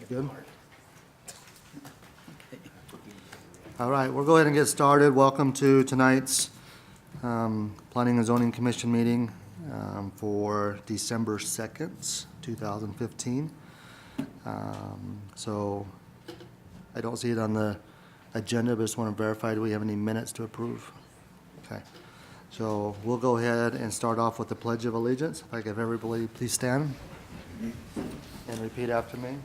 Good. All right, we'll go ahead and get started. Welcome to tonight's Planning and Zoning Commission meeting for December 2nd, 2015. So I don't see it on the agenda, but just want to verify, do we have any minutes to approve? Okay. So we'll go ahead and start off with the Pledge of Allegiance. If I could have everybody please stand and repeat after me.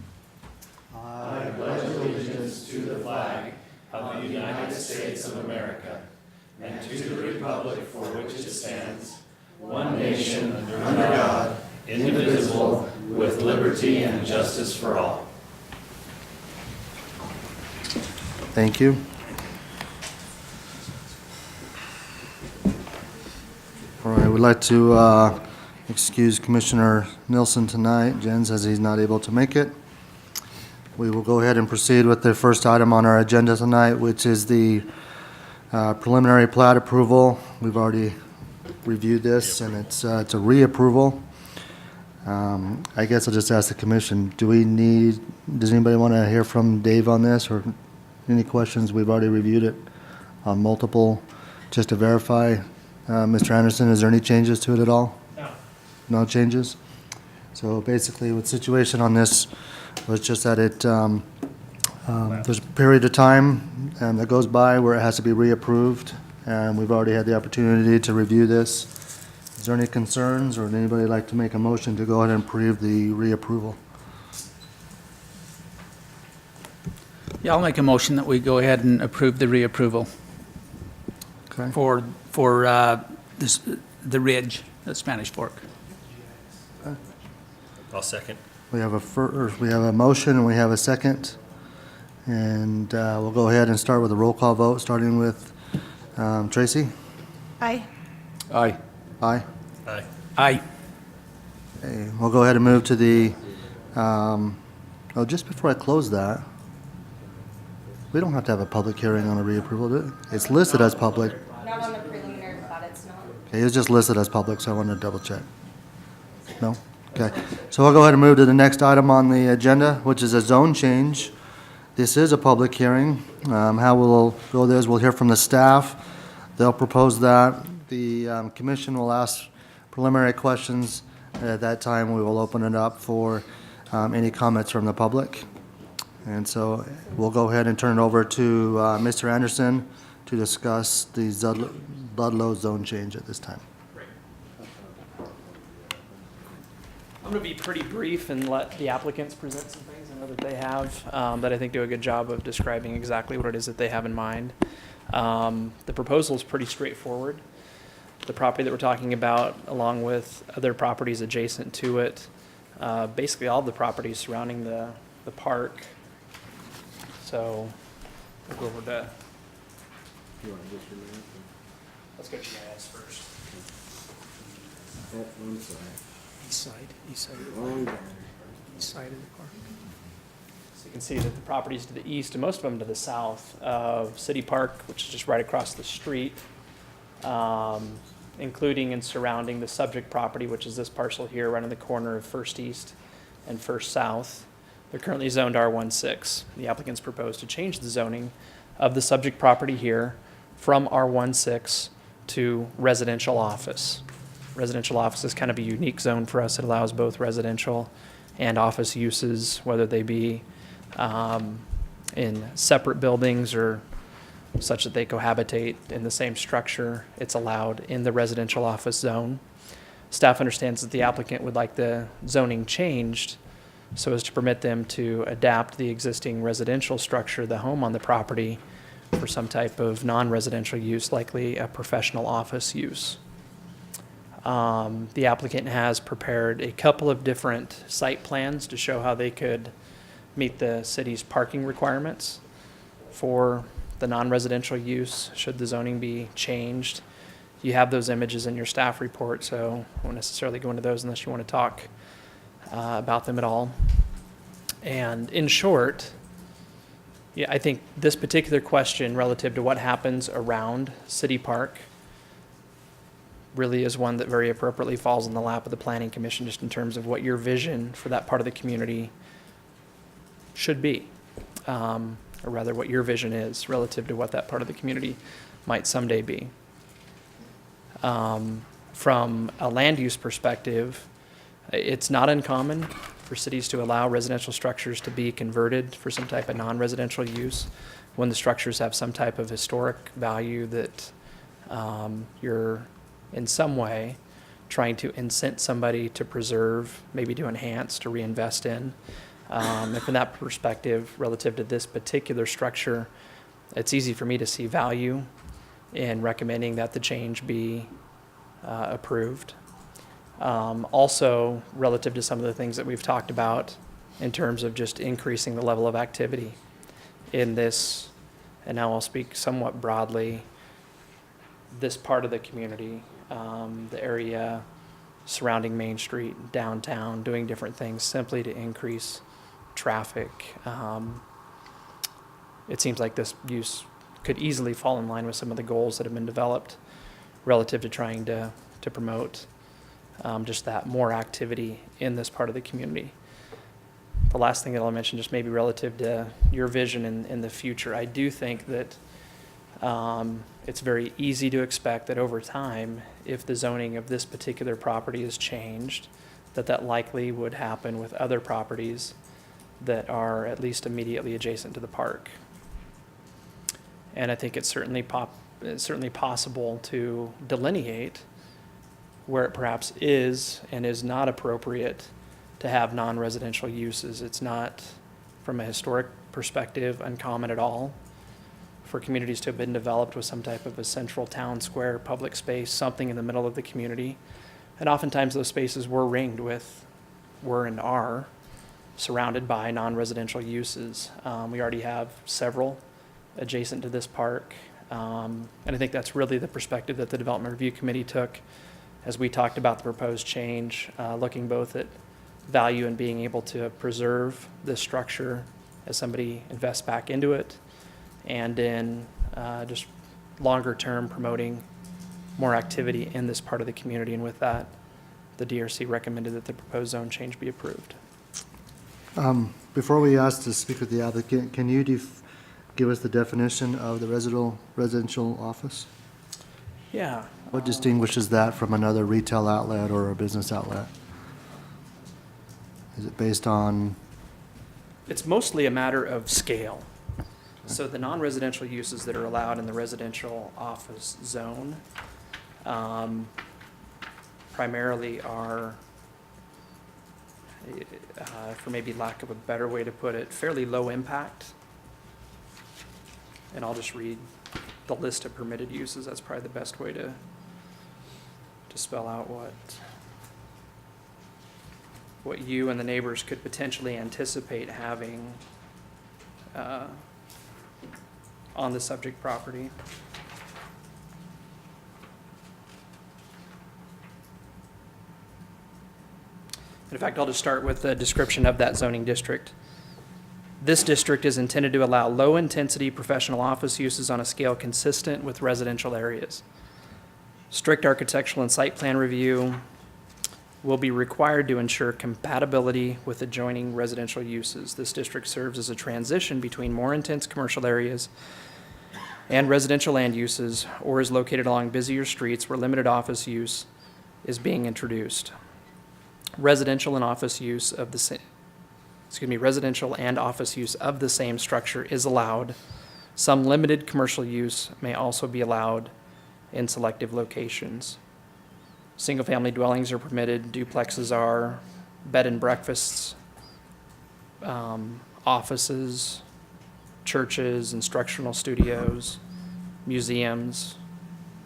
I pledge allegiance to the flag of the United States of America and to the republic for which it stands, one nation under God, indivisible, with liberty and justice for all. Thank you. All right, we'd like to excuse Commissioner Nilsson tonight. Jen says he's not able to make it. We will go ahead and proceed with the first item on our agenda tonight, which is the preliminary plat approval. We've already reviewed this, and it's a reapproval. I guess I'll just ask the commission, does anybody want to hear from Dave on this, or any questions? We've already reviewed it on multiple, just to verify. Mr. Anderson, is there any changes to it at all? No. No changes? So basically, the situation on this was just that there's a period of time that goes by where it has to be reapproved, and we've already had the opportunity to review this. Is there any concerns, or would anybody like to make a motion to go ahead and approve the reapproval? Yeah, I'll make a motion that we go ahead and approve the reapproval Okay. for the Ridge, the Spanish Fork. I'll second. We have a motion and we have a second, and we'll go ahead and start with a roll call vote, starting with Tracy. Aye. Aye. Aye. Aye. Aye. Okay, we'll go ahead and move to the. Just before I close that, we don't have to have a public hearing on a reapproval, do we? It's listed as public. Not on the preliminary plat, it's not. Okay, it's just listed as public, so I wanted to double check. No? Okay, so we'll go ahead and move to the next item on the agenda, which is a zone change. This is a public hearing. How we'll go there is we'll hear from the staff. They'll propose that. The commission will ask preliminary questions. At that time, we will open it up for any comments from the public. And so we'll go ahead and turn it over to Mr. Anderson to discuss the Ludlow zone change at this time. I'm going to be pretty brief and let the applicants present some things I know that they have that I think do a good job of describing exactly what it is that they have in mind. The proposal is pretty straightforward. The property that we're talking about, along with other properties adjacent to it, basically all of the properties surrounding the park. So we'll go over to, let's go to GIS first. East side of the park. East side of the park. So you can see that the properties to the east, and most of them to the south of City Park, which is just right across the street, including and surrounding the subject property, which is this parcel here, right on the corner of First East and First South. They're currently zoned R16. The applicants propose to change the zoning of the subject property here from R16 to residential office. Residential office is kind of a unique zone for us. It allows both residential and office uses, whether they be in separate buildings or such that they cohabitate in the same structure. It's allowed in the residential office zone. Staff understands that the applicant would like the zoning changed so as to permit them to adapt the existing residential structure, the home on the property, for some type of non-residential use, likely a professional office use. The applicant has prepared a couple of different site plans to show how they could meet the city's parking requirements for the non-residential use, should the zoning be changed. You have those images in your staff report, so I won't necessarily go into those unless you want to talk about them at all. And in short, yeah, I think this particular question relative to what happens around City Park really is one that very appropriately falls in the lap of the Planning Commission, just in terms of what your vision for that part of the community should be, or rather what your vision is relative to what that part of the community might someday be. From a land use perspective, it's not uncommon for cities to allow residential structures to be converted for some type of non-residential use when the structures have some type of historic value that you're in some way trying to incent somebody to preserve, maybe to enhance, to reinvest in. And from that perspective, relative to this particular structure, it's easy for me to see value in recommending that the change be approved. Also, relative to some of the things that we've talked about in terms of just increasing the level of activity in this, and now I'll speak somewhat broadly, this part of the community, the area surrounding Main Street, downtown, doing different things simply to increase traffic. It seems like this use could easily fall in line with some of the goals that have been developed relative to trying to promote just that more activity in this part of the community. The last thing that I'll mention, just maybe relative to your vision in the future, I do think that it's very easy to expect that over time, if the zoning of this particular property is changed, that likely would happen with other properties that are at least immediately adjacent to the park. And I think it's certainly possible to delineate where it perhaps is and is not appropriate to have non-residential uses. It's not, from a historic perspective, uncommon at all for communities to have been developed with some type of a central town square, public space, something in the middle of the community. And oftentimes those spaces were and are surrounded by non-residential uses. We already have several adjacent to this park. And I think that's really the perspective that the Development Review Committee took as we talked about the proposed change, looking both at value in being able to preserve this structure as somebody invests back into it, and in just longer term promoting more activity in this part of the community. And with that, the DRC recommended that the proposed zone change be approved. Before we ask to speak with the applicant, can you give us the definition of the residential office? Yeah. What distinguishes that from another retail outlet or a business outlet? Is it based on? It's mostly a matter of scale. So the non-residential uses that are allowed in the residential office zone primarily are, for maybe lack of a better way to put it, fairly low impact. And I'll just read the list of permitted uses. That's probably the best way to spell out what you and the neighbors could potentially anticipate having on the subject property. In fact, I'll just start with the description of that zoning district. This district is intended to allow low-intensity professional office uses on a scale consistent with residential areas. Strict architectural and site plan review will be required to ensure compatibility with adjoining residential uses. This district serves as a transition between more intense commercial areas and residential land uses, or is located along busier streets where limited office use is being introduced. Residential and office use of the same structure is allowed. Some limited commercial use may also be allowed in selective locations. Single-family dwellings are permitted, duplexes are, bed and breakfasts, offices, churches, instructional studios, museums,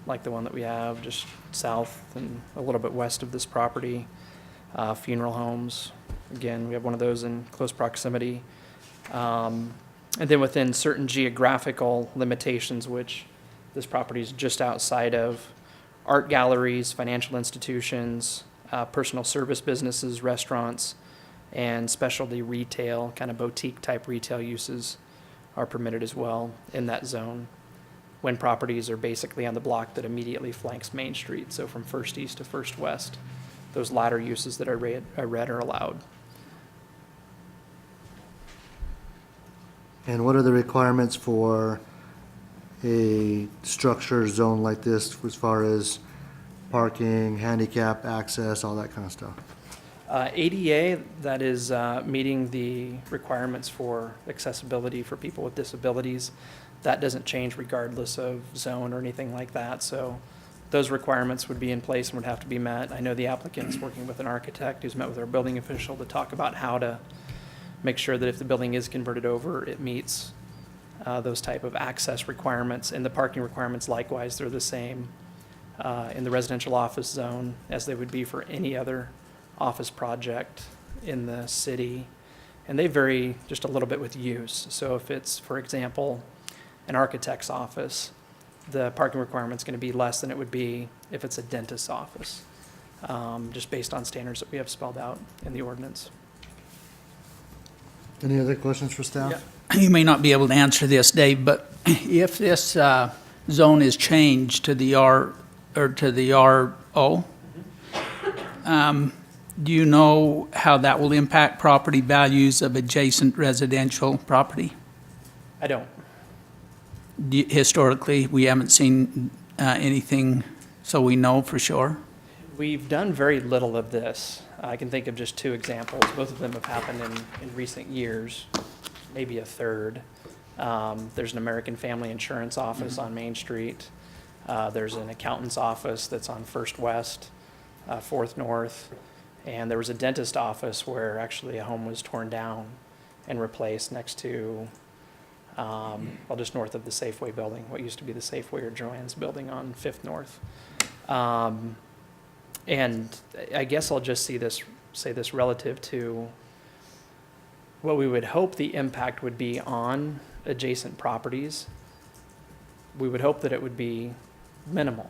like the one that we have just south and a little bit west of this property, funeral homes. Again, we have one of those in close proximity. And then within certain geographical limitations, which this property is just outside of, art galleries, financial institutions, personal service businesses, restaurants, and specialty retail, kind of boutique type retail uses are permitted as well in that zone when properties are basically on the block that immediately flanks Main Street. So from First East to First West, those latter uses that I read are allowed. And what are the requirements for a structure zone like this as far as parking, handicap, access, all that kind of stuff? ADA, that is meeting the requirements for accessibility for people with disabilities. That doesn't change regardless of zone or anything like that. So those requirements would be in place and would have to be met. I know the applicant's working with an architect who's met with our building official to talk about how to make sure that if the building is converted over, it meets those type of access requirements. And the parking requirements, likewise, they're the same in the residential office zone as they would be for any other office project in the city. And they vary just a little bit with use. So if it's, for example, an architect's office, the parking requirement's going to be less than it would be if it's a dentist's office, just based on standards that we have spelled out in the ordinance. Any other questions for staff? You may not be able to answer this, Dave, but if this zone is changed to the R, or to the RO, do you know how that will impact property values of adjacent residential property? I don't. Historically, we haven't seen anything, so we know for sure. We've done very little of this. I can think of just two examples. Both of them have happened in recent years, maybe a third. There's an American Family Insurance office on Main Street. There's an accountant's office that's on First West, Fourth North. And there was a dentist office where actually a home was torn down and replaced next to, just north of the Safeway building, what used to be the Safeway or Joann's building on Fifth North. And I guess I'll just say this relative to what we would hope the impact would be on adjacent properties. We would hope that it would be minimal.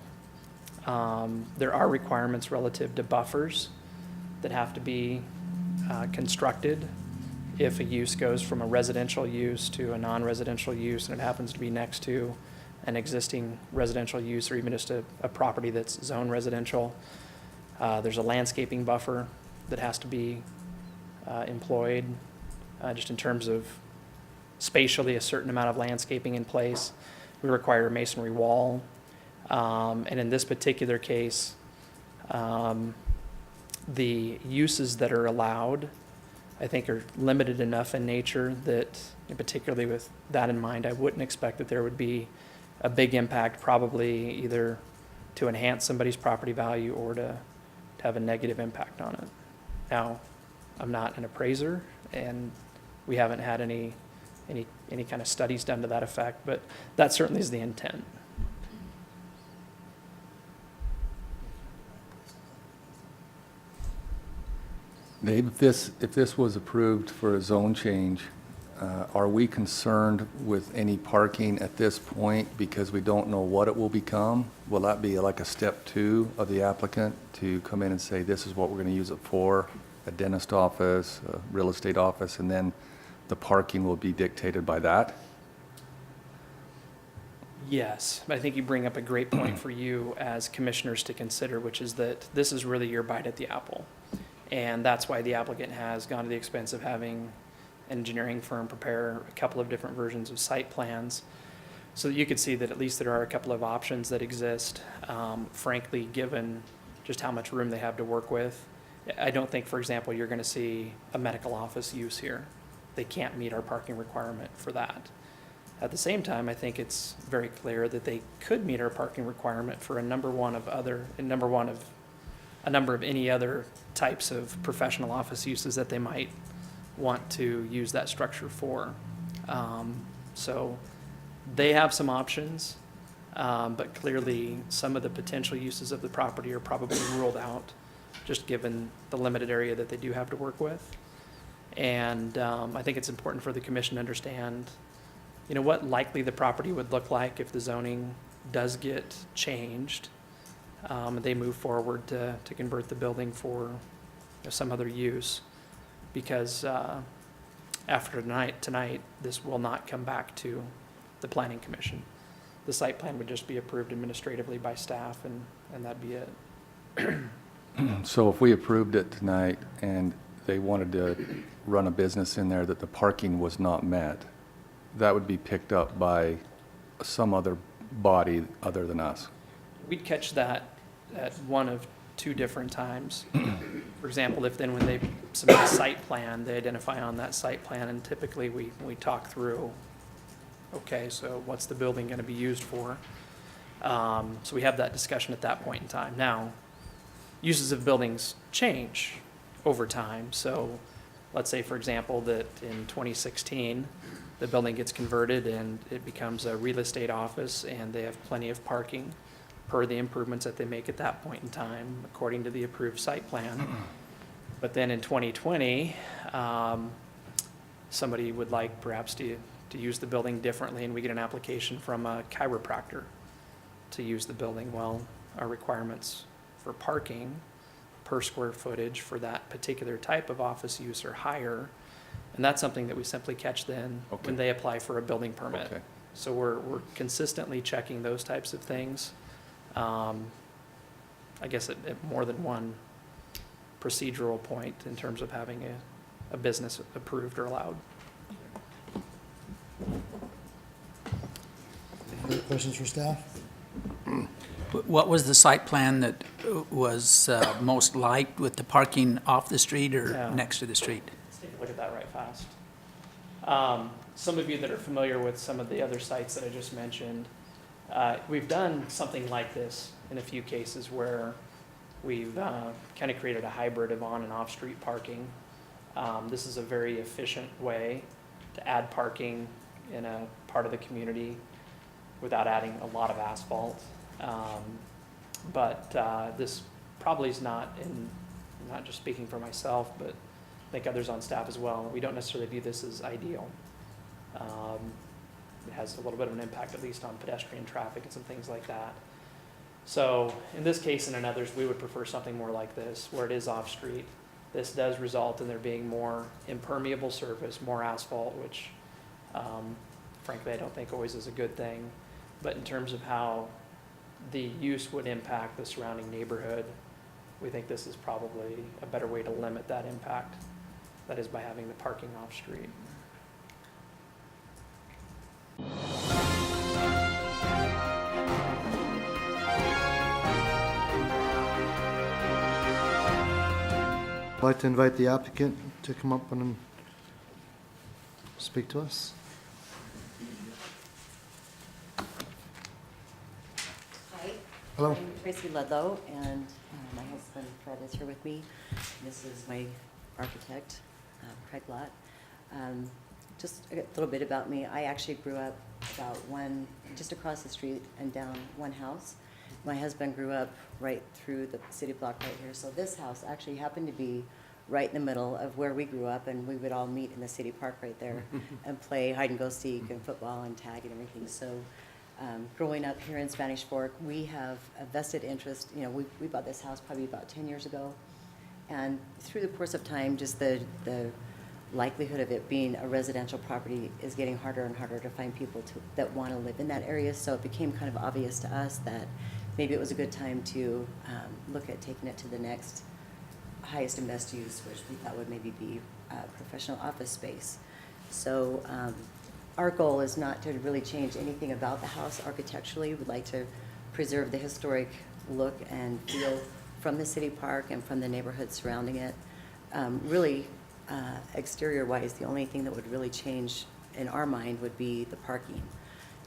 There are requirements relative to buffers that have to be constructed if a use goes from a residential use to a non-residential use and it happens to be next to an existing residential use or even just a property that's zone residential. There's a landscaping buffer that has to be employed just in terms of spatially a certain amount of landscaping in place. We require a masonry wall. And in this particular case, the uses that are allowed, I think, are limited enough in nature that, particularly with that in mind, I wouldn't expect that there would be a big impact, probably either to enhance somebody's property value or to have a negative impact on it. Now, I'm not an appraiser, and we haven't had any kind of studies done to that effect, but that certainly is the intent. Dave, if this was approved for a zone change, are we concerned with any parking at this point because we don't know what it will become? Will that be like a step 2 of the applicant to come in and say, this is what we're going to use it for, a dentist office, a real estate office, and then the parking will be dictated by that? Yes, I think you bring up a great point for you as commissioners to consider, which is that this is really your bite at the apple. And that's why the applicant has gone to the expense of having an engineering firm prepare a couple of different versions of site plans so that you could see that at least there are a couple of options that exist. Frankly, given just how much room they have to work with, I don't think, for example, you're going to see a medical office use here. They can't meet our parking requirement for that. At the same time, I think it's very clear that they could meet our parking requirement for a number of any other types of professional office uses that they might want to use that structure for. So they have some options, but clearly some of the potential uses of the property are probably ruled out, just given the limited area that they do have to work with. And I think it's important for the commission to understand, what likely the property would look like if the zoning does get changed. They move forward to convert the building for some other use, because after tonight, this will not come back to the Planning Commission. The site plan would just be approved administratively by staff, and that'd be it. So if we approved it tonight and they wanted to run a business in there that the parking was not met, that would be picked up by some other body other than us. We'd catch that at one of two different times. For example, if then when they submit a site plan, they identify on that site plan, and typically we talk through, okay, so what's the building going to be used for? So we have that discussion at that point in time. Now, uses of buildings change over time. So let's say, for example, that in 2016, the building gets converted and it becomes a real estate office, and they have plenty of parking per the improvements that they make at that point in time, according to the approved site plan. But then in 2020, somebody would like perhaps to use the building differently, and we get an application from a chiropractor to use the building. Well, our requirements for parking per square footage for that particular type of office use are higher, and that's something that we simply catch then Okay. when they apply for a building permit. Okay. So we're consistently checking those types of things. I guess at more than one procedural point in terms of having a business approved or allowed. Any other questions for staff? What was the site plan that was most liked with the parking off the street or Yeah. next to the street? Let's take a look at that right fast. Some of you that are familiar with some of the other sites that I just mentioned, we've done something like this in a few cases where we've kind of created a hybrid of on and off-street parking. This is a very efficient way to add parking in a part of the community without adding a lot of asphalt. But this probably is not, I'm not just speaking for myself, but I think others on staff as well. We don't necessarily view this as ideal. It has a little bit of an impact, at least on pedestrian traffic and some things like that. So in this case and in others, we would prefer something more like this, where it is off-street. This does result in there being more impermeable surface, more asphalt, which frankly I don't think always is a good thing. But in terms of how the use would impact the surrounding neighborhood, we think this is probably a better way to limit that impact. That is by having the parking off-street. I'd like to invite the applicant to come up and speak to us. Hi. Hello. I'm Tracy Ludlow, and my husband Fred is here with me. This is my architect, Craig Lott. Just a little bit about me. I actually grew up just across the street and down one house. My husband grew up right through the city block right here. So this house actually happened to be right in the middle of where we grew up, and we would all meet in the city park right there and play hide and go seek and football and tag and everything. So growing up here in Spanish Fork, we have a vested interest. You know, we bought this house probably about 10 years ago. And through the course of time, just the likelihood of it being a residential property is getting harder and harder to find people that want to live in that area. So it became kind of obvious to us that maybe it was a good time to look at taking it to the next highest and best use, which we thought would maybe be professional office space. So our goal is not to really change anything about the house architecturally. We'd like to preserve the historic look and feel from the city park and from the neighborhood surrounding it. Really, exterior-wise, the only thing that would really change in our mind would be the parking.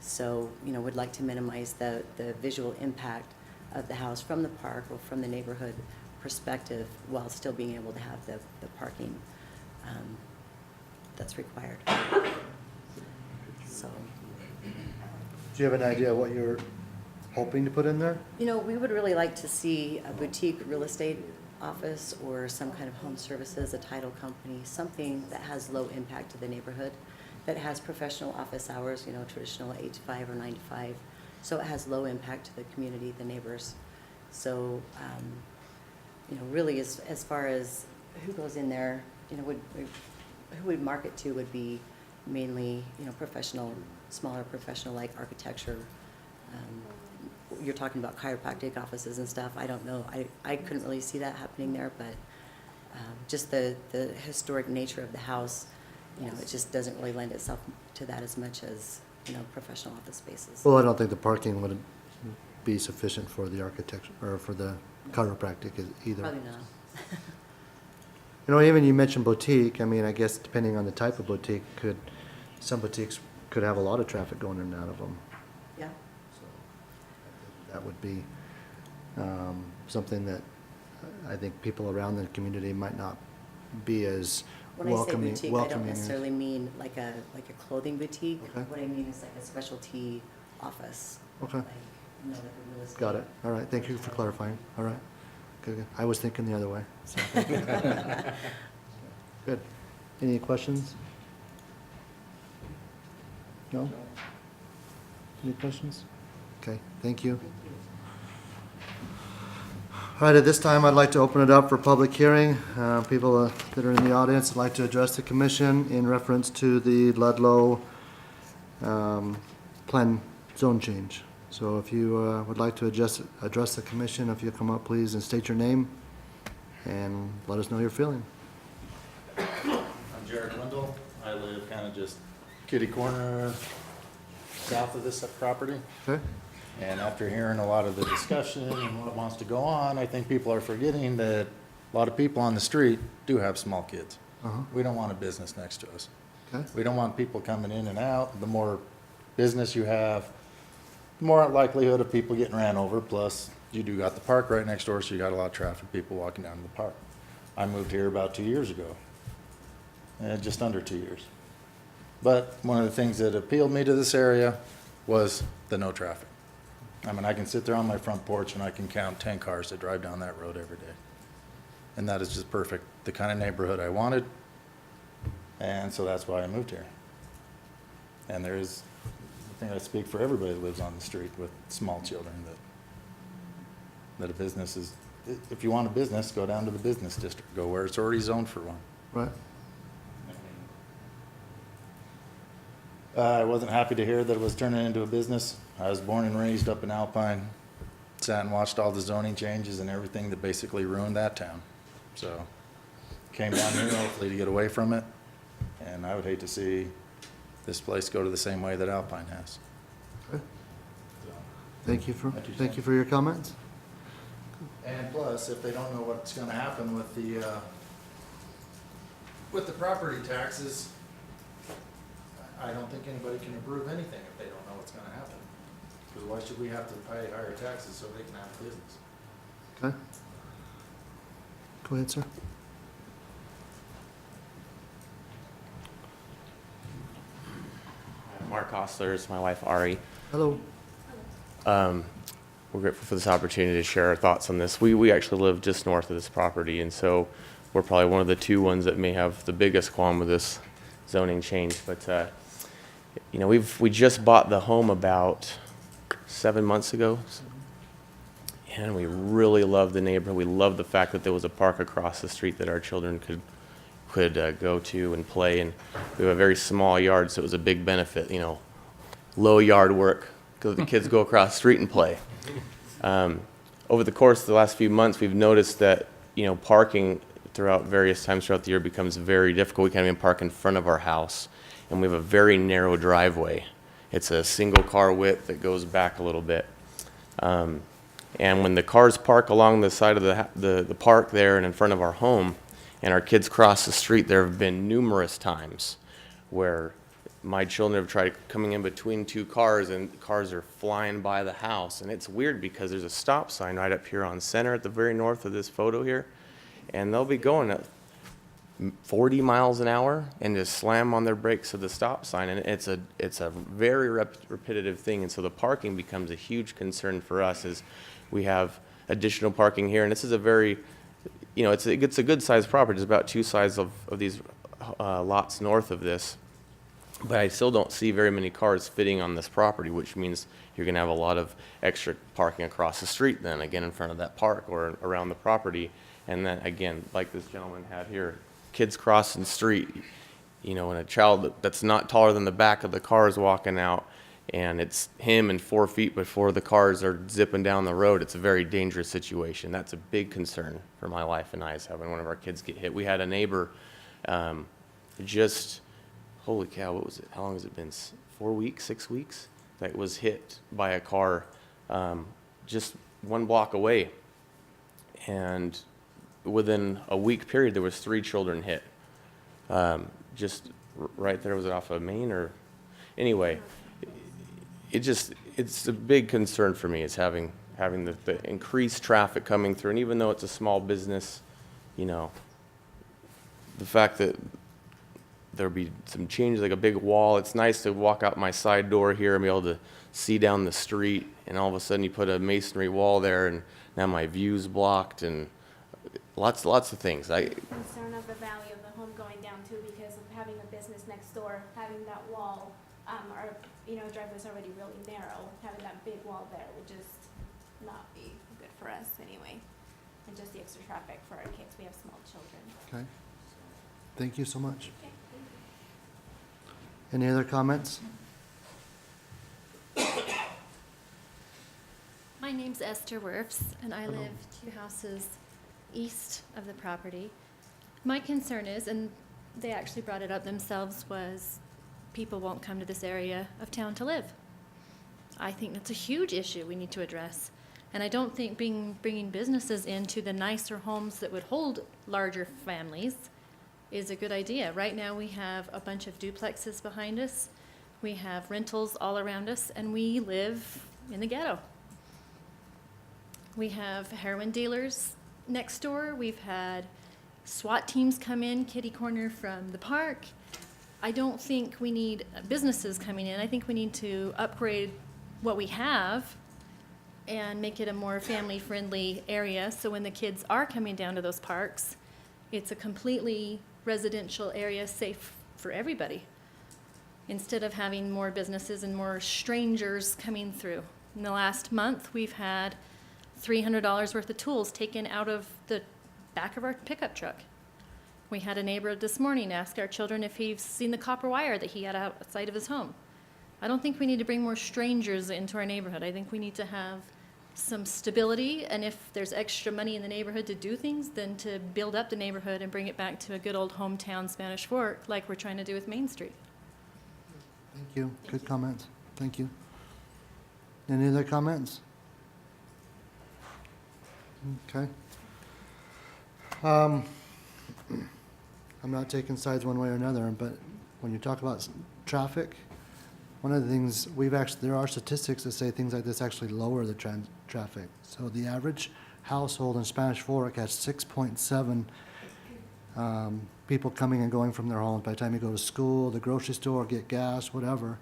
So, you know, we'd like to minimize the visual impact of the house from the park or from the neighborhood perspective while still being able to have the parking that's required. So, Do you have an idea what you're hoping to put in there? you know, we would really like to see a boutique real estate office or some kind of home services, a title company, something that has low impact to the neighborhood, that has professional office hours, you know, traditional 8 to 5 or 9 to 5. So it has low impact to the community, the neighbors. So, you know, really as far as who goes in there, you know, who we'd market to would be mainly, you know, professional, smaller professional like architecture. You're talking about chiropractic offices and stuff. I don't know. I couldn't really see that happening there, but just the historic nature of the house you know, it just doesn't really lend itself to that as much as, you know, professional office spaces. Well, I don't think the parking would be sufficient for the architecture, or for the chiropractic either. Probably not. You know, even you mentioned boutique, I mean, I guess depending on the type of boutique, some boutiques could have a lot of traffic going in and out of them. Yeah. That would be something that I think people around the community might not be as When I say welcoming. boutique, I welcoming don't as- necessarily mean like a clothing boutique. Okay. What I mean is like a specialty office. Okay. Like, you know, like a real estate. Got it. All right, thank you for clarifying. All right. Good, good. I was thinking the other way. So, good. Any questions? No? Any questions? Okay, thank you. All right, at this time, I'd like to open it up for public hearing. People that are in the audience would like to address the commission in reference to the Ludlow plan zone change. So if you would like to address the commission, if you'll come up, please, and state your name and let us know your feeling. I'm Jared Wendell. I live kind of just kitty corner south of this property. Okay? And after hearing a lot of the discussion and what wants to go on, I think people are forgetting that a lot of people on the street do have small kids. Uh-huh. We don't want a business next to us. Okay? We don't want people coming in and out. The more business you have, the more likelihood of people getting ran over. Plus, you do got the park right next door, so you got a lot of traffic, people walking down to the park. I moved here about 2 years ago, just under 2 years. But one of the things that appealed me to this area was the no traffic. I mean, I can sit there on my front porch and I can count 10 cars that drive down that road every day. And that is just perfect, the kind of neighborhood I wanted. And so that's why I moved here. And there is, I think I speak for everybody that lives on the street with small children, that a business is, if you want a business, go down to the business district, go where it's already zoned for one. Right? I wasn't happy to hear that it was turning into a business. I was born and raised up in Alpine, sat and watched all the zoning changes and everything that basically ruined that town. So, came down here hopefully to get away from it, and I would hate to see this place go to the same way that Alpine has. Okay. Thank you Thank you, thank Sam. you for your comments. And plus, if they don't know what's gonna happen with the property taxes, I don't think anybody can approve anything if they don't know what's gonna happen. Because why should we have to pay higher taxes so they can have a business? Okay? Go ahead, sir. Mark Osler is my wife, Ari. Hello. We're grateful for this opportunity to share our thoughts on this. We actually live just north of this property, and so we're probably one of the two ones that may have the biggest qualm with this zoning change. But, you know, we just bought the home about 7 months ago, and we really love the neighborhood. We love the fact that there was a park across the street that our children could go to and play, and we have a very small yard, so it was a big benefit, you know, low yard work, because the kids go across the street and play. Over the course of the last few months, we've noticed that, you know, parking throughout various times throughout the year becomes very difficult. We can't even park in front of our house, and we have a very narrow driveway. It's a single car width that goes back a little bit. And when the cars park along the side of the park there and in front of our home, and our kids cross the street, there have been numerous times where my children have tried coming in between two cars, and cars are flying by the house. And it's weird because there's a stop sign right up here on Center at the very north of this photo here, and they'll be going at 40 miles an hour and just slam on their brakes at the stop sign. And it's a very repetitive thing, and so the parking becomes a huge concern for us as we have additional parking here. And this is a very, you know, it's a good sized property. It's about two sides of these lots north of this. But I still don't see very many cars fitting on this property, which means you're going to have a lot of extra parking across the street then, again, in front of that park or around the property. And then, again, like this gentleman had here, kids crossing the street, you know, and a child that's not taller than the back of the car is walking out, and it's him and 4 feet before the cars are zipping down the road. It's a very dangerous situation. That's a big concern for my wife and I, is having one of our kids get hit. We had a neighbor just holy cow, what was it? How long has it been? 4 weeks, 6 weeks? That was hit by a car just 1 block away. And within a week period, there was 3 children hit. Right there, was it off of Main or? Anyway, it's a big concern for me is having the increased traffic coming through. And even though it's a small business, you know, the fact that there'll be some change, like a big wall. It's nice to walk out my side door here and be able to see down the street, and all of a sudden you put a masonry wall there, and now my view's blocked, and lots of things. Concern of the value of the home going down too, because of having a business next door, having that wall, our, driveway's already really narrow, having that big wall there would just not be good for us anyway. And just the extra traffic for our kids, we have small children. Okay. Thank you so much. Any other comments? My name's Esther Werfs, and I live 2 houses east of the property. My concern is, and they actually brought it up themselves, was people won't come to this area of town to live. I think that's a huge issue we need to address. And I don't think bringing businesses into the nicer homes that would hold larger families is a good idea. Right now, we have a bunch of duplexes behind us. We have rentals all around us, and we live in the ghetto. We have heroin dealers next door. We've had SWAT teams come in, kitty corner from the park. I don't think we need businesses coming in. I think we need to upgrade what we have and make it a more family-friendly area, so when the kids are coming down to those parks, it's a completely residential area, safe for everybody, instead of having more businesses and more strangers coming through. In the last month, we've had $300 worth of tools taken out of the back of our pickup truck. We had a neighbor this morning ask our children if he's seen the copper wire that he had outside of his home. I don't think we need to bring more strangers into our neighborhood. I think we need to have some stability, and if there's extra money in the neighborhood to do things, then to build up the neighborhood and bring it back to a good old hometown Spanish Fork like we're trying to do with Main Street. Thank you. Good comments. Thank you. Any other comments? Okay. I'm not taking sides one way or another, but when you talk about traffic, one of the things there are statistics that say things like this actually lower the traffic. So the average household in Spanish Fork has 6.7 people coming and going from their homes by the time you go to school, the grocery store, get gas, whatever.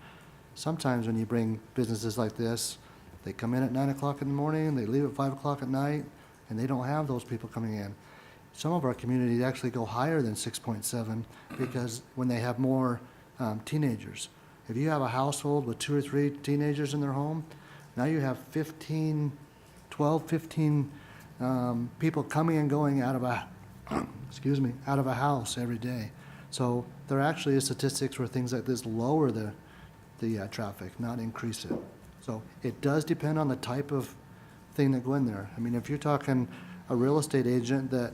Sometimes when you bring businesses like this, they come in at 9 o'clock in the morning, they leave at 5 o'clock at night, and they don't have those people coming in. Some of our communities actually go higher than 6.7 because when they have more teenagers. If you have a household with 2 or 3 teenagers in their home, now you have 15 people coming and going out of a house every day. So there actually is statistics where things like this lower the traffic, not increase it. So it does depend on the type of thing that go in there. I mean, if you're talking a real estate agent that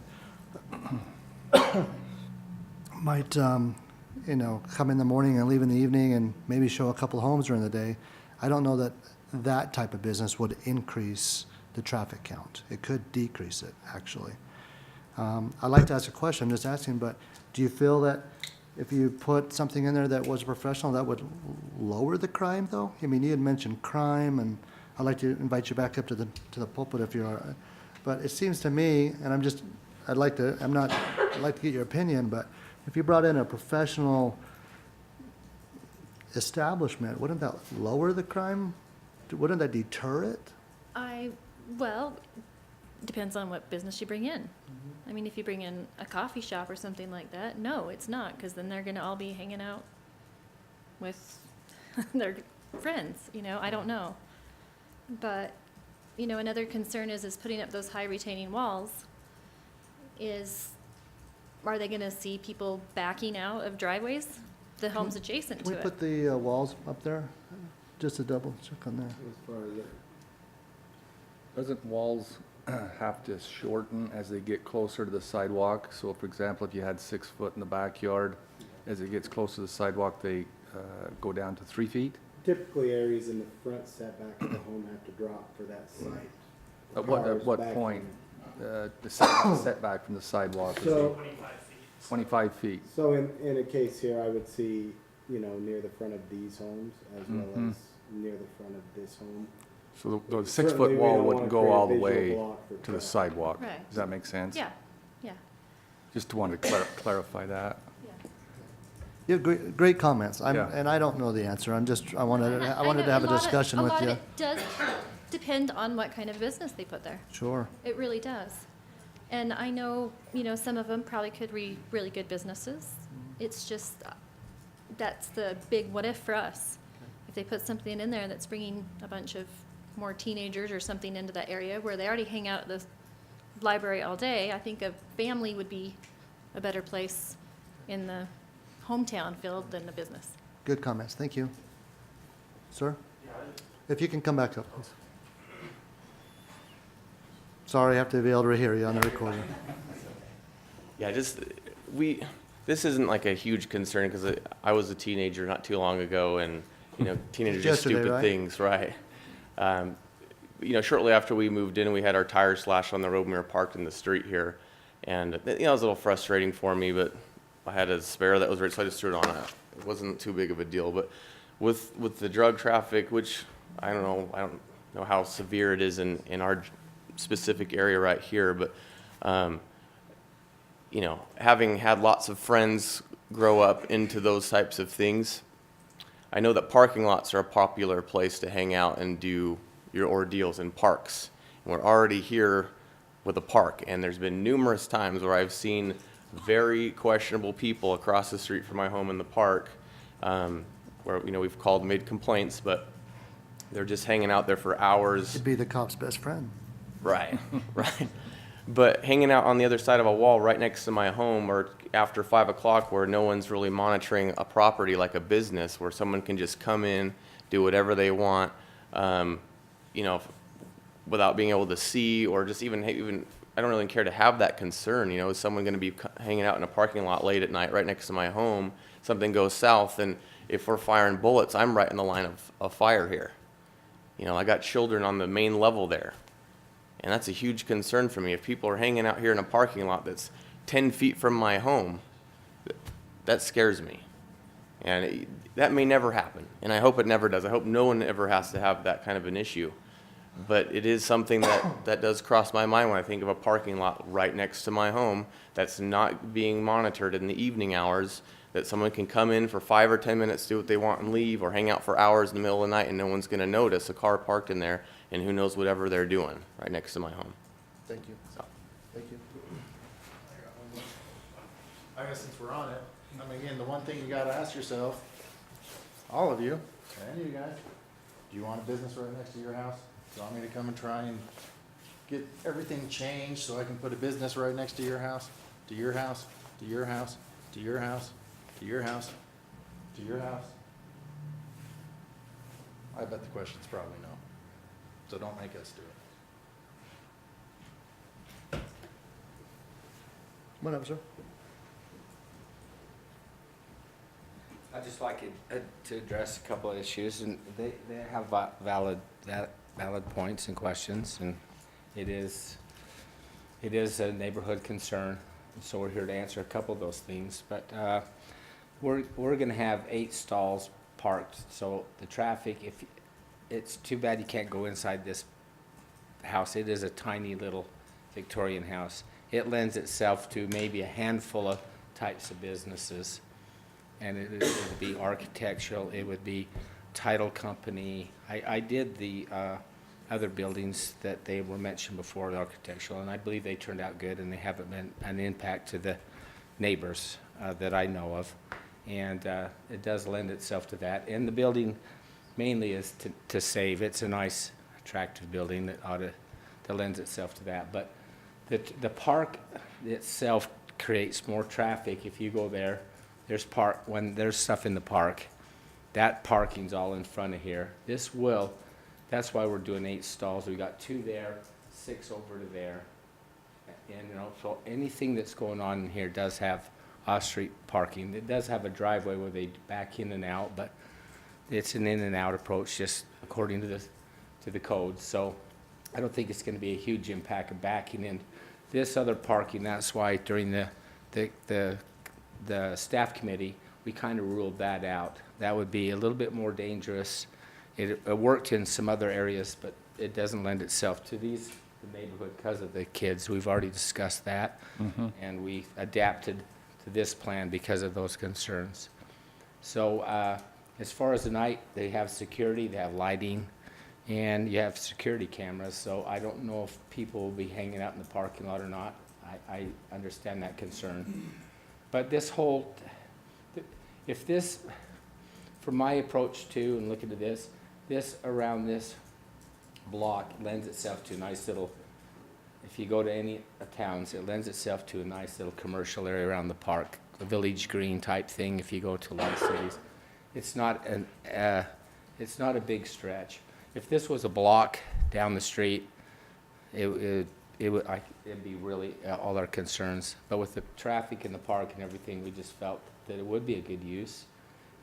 might, come in the morning and leave in the evening and maybe show a couple homes during the day, I don't know that that type of business would increase the traffic count. It could decrease it, actually. I'd like to ask a question, I'm just asking, but do you feel that if you put something in there that was professional, that would lower the crime, though? I mean, you had mentioned crime, and I'd like to invite you back up to the pulpit if you are. But it seems to me, and I'd like to get your opinion, but if you brought in a professional establishment, wouldn't that lower the crime? Wouldn't that deter it? Well, depends on what business you bring in. I mean, if you bring in a coffee shop or something like that, no, it's not, because then they're going to all be hanging out with their friends, I don't know. But, another concern is putting up those high retaining walls are they going to see people backing out of driveways? The homes adjacent Can to we it. put the walls up there? Just a double check on that. Doesn't walls have to shorten as they get closer to the sidewalk? So for example, if you had 6 foot in the backyard as it gets close to the sidewalk, they go down to 3 feet? Typically, areas in the front setback of the home have to drop for that site. The At cars what back point, in. the setback from the sidewalk? Is So, 25 feet? so in a case here, I would see, you know, near the front of these homes as well Mhm. as near the front of this home. So the Certainly, 6-foot we wall don't wouldn't wanna go all create the a visual way block for to the traffic. sidewalk? Right. Does that make sense? Yeah, yeah, Just wanted to clarify that. yeah. You have great comments. Yeah. And I don't know the answer. I wanted I to know have a lot of- discussion with A lot you. of it does depend on what kind of business they put there. Sure. It really does. And I know, you know, some of them probably could be really good businesses. It's just, that's the big what if for us. If they put something in there that's bringing a bunch of more teenagers or something into that area where they already hang out at the library all day, I think a family would be a better place in the hometown field than a business. Good comments. Thank you. Sir? If you can come back up, please. Sorry, I have to be able to hear you on the recording. Yeah, this isn't like a huge concern because I was a teenager not too long ago, and you know, teenagers do Yesterday, stupid right? things, right? You know, shortly after we moved in, we had our tires slashed on the road when we were parked in the street here, and you know, it was a little frustrating for me, but I had a spare that was ready, so I just threw it on. It wasn't too big of a deal, but with the drug traffic, which I don't know how severe it is in our specific area right here, but you know, having had lots of friends grow up into those types of things, I know that parking lots are a popular place to hang out and do your ordeals in parks. And we're already here with a park, and there's been numerous times where I've seen very questionable people across the street from my home in the park, where, you know, we've called and made complaints, but they're just hanging out there for hours. Could be the cop's best friend. Right, right. But hanging out on the other side of a wall right next to my home, or after 5 o'clock where no one's really monitoring a property like a business, where someone can just come in, do whatever they want, you know, without being able to see, or just even, I don't really care to have that concern. You know, is someone going to be hanging out in a parking lot late at night right next to my home, something goes south, and if we're firing bullets, I'm right in the line of fire here. You know, I got children on the main level there. And that's a huge concern for me. If people are hanging out here in a parking lot that's 10 feet from my home, that scares me. And that may never happen. And I hope it never does. I hope no one ever has to have that kind of an issue. But it is something that does cross my mind when I think of a parking lot right next to my home that's not being monitored in the evening hours, that someone can come in for 5 or 10 minutes, do what they want and leave, or hang out for hours in the middle of the night and no one's going to notice a car parked in there, and who knows whatever they're doing right next to my home. Thank you. So. Thank you. I guess since we're on it, I mean, again, the one thing you gotta ask yourself, all of you, and you guys, do you want a business right next to your house? Do you want me to come and try and get everything changed so I can put a business right next to your house? To your house, to your house, to your house, to your house, to your house? I bet the question's probably no. So don't make us do it. Whatever, sir. I'd just like to address a couple of issues, and they have valid points and questions, and it is a neighborhood concern, so we're here to answer a couple of those things. But we're going to have 8 stalls parked, so the traffic, it's too bad you can't go inside this house. It is a tiny little Victorian house. It lends itself to maybe a handful of types of businesses. And it would be architectural, it would be title company. I did the other buildings that they were mentioned before, the architectural, and I believe they turned out good, and they haven't been an impact to the neighbors that I know of. And it does lend itself to that. And the building mainly is to save. It's a nice, attractive building that lends itself to that. But the park itself creates more traffic if you go there. When there's stuff in the park, that parking's all in front of here. That's why we're doing 8 stalls. We got 2 there, 6 over to there. And, you know, so anything that's going on in here does have off-street parking. It does have a driveway where they back in and out, but it's an in and out approach just according to the code. So I don't think it's going to be a huge impact of backing in. This other parking, that's why during the staff committee, we kind of ruled that out. That would be a little bit more dangerous. It worked in some other areas, but it doesn't lend itself to the neighborhood because of the kids. We've already discussed that. And we adapted to this plan because of those concerns. So as far as the night, they have security, they have lighting, and you have security cameras. So I don't know if people will be hanging out in the parking lot or not. I understand that concern. But this whole, if this, from my approach to and looking at this around this block lends itself to a nice little, if you go to any towns, it lends itself to a nice little commercial area around the park, a village green type thing if you go to a lot of cities. It's not a big stretch. If this was a block down the street, it'd be really all our concerns. But with the traffic in the park and everything, we just felt that it would be a good use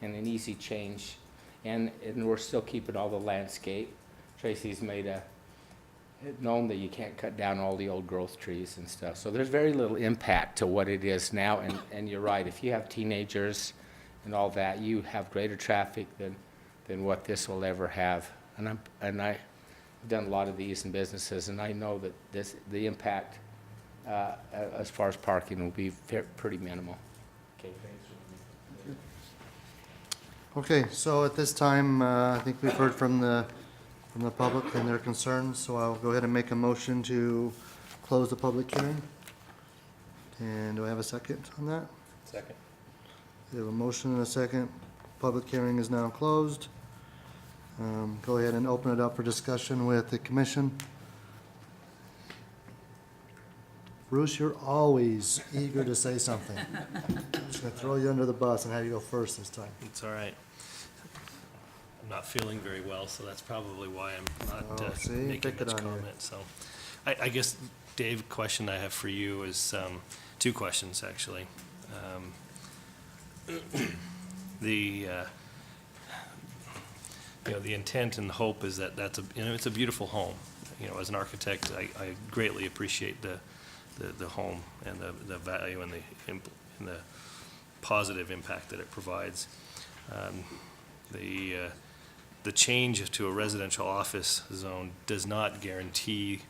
and an easy change. And we're still keeping all the landscape. Tracy's known that you can't cut down all the old growth trees and stuff. So there's very little impact to what it is now. And you're right, if you have teenagers and all that, you have greater traffic than what this will ever have. And I've done a lot of these in businesses, and I know that the impact as far as parking will be pretty minimal. Okay, thanks. Okay, so at this time, I think we've heard from the public and their concerns, so I'll go ahead and make a motion to close the public hearing. And do I have a second on that? Second. We have a motion and a second. Public hearing is now closed. Go ahead and open it up for discussion with the commission. Bruce, you're always eager to say something. I'm just gonna throw you under the bus and have you go first this time. It's all right. I'm not feeling very well, so that's probably why I'm not see, making pick it much on you. comment. So I guess, Dave, question I have for you is two questions, actually. The intent and the hope is that it's a beautiful home. As an architect, I greatly appreciate the home and the value and the positive impact that it provides. The change to a residential office zone does not guarantee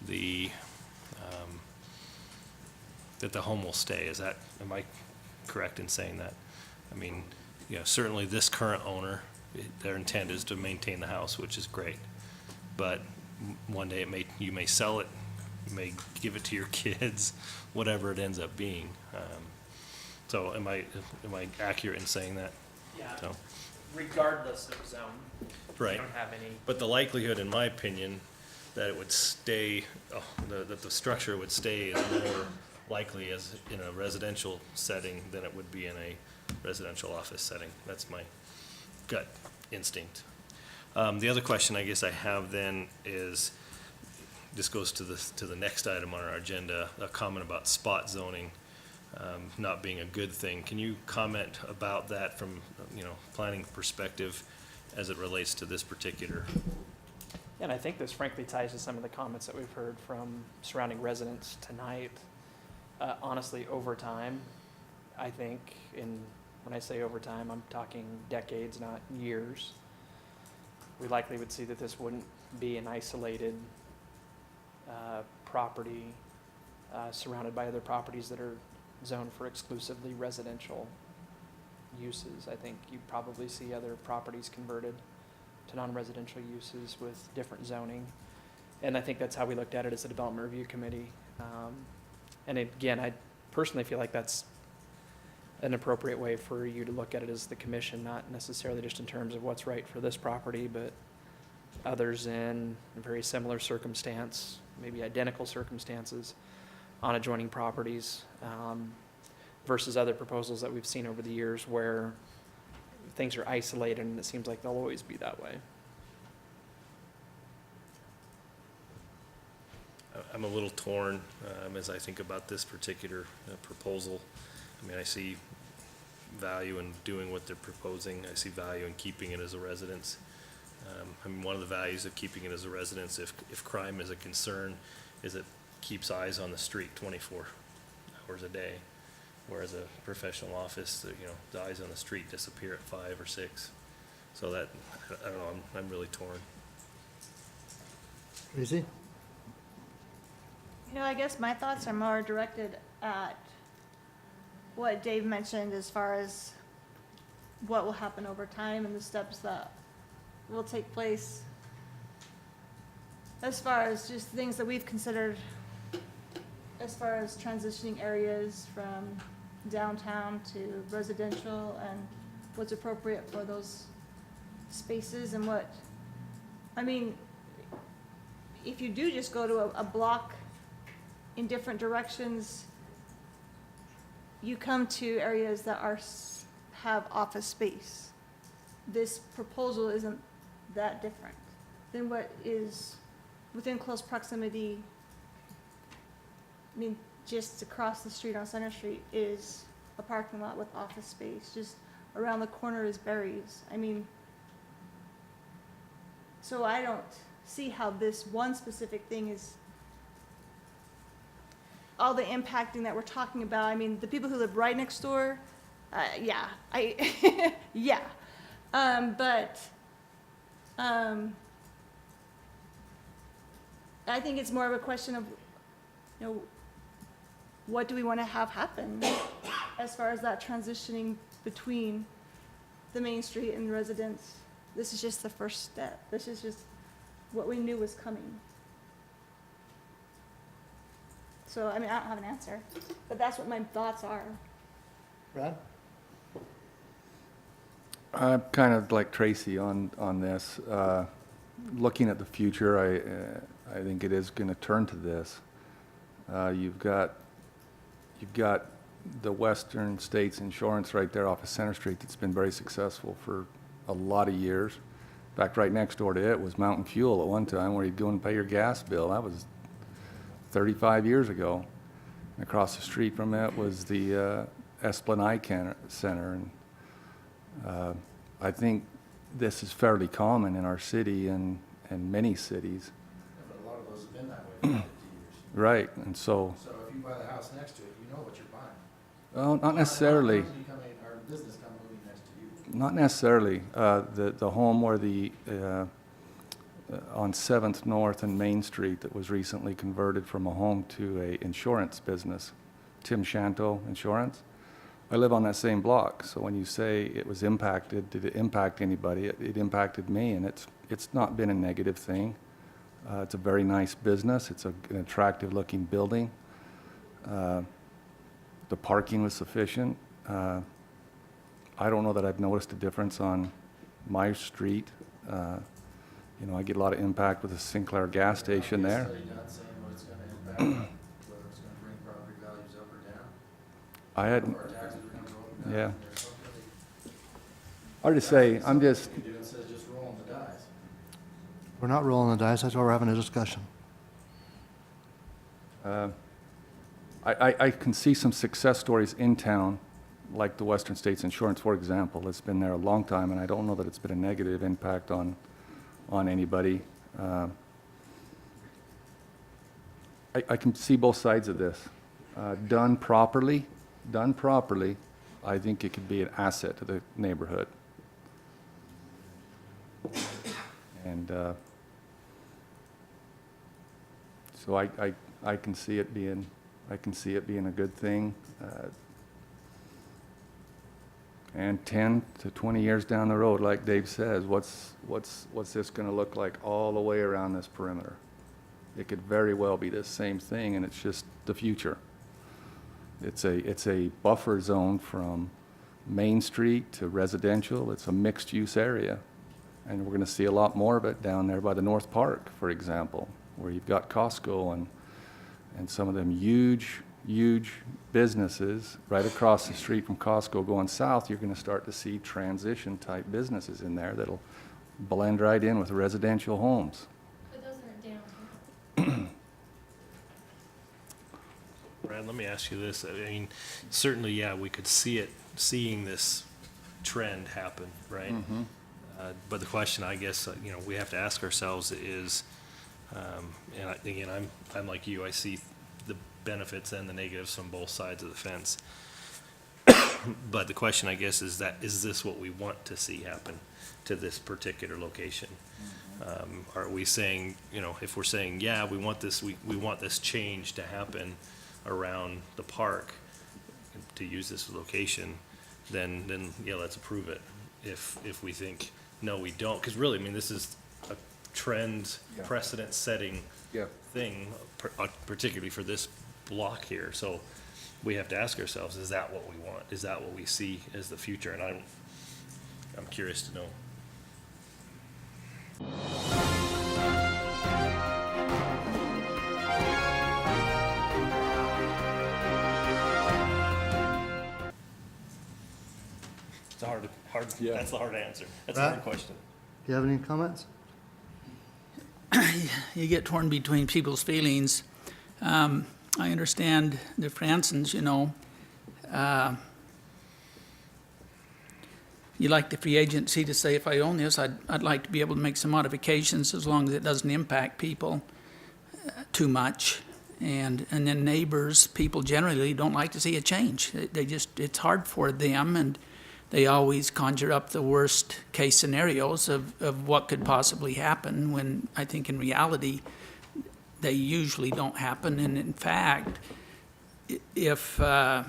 that the home will stay. Am I correct in saying that? I mean, certainly this current owner, their intent is to maintain the house, which is great. But one day you may sell it, you may give it to your kids, whatever it ends up being. So am I accurate in saying that? Yeah. So, Regardless of zone. right. We don't have any. But the likelihood, in my opinion, that it would stay, that the structure would stay is more likely as in a residential setting than it would be in a residential office setting. That's my gut instinct. The other question I guess I have then is, this goes to the next item on our agenda, a comment about spot zoning not being a good thing. Can you comment about that from planning perspective as it relates to this particular? And I think this frankly ties to some of the comments that we've heard from surrounding residents tonight. Honestly, over time, I think, when I say over time, I'm talking decades, not years, we likely would see that this wouldn't be an isolated property surrounded by other properties that are zoned for exclusively residential uses. I think you'd probably see other properties converted to non-residential uses with different zoning. And I think that's how we looked at it as a development review committee. And again, I personally feel like that's an appropriate way for you to look at it as the commission, not necessarily just in terms of what's right for this property, but others in a very similar circumstance, maybe identical circumstances on adjoining properties, versus other proposals that we've seen over the years where things are isolated and it seems like they'll always be that way. I'm a little torn as I think about this particular proposal. I mean, I see value in doing what they're proposing. I see value in keeping it as a residence. I mean, one of the values of keeping it as a residence, if crime is a concern, is it keeps eyes on the street 24 hours a day. Whereas a professional office, you know, the eyes on the street disappear at 5 or 6. So that, I don't know, I'm really torn. Tracy? You know, I guess my thoughts are more directed at what Dave mentioned as far as what will happen over time and the steps that will take place. As far as just things that we've considered, as far as transitioning areas from downtown to residential and what's appropriate for those spaces and what, I mean, if you do just go to a block in different directions, you come to areas that are, have office space. This proposal isn't that different than what is within close proximity. I mean, just across the street on Center Street is a parking lot with office space. Just around the corner is Berry's. I mean, so I don't see how this one specific thing is all the impacting that we're talking about. I mean, the people who live right next door, yeah, yeah. I think it's more of a question of, you know, what do we want to have happen as far as that transitioning between the main street and residents. This is just the first step. This is just what we knew was coming. So, I mean, I don't have an answer, but that's what my thoughts are. Brad? I'm kind of like Tracy on this. Looking at the future, I think it is going to turn to this. You've got the Western States Insurance right there off of Center Street that's been very successful for a lot of years. In fact, right next door to it was Mountain Fuel at one time, where you'd go and pay your gas bill. That was 35 years ago. And across the street from it was the Esplanade Center. And I think this is fairly common in our city and many cities. But a lot of those have been that way for 50 years. Right, and so. So if you buy the house next to it, you know what you're buying. Well, not necessarily. Our business come moving next to you. Not necessarily. The home where on 7th North and Main Street that was recently converted from a home to a insurance business, Tim Shanto Insurance. I live on that same block, so when you say it was impacted, did it impact anybody? It impacted me, and it's not been a negative thing. It's a very nice business. It's an attractive-looking building. The parking was sufficient. I don't know that I've noticed a difference on my street. You know, I get a lot of impact with the Sinclair gas station there. Study done saying what it's going to impact, whether it's going to bring property values up or down, I had, or taxes are going to go up and yeah. down. There's something Hard to say. I'm just, you can do instead of just rolling the dice. We're not rolling the dice, that's why we're having a discussion. I can see some success stories in town, like the Western States Insurance, for example. It's been there a long time, and I don't know that it's been a negative impact on anybody. I can see both sides of this. Done properly, I think it could be an asset to the neighborhood. And so I can see it being a good thing. And 10 to 20 years down the road, like Dave says, what's this going to look like all the way around this perimeter? It could very well be the same thing, and it's just the future. It's a buffer zone from Main Street to residential. It's a mixed-use area, and we're going to see a lot more of it down there by the North Park, for example, where you've got Costco and some of them huge businesses right across the street from Costco going south. You're going to start to see transition-type businesses in there that'll blend right in with residential homes. But those aren't downtown. Brad, let me ask you this. I mean, certainly, yeah, we could seeing this trend happen, right? But the question, I guess, we have to ask ourselves is, and again, I'm like you, I see the benefits and the negatives from both sides of the fence. But the question, I guess, is this what we want to see happen to this particular location? Are we saying, if we're saying, yeah, we want this change to happen around the park to use this location, then yeah, let's approve it. If we think, no, we don't, because really, I mean, this is a trend, Yeah. precedent-setting Yeah. thing, particularly for this block here. So we have to ask ourselves, is that what we want? Is that what we see as the future? And I'm curious to know. It's a hard, Yeah. that's the hard answer. That's a Right. hard question. Do you have any comments? You get torn between people's feelings. I understand the Fransons, you like the free agency to say, if I own this, I'd like to be able to make some modifications as long as it doesn't impact people too much. And then neighbors, people generally don't like to see a change. It's hard for them, and they always conjure up the worst case scenarios of what could possibly happen, when I think in reality, they usually don't happen. And in fact, if I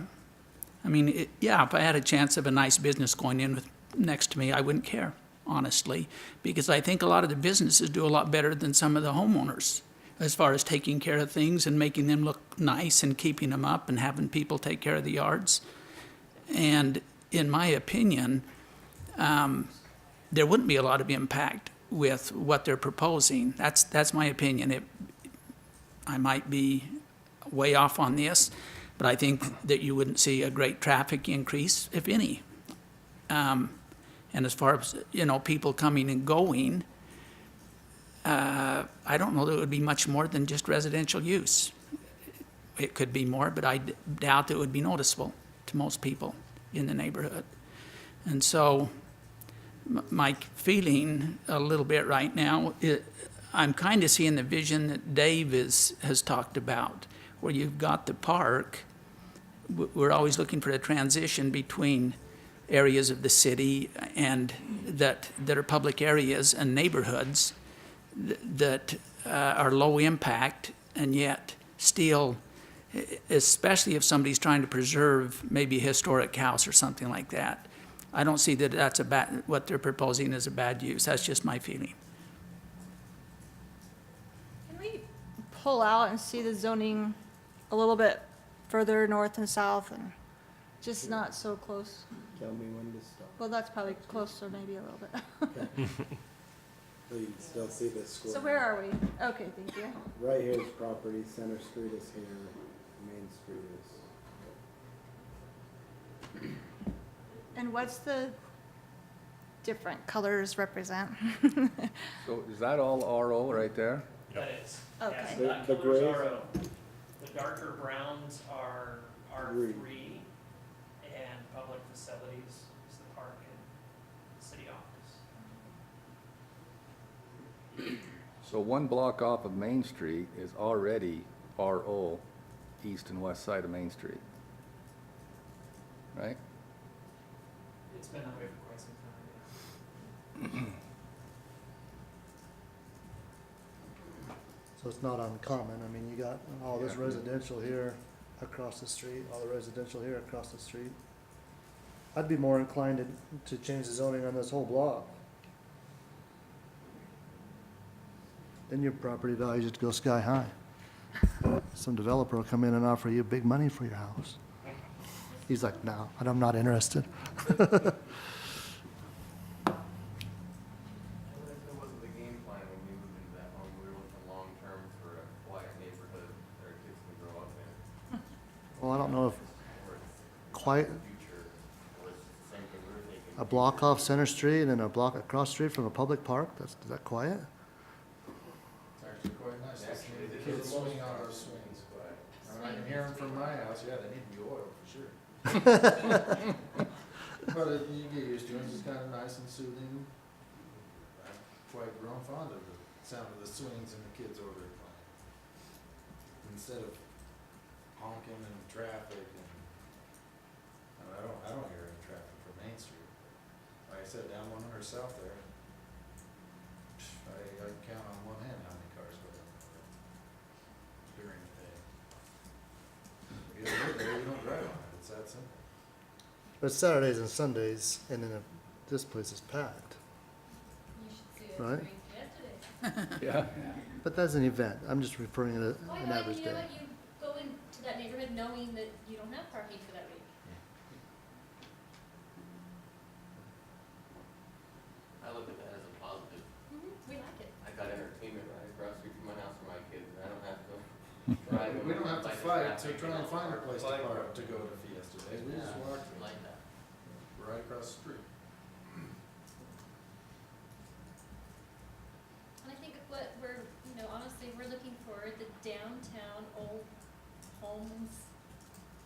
had a chance of a nice business going in next to me, I wouldn't care, honestly, because I think a lot of the businesses do a lot better than some of the homeowners as far as taking care of things and making them look nice and keeping them up and having people take care of the yards. And in my opinion, there wouldn't be a lot of impact with what they're proposing. That's my opinion. I might be way off on this, but I think that you wouldn't see a great traffic increase, if any. And as far as, people coming and going, I don't know that it would be much more than just residential use. It could be more, but I doubt it would be noticeable to most people in the neighborhood. And so my feeling a little bit right now, I'm kind of seeing the vision that Dave has talked about, where you've got the park. We're always looking for a transition between areas of the city and that are public areas and neighborhoods that are low impact, and yet still, especially if somebody's trying to preserve maybe a historic house or something like that, I don't see that that's what they're proposing is a bad use. That's just my feeling. Can we pull out and see the zoning a little bit further north and south, and just not so close? Tell me when to stop. Well, that's probably closer, maybe a little bit. So you can still see the square. So where are we? Okay, thank you. Right here is property, Center Street is here, Main Street is. And what's the different colors represent? So is that all RO right there? That is. Okay. Yes, The- that the color's gray- RO. The darker browns are Green. R3, and public facilities is the park and city office. So one block off of Main Street is already RO, east and west side of Main Street. Right? It's been that way for quite some time, yeah. So it's not uncommon. I mean, you got all this Yeah. residential here across the street, all the residential here across the street. I'd be more inclined to change the zoning on this whole block. Then your property values would go sky high. Some developer will come in and offer you big money for your house. He's like, no, I'm not interested. It wasn't the game plan when we moved into that home. We were looking long-term for a quiet neighborhood that our kids can grow up in. Well, I don't know if Or it's quite the future, or it's the same thing we were thinking. a block off Center Street and a block across the street from a public park, is that quiet? It's actually quite nice to see the kids swinging on those swings. I mean, I I can hear them from my house, yeah, they need to be oiled, for sure. But you get used to it, it's kind of nice and soothing. I've quite grown fond of the sound of the swings and the kids over there playing. Instead of honking and traffic and, I don't hear any traffic from Main Street. Like I said, down 100 South there, I can count on one hand how many cars go down there during the day. If you don't live there, you don't drive on it, it's that simple. But Saturdays and Sundays, and then this place is packed, You should see it Right. during yesterday. Yeah. but that's an event. I'm just referring to Why an not? average You know day. what? You go into that neighborhood knowing that you don't have parking for that week. I look at that as a positive. We like it. I got entertainment right across the street from my house for my kids, and I don't have to drive. We don't have to like the fight to traffic try and all find a the place to time. park to go to Fiesta Days, we just Yeah, walk I like that. right across the street. And I think what we're, honestly, we're looking for the downtown old homes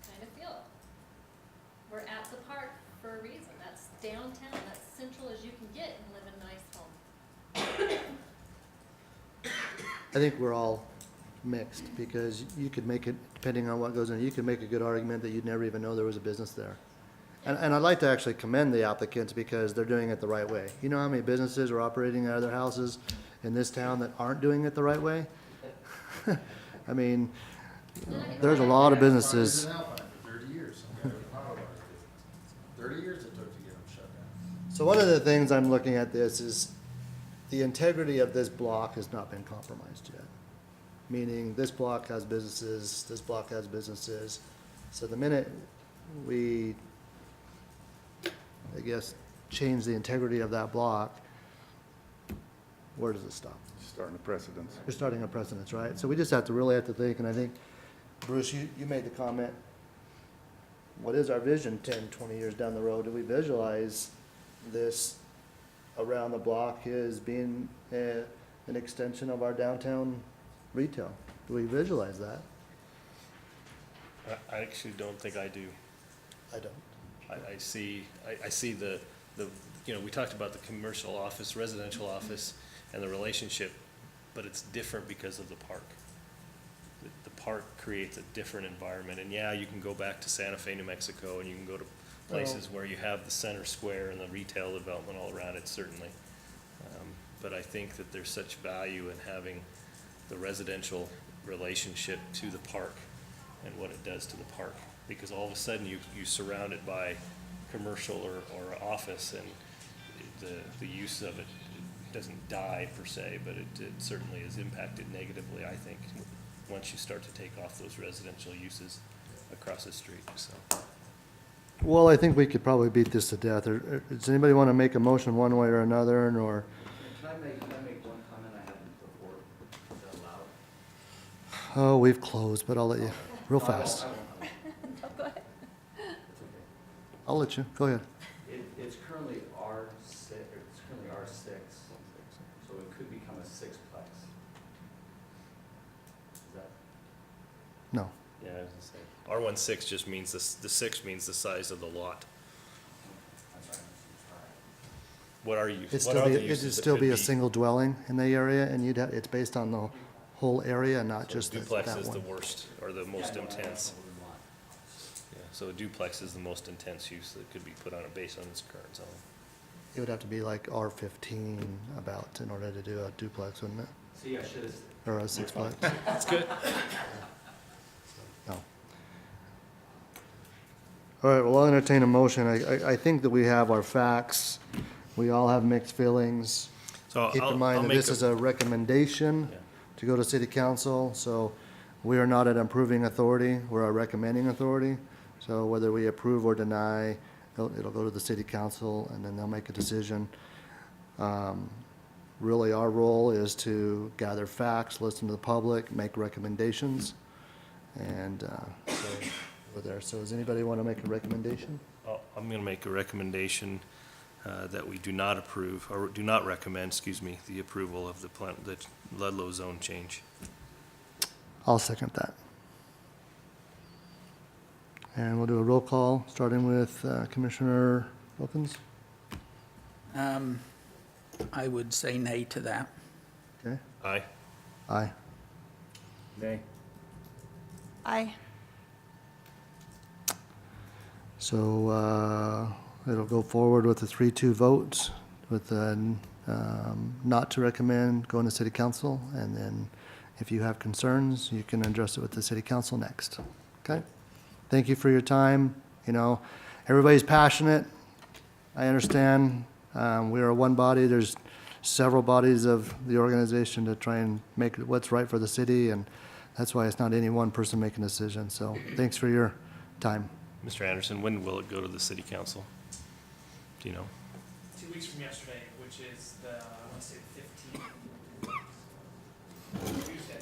kind of feel. We're at the park for a reason. That's downtown. That's central as you can get and live a nice home. I think we're all mixed, because you could make it, depending on what goes in, you could make a good argument that you'd never even know there was a business there. And I'd like to actually commend the applicants, because they're doing it the right way. You know how many businesses are operating out of their houses in this town that aren't doing it the right way? I mean, there's a lot of businesses. Farmers in Alpine for 30 years, some guy with a auto body business. 30 years it took to get them shut down. So one of the things I'm looking at this is, the integrity of this block has not been compromised yet. Meaning, this block has businesses, this block has businesses. So the minute we, I guess, change the integrity of that block, where does it stop? Starting a precedence. We're starting a precedence, right? So we just really have to think, and I think, Bruce, you made the comment, what is our vision 10, 20 years down the road? Do we visualize this around the block as being an extension of our downtown retail? Do we visualize that? I actually don't think I do. I don't. I see the, we talked about the commercial office, residential office, and the relationship, but it's different because of the park. The park creates a different environment, and yeah, you can go back to Santa Fe, New Mexico, and you can go to places where you have the center square and the retail development all around it, certainly. But I think that there's such value in having the residential relationship to the park and what it does to the park. Because all of a sudden, you surround it by commercial or office, and the use of it doesn't die per se, but it certainly is impacted negatively, I think, once you start to take off those residential uses across the street, so. Well, I think we could probably beat this to death. Does anybody want to make a motion one way or another, or? Can I make one comment I haven't before? Is that allowed? Oh, we've closed, but I'll let you, real fast. Go ahead. I'll let you, go ahead. It's currently R6, so it could become a sixplex. Is that? No. Yeah, I was gonna say, R16 just means, the 6 means the size of the lot. I'm sorry. What are you, It'd what are the uses it'd that still could be a single dwelling in the area, and it's based on the whole area, not So just that duplex is the one. worst, or the most intense. We want. Yeah, so a duplex is the most intense use that could be put on it based on its current zone. It would have to be like R15 about in order to do a duplex, wouldn't it? See, I should have. Or a sixplex? That's good. No. All right, well, I'll entertain a motion. I think that we have our facts. We all have mixed feelings. So Keep in I'll mind that make this is a recommendation Yeah. to go to city council, so we are not an approving authority, we're a recommending authority. So whether we approve or deny, it'll go to the city council, and then they'll make a decision. Really, our role is to gather facts, listen to the public, make recommendations, and so we're there. So does anybody want to make a recommendation? I'm going to make a recommendation that we do not approve, or do not recommend, the approval of the Ludlow zone change. I'll second that. And we'll do a roll call, starting with Commissioner Wilkins. I would say nay to that. Okay, Aye. aye. Nay. Aye. So it'll go forward with a 3-2 vote, with not to recommend going to city council, and then if you have concerns, you can address it with the city council next. Okay? Thank you for your time. You know, everybody's passionate. I understand. We are one body. There's several bodies of the organization to try and make what's right for the city, and that's why it's not any one person making a decision. So thanks for your time. Mr. Anderson, when will it go to the city council? Do you know? 2 weeks from yesterday, which is I want to say the 15th. Tuesday.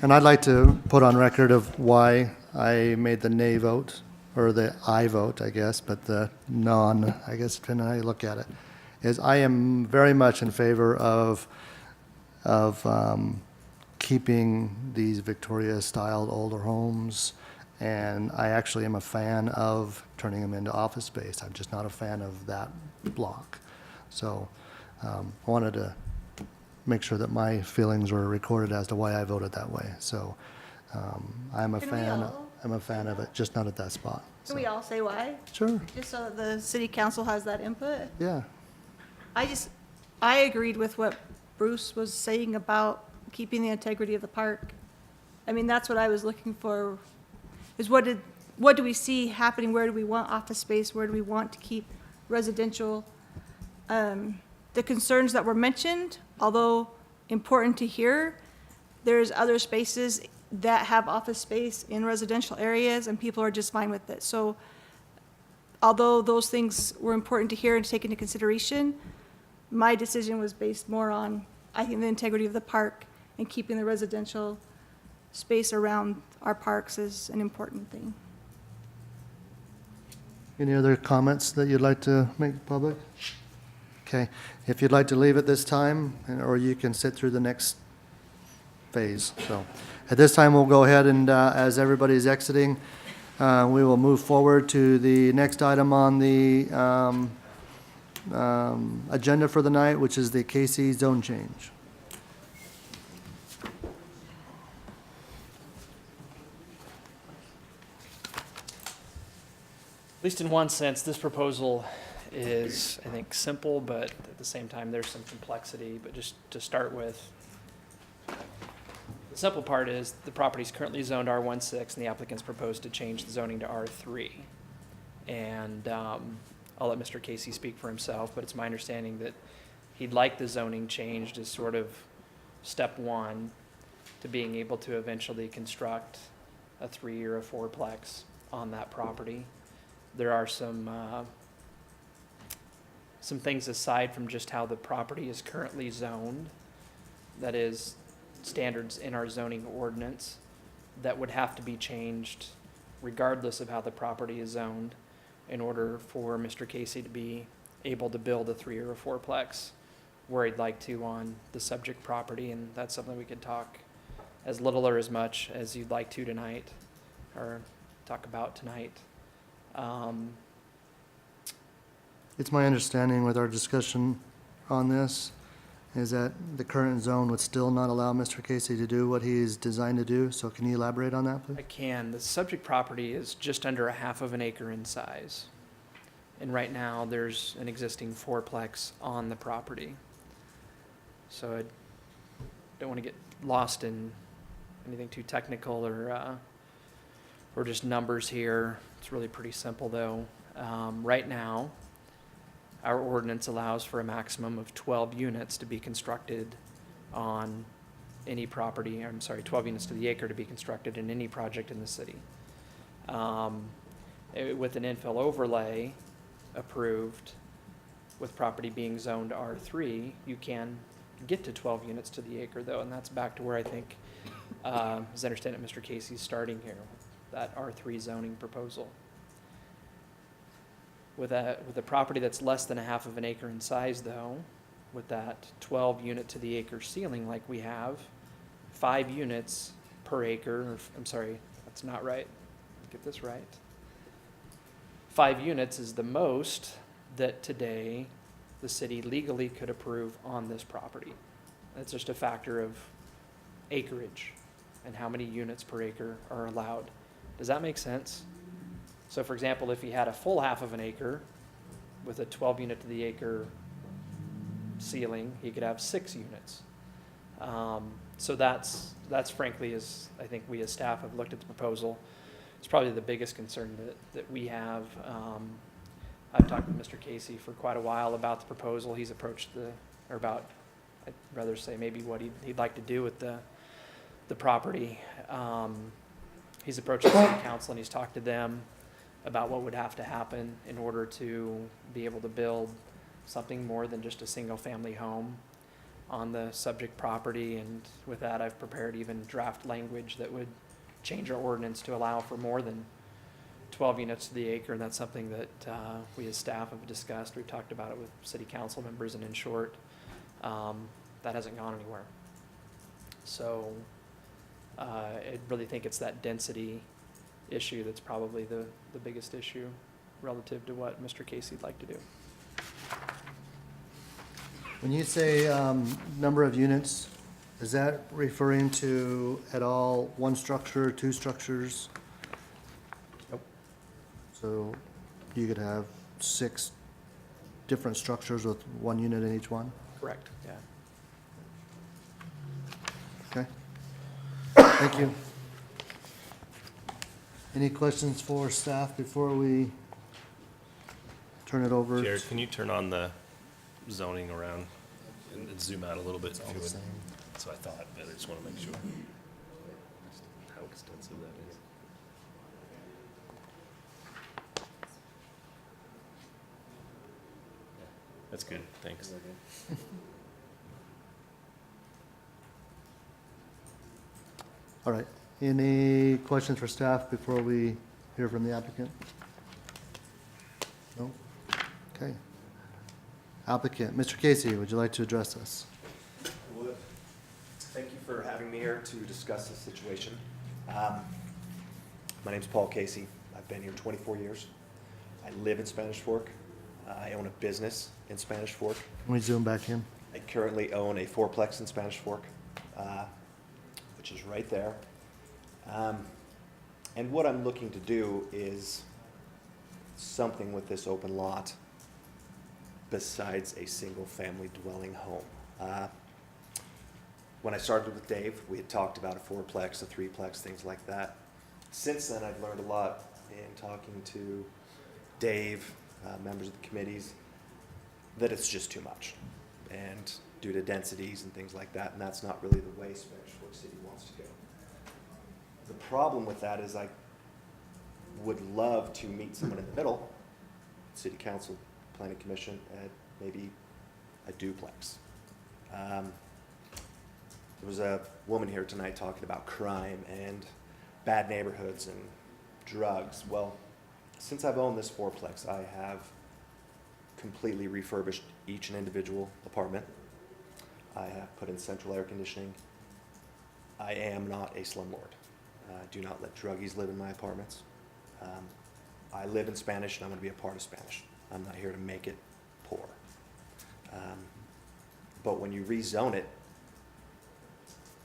And I'd like to put on record of why I made the nay vote, or the aye vote, I guess, but the non, I guess, depending on how you look at it, is I am very much in favor of keeping these Victoria-styled older homes, and I actually am a fan of turning them into office space. I'm just not a fan of that block. So I wanted to make sure that my feelings were recorded as to why I voted that way. So I'm a Can we fan. all- I'm a fan of it, just not at that spot. Can we all say why? Sure. Just so that the city council has that input? Yeah. I agreed with what Bruce was saying about keeping the integrity of the park. I mean, that's what I was looking for, is what do we see happening? Where do we want office space? Where do we want to keep residential? The concerns that were mentioned, although important to hear, there's other spaces that have office space in residential areas, and people are just fine with it. So although those things were important to hear and to take into consideration, my decision was based more on, I think, the integrity of the park and keeping the residential space around our parks is an important thing. Any other comments that you'd like to make public? Okay. If you'd like to leave at this time, or you can sit through the next phase. So at this time, we'll go ahead and, as everybody's exiting, we will move forward to the next item on the agenda for the night, which is the KC zone change. At least in one sense, this proposal is, I think, simple, but at the same time, there's some complexity. But just to start with, the simple part is the property is currently zoned R16, and the applicants proposed to change the zoning to R3. And I'll let Mr. Casey speak for himself, but it's my understanding that he'd like the zoning changed as sort of step one to being able to eventually construct a 3 or a 4-plex on that property. There are some things aside from just how the property is currently zoned, that is, standards in our zoning ordinance, that would have to be changed regardless of how the property is zoned in order for Mr. Casey to be able to build a 3 or a 4-plex where he'd like to on the subject property, and that's something we could talk as little or as much as you'd like to tonight, or talk about tonight. It's my understanding with our discussion on this is that the current zone would still not allow Mr. Casey to do what he's designed to do. So can you elaborate on that, please? I can. The subject property is just under a half of an acre in size. And right now, there's an existing 4-plex on the property. So I don't want to get lost in anything too technical or just numbers here. It's really pretty simple, though. Right now, our ordinance allows for a maximum of 12 units to be constructed on any property, 12 units to the acre to be constructed in any project in the city. With an infill overlay approved, with property being zoned R3, you can get to 12 units to the acre, though, and that's back to where I think, as I understand it, Mr. Casey's starting here, that R3 zoning proposal. With a property that's less than a half of an acre in size, though, with that 12 unit to the acre ceiling like we have, 5 units per acre, that's not right. get this right. 5 units is the most that today the city legally could approve on this property. It's just a factor of acreage and how many units per acre are allowed. Does that make sense? So for example, if he had a full half of an acre with a 12 unit to the acre ceiling, he could have 6 units. So that's frankly, as I think we as staff have looked at the proposal, it's probably the biggest concern that we have. I've talked with Mr. Casey for quite a while about the proposal. He's approached I'd rather say maybe what he'd like to do with the property. He's approached the city council and he's talked to them about what would have to happen in order to be able to build something more than just a single-family home on the subject property. And with that, I've prepared even draft language that would change our ordinance to allow for more than 12 units to the acre. And that's something that we as staff have discussed. We've talked about it with city council members, and in short, that hasn't gone anywhere. So I really think it's that density issue that's probably the biggest issue relative to what Mr. Casey'd like to do. When you say number of units, is that referring to at all one structure, 2 structures? Nope. So you could have 6 different structures with 1 unit in each one? Correct, yeah. Okay. Thank you. Any questions for staff before we turn it over? Jared, can you turn on the zoning around and zoom out a little bit? If you would? That's what I thought, but I just want to make sure how extensive that is. That's good, thanks. All right. Any questions for staff before we hear from the applicant? No? Okay. Applicant, Mr. Casey, would you like to address us? I would. Thank you for having me here to discuss this situation. My name's Paul Casey. I've been here 24 years. I live in Spanish Fork. I own a business in Spanish Fork. Can we zoom back in? I currently own a fourplex in Spanish Fork, which is right there. And what I'm looking to do is something with this open lot besides a single-family dwelling home. When I started with Dave, we had talked about a fourplex, a threeplex, things like that. Since then, I've learned a lot in talking to Dave, members of the committees, that it's just too much. And due to densities and things like that, and that's not really the way Spanish Fork City wants to go. The problem with that is I would love to meet someone in the middle, City Council, Planning Commission, at maybe a duplex. There was a woman here tonight talking about crime and bad neighborhoods and drugs. Well, since I've owned this fourplex, I have completely refurbished each and individual apartment. I have put in central air conditioning. I am not a slumlord. I do not let druggies live in my apartments. I live in Spanish and I'm going to be a part of Spanish. I'm not here to make it poor. But when you rezone it,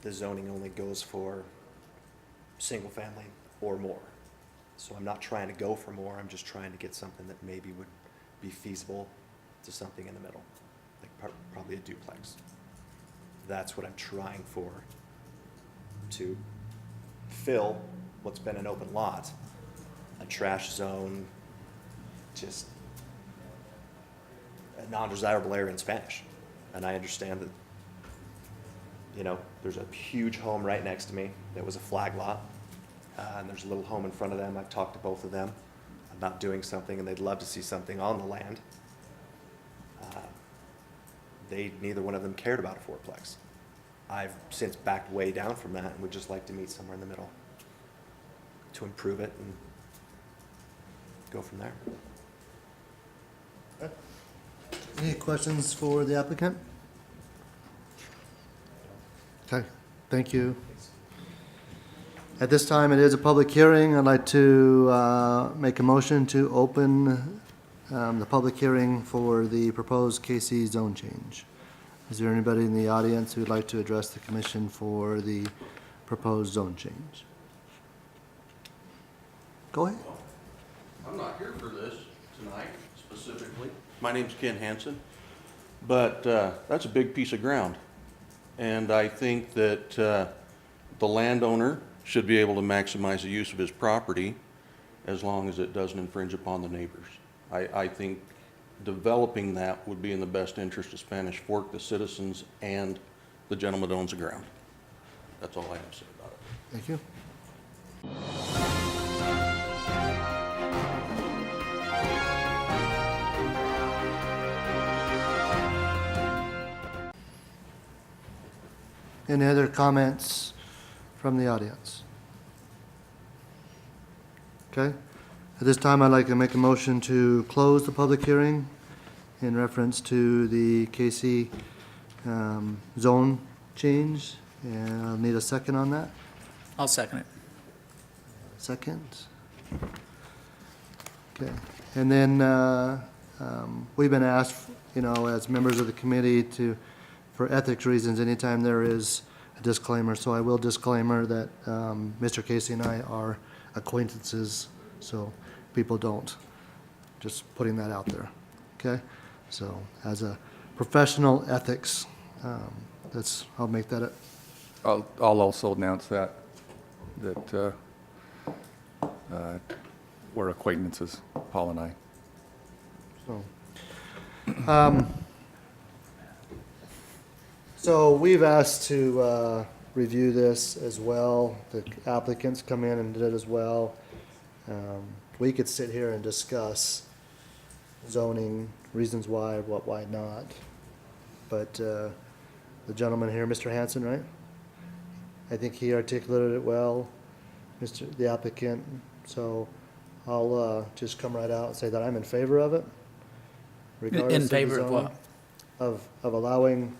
the zoning only goes for single family or more. So I'm not trying to go for more, I'm just trying to get something that maybe would be feasible to something in the middle, like probably a duplex. That's what I'm trying for, to fill what's been an open lot, a trash zone, just a non-desirable area in Spanish. And I understand that, you know, there's a huge home right next to me that was a flag lot. And there's a little home in front of them. I've talked to both of them about doing something, and they'd love to see something on the land. Neither one of them cared about a fourplex. I've since backed way down from that and would just like to meet somewhere in the middle to improve it and go from there. Any questions for the applicant? Okay, thank you. At this time, it is a public hearing. I'd like to make a motion to open the public hearing for the proposed KC zone change. Is there anybody in the audience who would like to address the commission for the proposed zone change? Go ahead. I'm not here for this tonight specifically. My name's Ken Hansen, but that's a big piece of ground. And I think that the landowner should be able to maximize the use of his property as long as it doesn't infringe upon the neighbors. I think developing that would be in the best interest of Spanish Fork, the citizens, and the gentleman that owns the ground. That's all I have to say about it. Thank you. Any other comments from the audience? Okay. At this time, I'd like to make a motion to close the public hearing in reference to the KC zone change. And I'll need a second on that. I'll second it. Second. Okay. And then we've been asked, as members of the committee for ethics reasons, anytime there is a disclaimer. So I will disclaimer that Mr. Casey and I are acquaintances, so people don't. Just putting that out there, okay? So as a professional ethics, I'll make that I'll also announce that we're acquaintances, Paul and I. So we've asked to review this as well. The applicants come in and did it as well. We could sit here and discuss zoning, reasons why, why not. But the gentleman here, Mr. Hanson, right? I think he articulated it well, the applicant. So I'll just come right out and say that I'm in favor of it. regardless In of the favor of zoning, what? Of allowing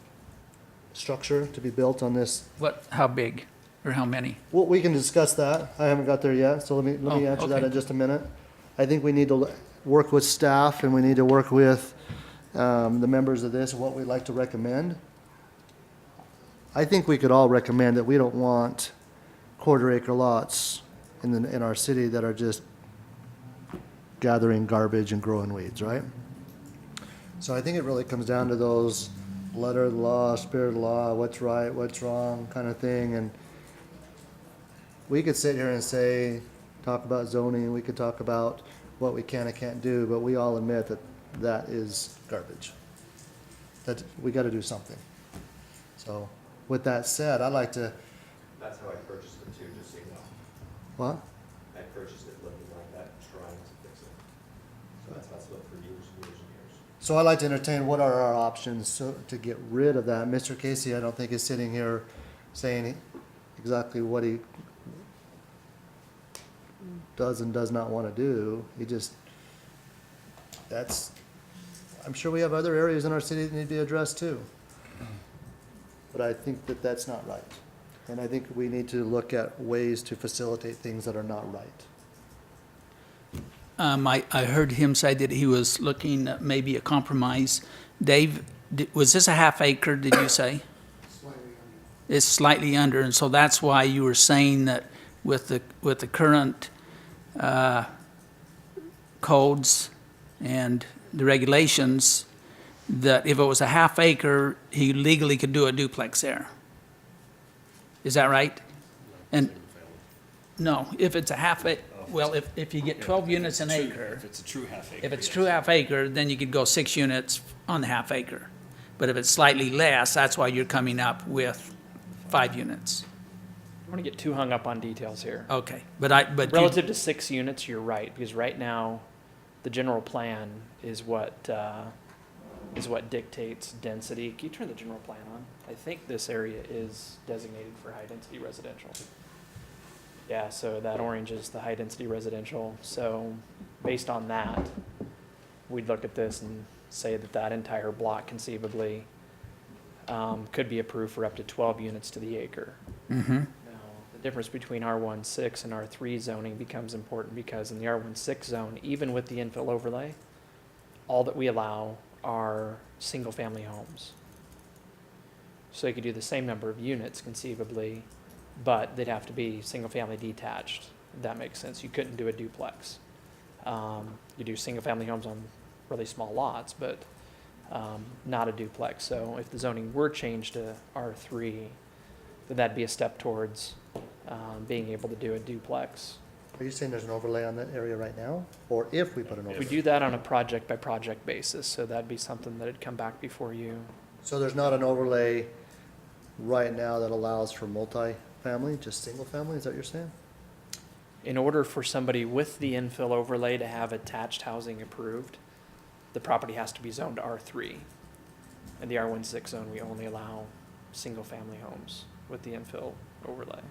structure to be built on this. What, how big or how many? Well, we can discuss that. I haven't got there yet, so let me Oh, answer that okay. in just a minute. I think we need to work with staff and we need to work with the members of this, what we'd like to recommend. I think we could all recommend that we don't want quarter-acre lots in our city that are just gathering garbage and growing weeds, right? So I think it really comes down to those letter of the law, spirit of the law, what's right, what's wrong kind of thing. And we could sit here and say, talk about zoning, we could talk about what we can and can't do, but we all admit that that is garbage. That we got to do something. So with that said, I'd like to. That's how I purchased it too, just so you know. What? I purchased it looking like that, trying to fix it. So that's how it's looked for years and years and years. So I'd like to entertain what are our options to get rid of that. Mr. Casey, I don't think is sitting here saying exactly what he does and does not want to do. He just, I'm sure we have other areas in our city that need to be addressed too. But I think that that's not right. And I think we need to look at ways to facilitate things that are not right. I heard him say that he was looking at maybe a compromise. Dave, was this a half acre, did you say? It's slightly under, and so that's why you were saying that with the current codes and the regulations, that if it was a half acre, he legally could do a duplex there. Is that right? And, no, if it's a well, if you get 12 units an acre. If it's a true half acre. If it's true half acre, then you could go 6 units on the half acre. But if it's slightly less, that's why you're coming up with 5 units. I don't want to get too hung up on details here. Okay, but Relative to 6 units, you're right, because right now, the general plan is what dictates density. Can you turn the general plan on? I think this area is designated for high-density residential. Yeah, so that orange is the high-density residential. So based on that, we'd look at this and say that that entire block conceivably could be approved for up to 12 units to the acre. Mm-hmm. Now, the difference between R16 and R3 zoning becomes important because in the R16 zone, even with the infill overlay, all that we allow are single-family homes. So you could do the same number of units conceivably, but they'd have to be single-family detached, if that makes sense. You couldn't do a duplex. You do single-family homes on really small lots, but not a duplex. So if the zoning were changed to R3, then that'd be a step towards being able to do a duplex. Are you saying there's an overlay on that area right now? Or if we put an We overlay? do that on a project-by-project basis, so that'd be something that'd come back before you. So there's not an overlay right now that allows for multifamily, just single family, is that what you're saying? In order for somebody with the infill overlay to have attached housing approved, the property has to be zoned R3. In the R16 zone, we only allow single-family homes with the infill overlay.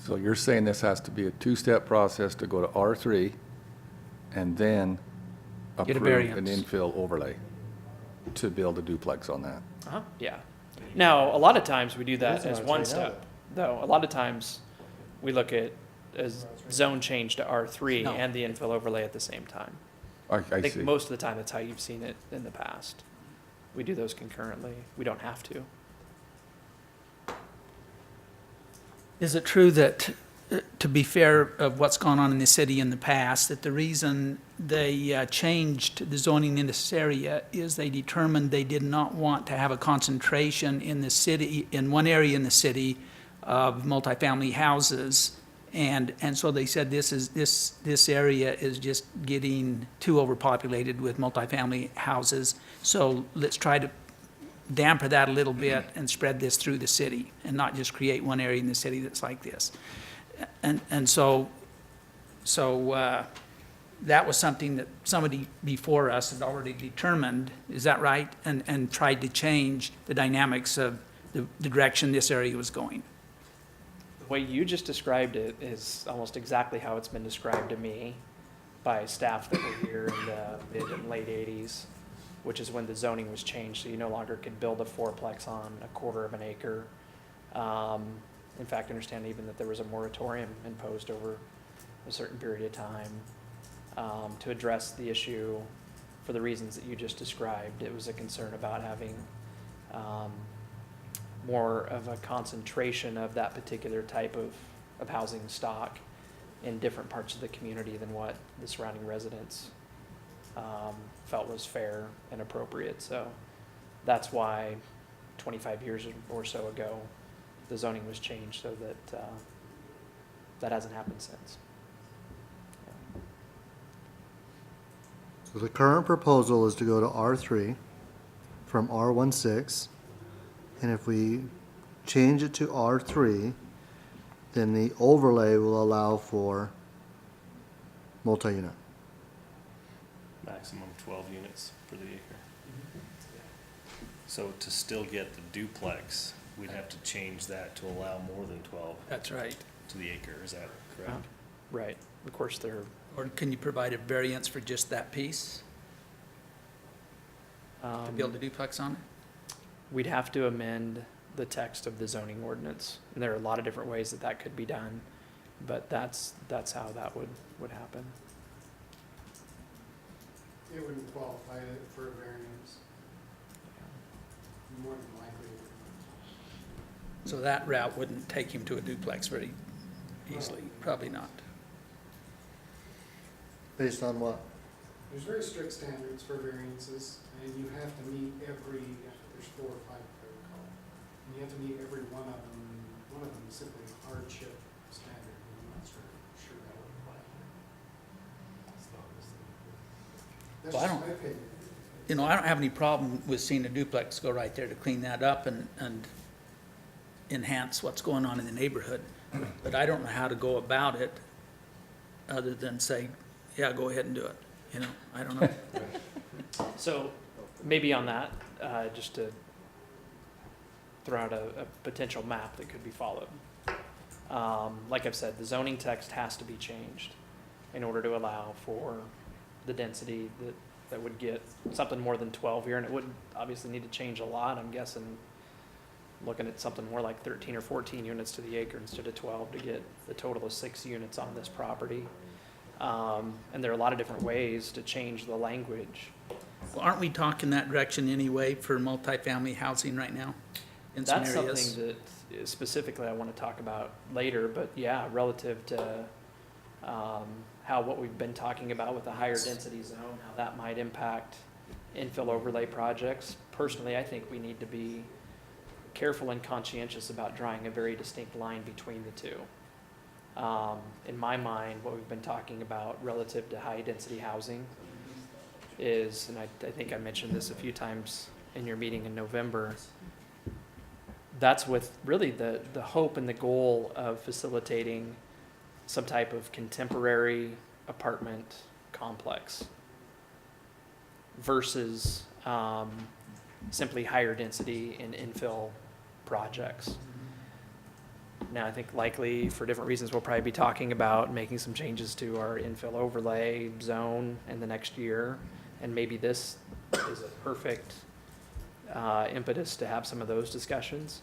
So you're saying this has to be a two-step process to go to R3 and then Get a approve an variance. infill overlay to build a duplex on that? Yeah. Now, a lot of times we do It that is an as R3 one now, step, though. A lot of times we look at as zone change to R3 No. and the infill overlay at the same time. I I think see. most of the time that's how you've seen it in the past. We do those concurrently. We don't have to. Is it true that, to be fair of what's gone on in the city in the past, that the reason they changed the zoning in this area is they determined they did not want to have a concentration in the city, in one area in the city of multifamily houses? And so they said this area is just getting too overpopulated with multifamily houses. So let's try to damper that a little bit and spread this through the city and not just create one area in the city that's like this. And so that was something that somebody before us had already determined, is that right? And tried to change the dynamics of the direction this area was going. The way you just described it is almost exactly how it's been described to me by staff that were here in the mid and late 80s, which is when the zoning was changed, so you no longer could build a fourplex on a quarter of an acre. In fact, I understand even that there was a moratorium imposed over a certain period of time to address the issue for the reasons that you just described. It was a concern about having more of a concentration of that particular type of housing stock in different parts of the community than what the surrounding residents felt was fair and appropriate. So that's why 25 years or so ago, the zoning was changed so that that hasn't happened since. So the current proposal is to go to R3 from R16. And if we change it to R3, then the overlay will allow for multi-unit. Maximum 12 units per the acre. So to still get the duplex, we'd have to change that to allow more than 12 That's right. to the acre, is that correct? Right. Of course, there. Or can you provide a variance for just that piece to build a duplex on it? We'd have to amend the text of the zoning ordinance. And there are a lot of different ways that that could be done, but that's how that would happen. It wouldn't qualify for a variance. More than likely. So that route wouldn't take him to a duplex very easily, probably not. Based on what? There's very strict standards for variances, and you have to meet there's 4 or 5 if I recall. And you have to meet every one of them. One of them is simply a hardship standard, and I'm not sure that would apply here. That's Well, I just don't- my opinion. You know, I don't have any problem with seeing a duplex go right there to clean that up and enhance what's going on in the neighborhood. But I don't know how to go about it other than say, yeah, go ahead and do it. You know, I don't know. So maybe on that, just to throw out a potential map that could be followed. Like I've said, the zoning text has to be changed in order to allow for the density that would get something more than 12 here, and it wouldn't obviously need to change a lot. I'm guessing looking at something more like 13 or 14 units to the acre instead of 12 to get the total of 6 units on this property. And there are a lot of different ways to change the language. Well, aren't we talking that direction anyway for multifamily housing right now in some That's areas? something that specifically I want to talk about later, but yeah, relative to how what we've been talking about with the higher density zone, how that might impact infill overlay projects. Personally, I think we need to be careful and conscientious about drawing a very distinct line between the two. In my mind, what we've been talking about relative to high density housing is, and I think I mentioned this a few times in your meeting in November, that's with really the hope and the goal of facilitating some type of contemporary apartment complex versus simply higher density and infill projects. Now, I think likely for different reasons, we'll probably be talking about making some changes to our infill overlay zone in the next year. And maybe this is a perfect impetus to have some of those discussions.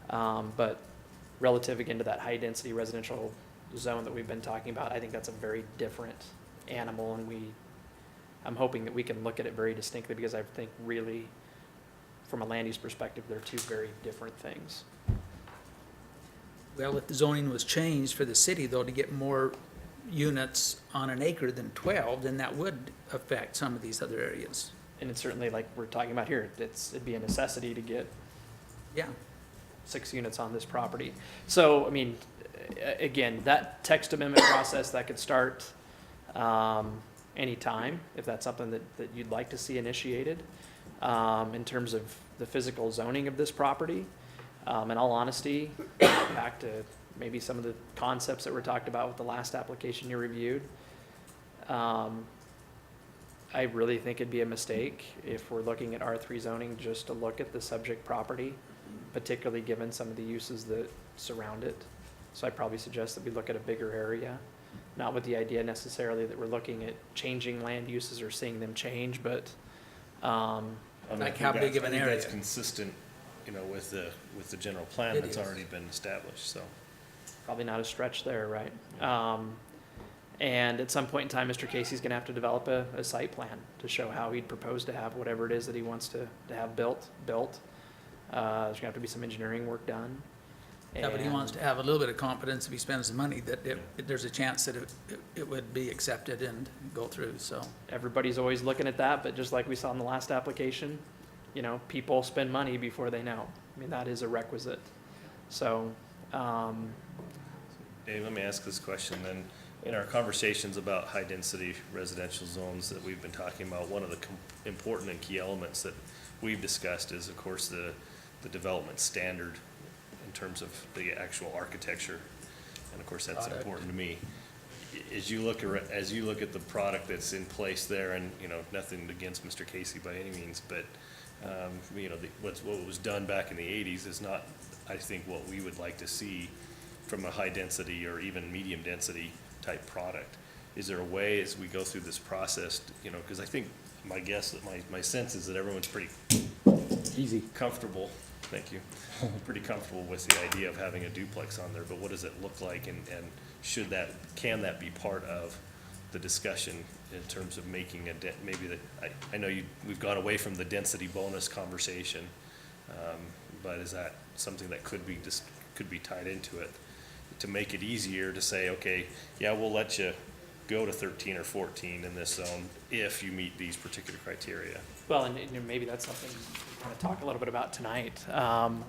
But relative again to that high density residential zone that we've been talking about, I think that's a very different animal, and I'm hoping that we can look at it very distinctly, because I think really from a land use perspective, they're two very different things. Well, if the zoning was changed for the city, though, to get more units on an acre than 12, then that would affect some of these other areas. And it's certainly, like we're talking about here, it'd be a necessity to get Yeah. 6 units on this property. So, I mean, again, that text amendment process, that could start anytime, if that's something that you'd like to see initiated. In terms of the physical zoning of this property, in all honesty, back to maybe some of the concepts that were talked about with the last application you reviewed, I really think it'd be a mistake if we're looking at R3 zoning just to look at the subject property, particularly given some of the uses that surround it. So I'd probably suggest that we look at a bigger area, not with the idea necessarily that we're looking at changing land uses or seeing them change, but Like how big of an area? That's consistent, you know, with the general plan It that's is. already been established, so. probably not a stretch there, right? And at some point in time, Mr. Casey's gonna have to develop a site plan to show how he'd propose to have whatever it is that he wants to have built. There's gonna have to be some engineering work done. Yeah, but he And- wants to have a little bit of confidence if he spends the money that there's a chance that it would be accepted and go through, so. Everybody's always looking at that, but just like we saw in the last application, you know, people spend money before they know. I mean, that is a requisite. So, Dave, let me ask this question then. In our conversations about high-density residential zones that we've been talking about, one of the important and key elements that we've discussed is, of course, the development standard in terms of the actual architecture. And of course, that's important to me. As you look at the product that's in place there, and, you know, nothing against Mr. Casey by any means, but, you know, what was done back in the 80s is not, I think, what we would like to see from a high-density or even medium-density type product. Is there a way, as we go through this process, you know, because I think my guess, my sense is that everyone's pretty comfortable, thank you, pretty comfortable with the idea of having a duplex on there, but what does it look like, and can that be part of the discussion in terms of making maybe that, I know we've gone away from the density bonus conversation, but is that something that could be tied into it to make it easier to say, okay, yeah, we'll let you go to 13 or 14 in this zone if you meet these particular criteria? well, and maybe that's something we want to talk a little bit about tonight,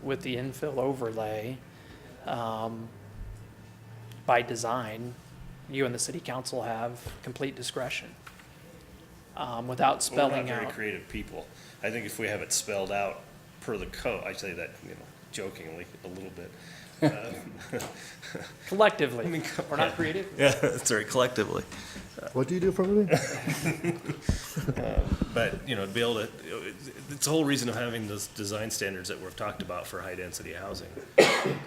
with the infill overlay. By design, you and the city council have complete discretion, without spelling We're not out. very creative people. I think if we have it spelled out per the code, I say that, you know, jokingly a little bit. Collectively, we're not creative. Yeah, that's right, collectively. What do you do for a living? But, you know, to be able to, it's the whole reason of having those design standards that we've talked about for high-density housing.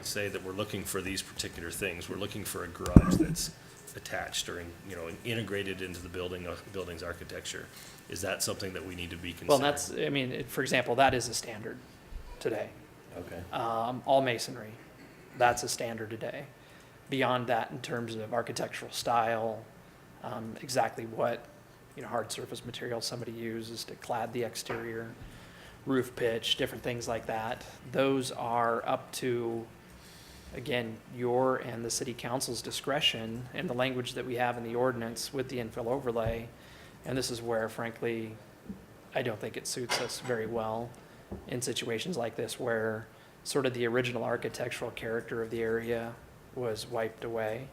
Say that we're looking for these particular things. We're looking for a garage that's attached or, you know, integrated into the building's architecture. Is that something that we need to be considering? Well, that's, I mean, for example, that is a standard today. Okay. All masonry. That's a standard today. Beyond that, in terms of architectural style, exactly what, hard surface material somebody uses to clad the exterior, roof pitch, different things like that, those are up to, again, your and the city council's discretion and the language that we have in the ordinance with the infill overlay. And this is where, frankly, I don't think it suits us very well in situations like this where sort of the original architectural character of the area was wiped away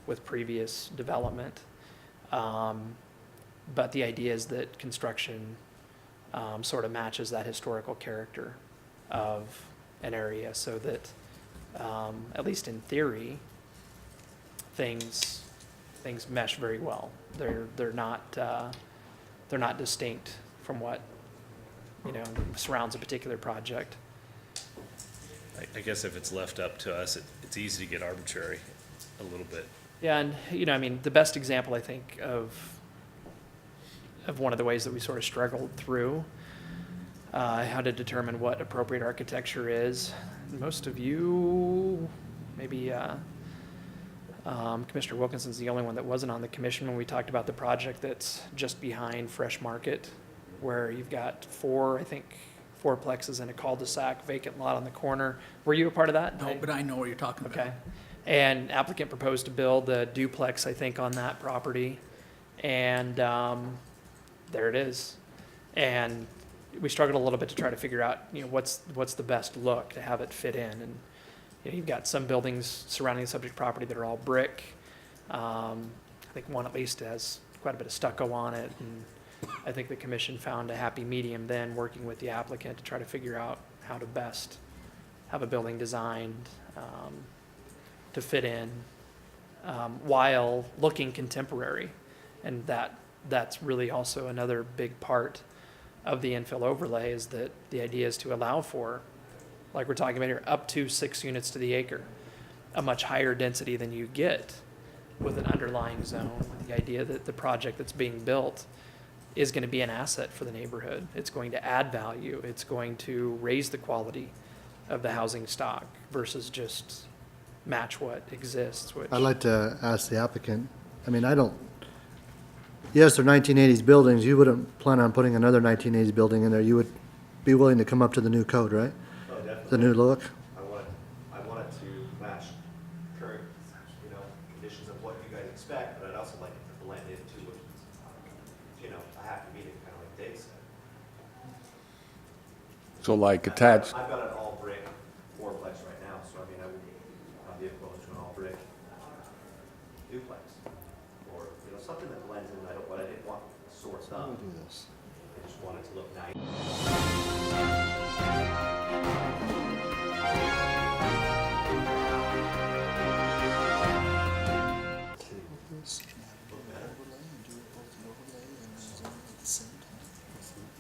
with previous development. But the idea is that construction sort of matches that historical character of an area so that, at least in theory, things mesh very well. They're not distinct from what, surrounds a particular project. I guess if it's left up to us, it's easy to get arbitrary a little bit. Yeah, and the best example I think of one of the ways that we sort of struggled through how to determine what appropriate architecture is. Most of you, maybe Commissioner Wilkinson's the only one that wasn't on the commission when we talked about the project that's just behind Fresh Market, where you've got fourplexes in a cul-de-sac, vacant lot on the corner. Were you a part of that? No, but I know what you're talking about. Okay. And applicant proposed to build a duplex, I think, on that property. And there it is. And we struggled a little bit to try to figure out, what's the best look to have it fit in. And you've got some buildings surrounding the subject property that are all brick. I think one at least has quite a bit of stucco on it. And I think the commission found a happy medium then, working with the applicant to try to figure out how to best have a building designed to fit in while looking contemporary. And that's really also another big part of the infill overlay, is that the idea is to allow for, like we're talking about here, up to 6 units to the acre, a much higher density than you get with an underlying zone, with the idea that the project that's being built is going to be an asset for the neighborhood. It's going to add value. It's going to raise the quality of the housing stock versus just match what exists, which. I'd like to ask the applicant, yes, they're 1980s buildings, you wouldn't plan on putting another 1980s building in there, you would be willing to come up to the new code, right? Oh, definitely. The new look? I want it to match current, conditions of what you guys expect, but I'd also like it to blend into what, I have to meet it, kind of like Dave said. So like attached, I've got an all brick fourplex right now, so I would not be opposed to an all brick duplex. Or, something that blends in, what I didn't want sourced up. Do this. I just want it to look nice.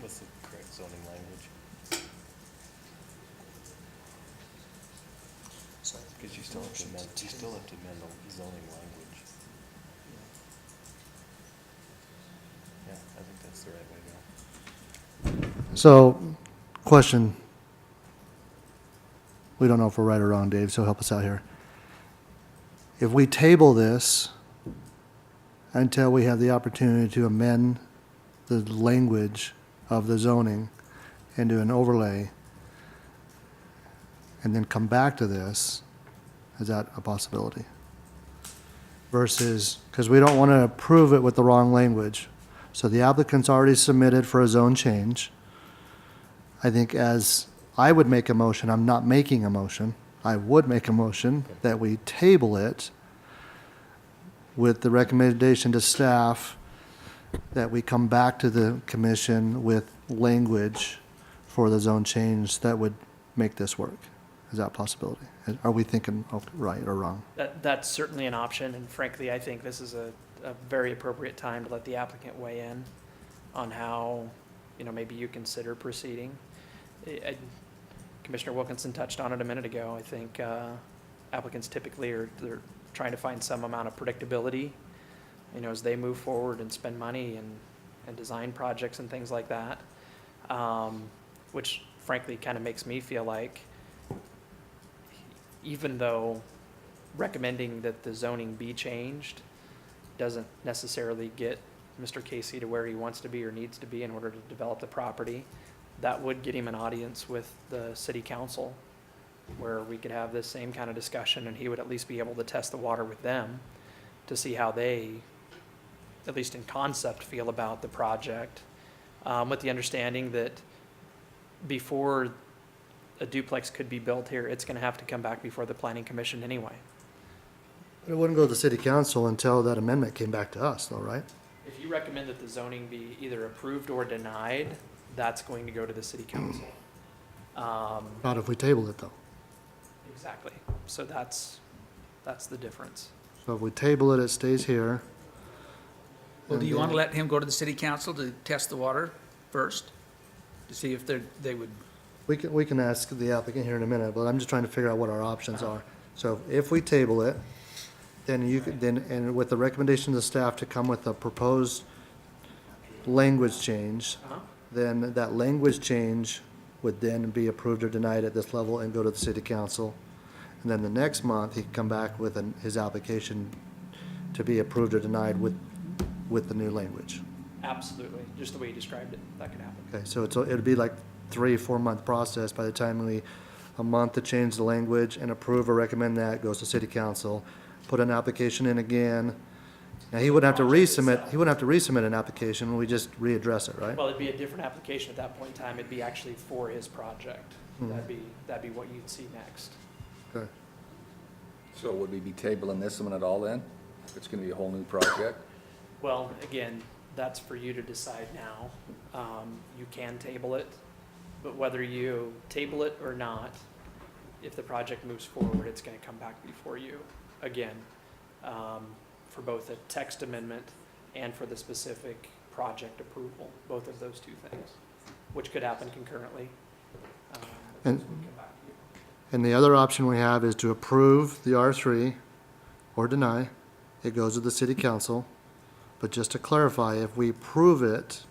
What's the correct zoning language? Because you still have to amend the zoning language. Yeah, I think that's the right way to go. So, question. We don't know if we're right or wrong, Dave, so help us out here. If we table this until we have the opportunity to amend the language of the zoning and do an overlay, and then come back to this, is that a possibility? Versus, because we don't want to approve it with the wrong language. So the applicant's already submitted for a zone change. I think as I would make a motion, I'm not making a motion, I would make a motion that we table it with the recommendation to staff that we come back to the commission with language for the zone change that would make this work. Is that a possibility? Are we thinking right or wrong? That's certainly an option, and frankly, I think this is a very appropriate time to let the applicant weigh in on how, maybe you consider proceeding. Commissioner Wilkinson touched on it a minute ago. I think applicants typically they're trying to find some amount of predictability, as they move forward and spend money and design projects and things like that, which frankly kind of makes me feel like even though recommending that the zoning be changed doesn't necessarily get Mr. Casey to where he wants to be or needs to be in order to develop the property, that would get him an audience with the city council, where we could have this same kind of discussion, and he would at least be able to test the water with them to see how they, at least in concept, feel about the project, with the understanding that before a duplex could be built here, it's gonna have to come back before the planning commission anyway. But it wouldn't go to the city council until that amendment came back to us, though, right? If you recommend that the zoning be either approved or denied, that's going to go to the city council. Not if we table it, though. Exactly. So that's the difference. So if we table it, it stays here. Well, do And you want to then- let him go to the city council to test the water first? To see if they would, We can ask the applicant here in a minute, but I'm just trying to figure out what our options are. So if we table it, then you could, and with the recommendation of the staff to come with a proposed language change, then that language change would then be approved or denied at this level and go to the city council. And then the next month, he can come back with his application to be approved or denied with the new language. Absolutely. Just the way you described it, that could happen. Okay, so it'd be like 3-4 month process by the time a month to change the language and approve or recommend that, goes to city council, put an application in again. Now, he wouldn't have to resubmit an application, we just readdress it, right? Well, it'd be a different application at that point in time. It'd be actually for his project. Mhm. That'd be what you'd see next. Okay. So would we be tabling this one at all then? It's gonna be a whole new project? Well, again, that's for you to decide now. You can table it, but whether you table it or not, if the project moves forward, it's gonna come back before you again, for both a text amendment and for the specific project approval, both of those two things, which could happen concurrently. And- We'll come back to you. And the other option we have is to approve the R3 or deny. It goes to the city council. But just to clarify, if we approve it,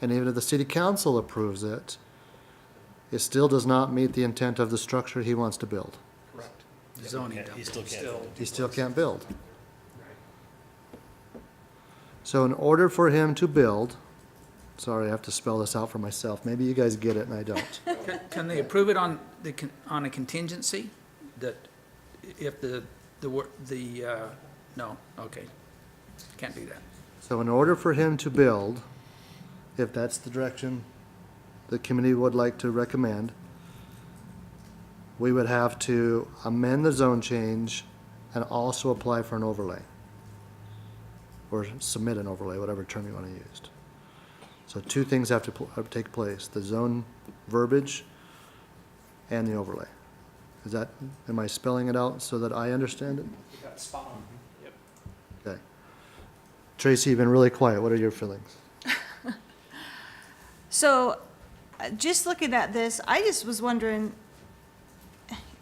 and even if the city council approves it, it still does not meet the intent of the structure he wants to build. Correct. zoning. He still can't. He still can't build. So in order for him to build, sorry, I have to spell this out for myself. Maybe you guys get it and I don't. Can they approve it on a contingency? That if no, okay. Can't do that. So in order for him to build, if that's the direction the committee would like to recommend, we would have to amend the zone change and also apply for an overlay. Or submit an overlay, whatever term you want to use. So two things have to take place, the zone verbiage and the overlay. Am I spelling it out so that I understand it? You got it spot on. Yep. Okay. Tracy, you've been really quiet. What are your feelings? So, just looking at this, I just was wondering,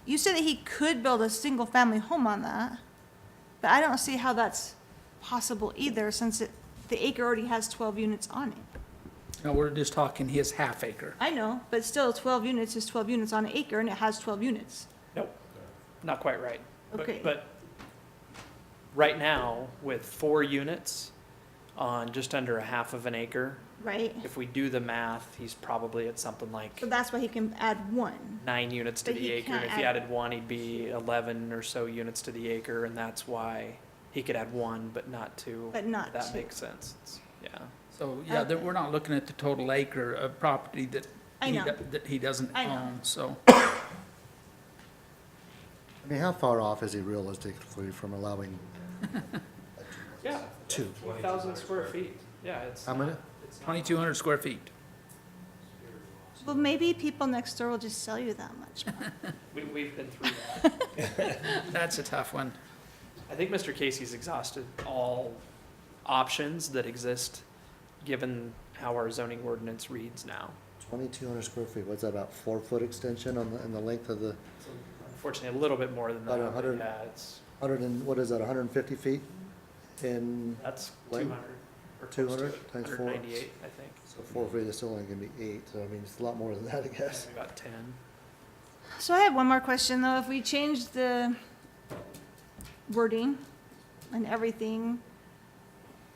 you said that he could build a single-family home on that, but I don't see how that's possible either, since the acre already has 12 units on it. No, we're just talking his half acre. I know, but still, 12 units is 12 units on an acre, and it has 12 units. Nope, not quite right. Okay. But right now, with 4 units on just under a half of an acre, Right? if we do the math, he's probably at something like So that's why he can add one. 9 units to But the he acre. And can't if he add- added 1, he'd be 11 or so units to the acre, and that's why he could add 1, but not 2. But not If that 2. makes sense. Yeah. So, yeah, we're not looking at the total acre of property that I know. that he doesn't I know. own, so. I mean, how far off is he realistically from allowing Yeah. two? 2,000 square feet. Yeah, it's. How many? It's not- 2,200 square feet. Well, maybe people next door will just sell you that much. We've been through that. That's a tough one. I think Mr. Casey's exhausted all options that exist, given how our zoning ordinance reads now. 2,200 square feet, what's that, about 4-foot extension in the length of the, Unfortunately, a little bit more than About that. 100. Yeah, it's, 100 and, what is that, 150 feet? In, that's Length? 200 or close to 200 it, times 4? 198, I think. so 4 feet is still only gonna be 8, so I mean, it's a lot more than that, I guess. Maybe about 10. So I have one more question, though. If we change the wording and everything,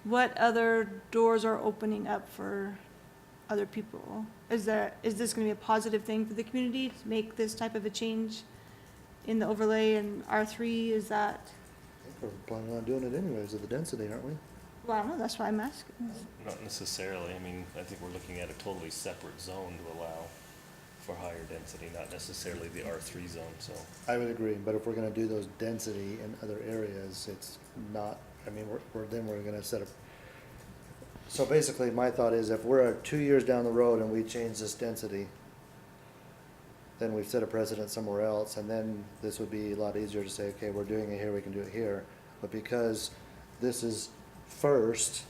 what other doors are opening up for other people? Is this gonna be a positive thing for the community to make this type of a change in the overlay in R3? Is that, I think we're planning on doing it anyways with the density, aren't we? well, I don't know, that's why I'm asking. Not necessarily. I mean, I think we're looking at a totally separate zone to allow for higher density, not necessarily the R3 zone, so. I would agree, but if we're gonna do those density in other areas, it's not, I mean, we're gonna set up. So basically, my thought is if we're 2 years down the road and we change this density, then we've set a precedent somewhere else, and then this would be a lot easier to say, okay, we're doing it here, we can do it here. But because this is first,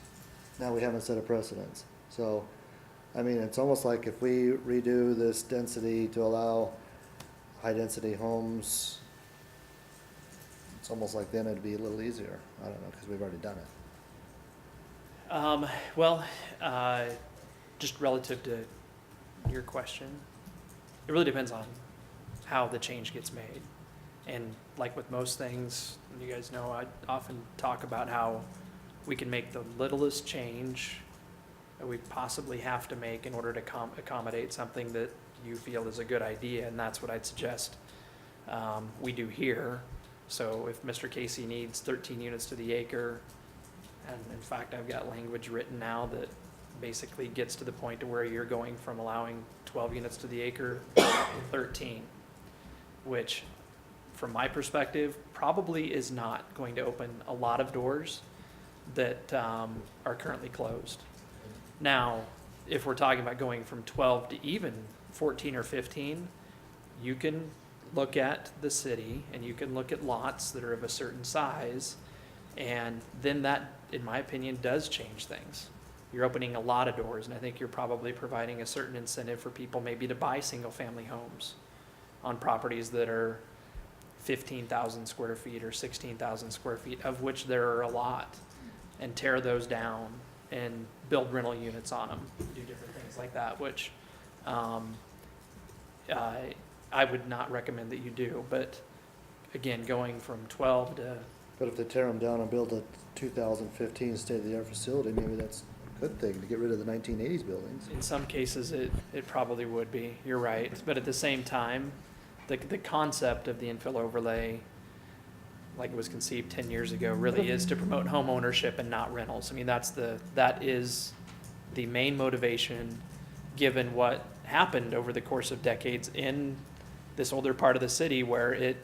now we haven't set a precedence. So, I mean, it's almost like if we redo this density to allow high-density homes, it's almost like then it'd be a little easier. I don't know, because we've already done it. Well, just relative to your question, it really depends on how the change gets made. And like with most things, you guys know, I often talk about how we can make the littlest change that we possibly have to make in order to accommodate something that you feel is a good idea, and that's what I'd suggest we do here. So if Mr. Casey needs 13 units to the acre, and in fact, I've got language written now that basically gets to the point to where you're going from allowing 12 units to the acre to 13, which from my perspective, probably is not going to open a lot of doors that are currently closed. Now, if we're talking about going from 12 to even 14 or 15, you can look at the city and you can look at lots that are of a certain size, and then that, in my opinion, does change things. You're opening a lot of doors, and I think you're probably providing a certain incentive for people maybe to buy single-family homes on properties that are 15,000 square feet or 16,000 square feet, of which there are a lot, and tear those down and build rental units on them, do different things like that, which I would not recommend that you do. But again, going from 12 to... But if they tear them down and build a 2015 state-of-the-art facility, maybe that's a good thing to get rid of the 1980s buildings. In some cases, it probably would be, you're right. But at the same time, the concept of the infill overlay, like it was conceived 10 years ago, really is to promote home ownership and not rentals. I mean, that is the main motivation, given what happened over the course of decades in this older part of the city, where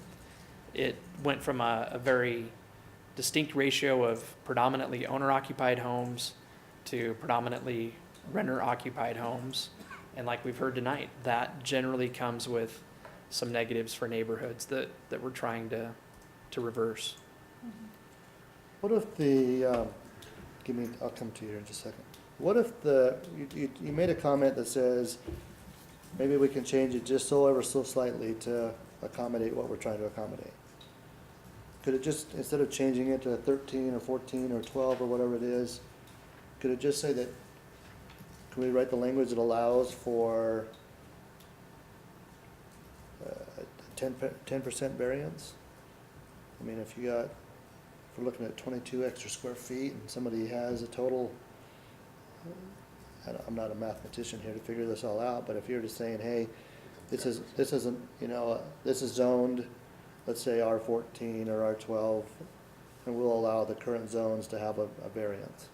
it went from a very distinct ratio of predominantly owner-occupied homes to predominantly renter-occupied homes. And like we've heard tonight, that generally comes with some negatives for neighborhoods that we're trying to reverse. What if the, I'll come to you in just a second. What if you made a comment that says, maybe we can change it just ever so slightly to accommodate what we're trying to accommodate? Could it just, instead of changing it to 13 or 14 or 12 or whatever it is, could it just say that, can we write the language that allows for 10% variance? I mean, if we're looking at 22 extra square feet and somebody has a total, I'm not a mathematician here to figure this all out, but if you're just saying, hey, this isn't, this is zoned, let's say R14 or R12, and we'll allow the current zones to have a variance.